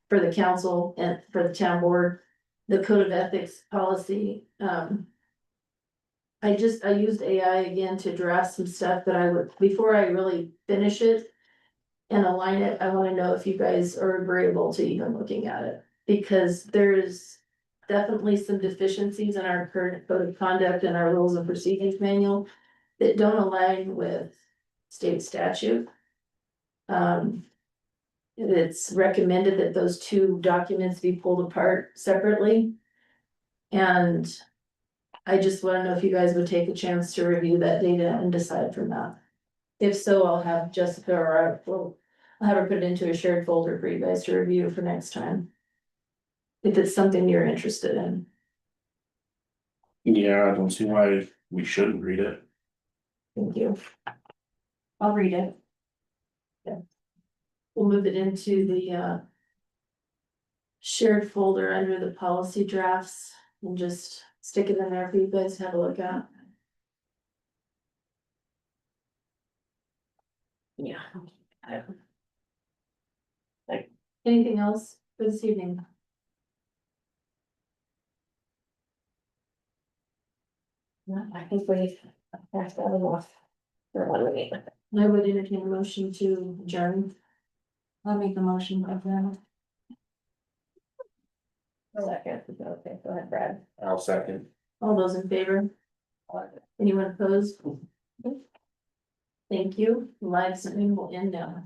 For the council and for the town board, the code of ethics policy, I used AI again to draft some stuff that I would, before I really finish it. And align it, I wanna know if you guys are agreeable to even looking at it, because there's. Definitely some deficiencies in our current code of conduct and our rules and procedures manual. That don't align with state statute. It's recommended that those two documents be pulled apart separately. And I just wanna know if you guys would take a chance to review that data and decide from that. If so, I'll have Jessica or I'll have her put it into a shared folder for you guys to review for next time. If it's something you're interested in. Yeah, I don't see why we shouldn't read it. Thank you. I'll read it. We'll move it into the shared folder under the policy drafts and just stick it in there for you guys to have a look at. Yeah. Anything else for this evening? No, I think we've passed that enough. For one week. I would entertain a motion to adjourn. I'll make the motion of that. Okay, go ahead, Brad. I'll second. All those in favor? Anyone opposed? Thank you. Live stream will end now.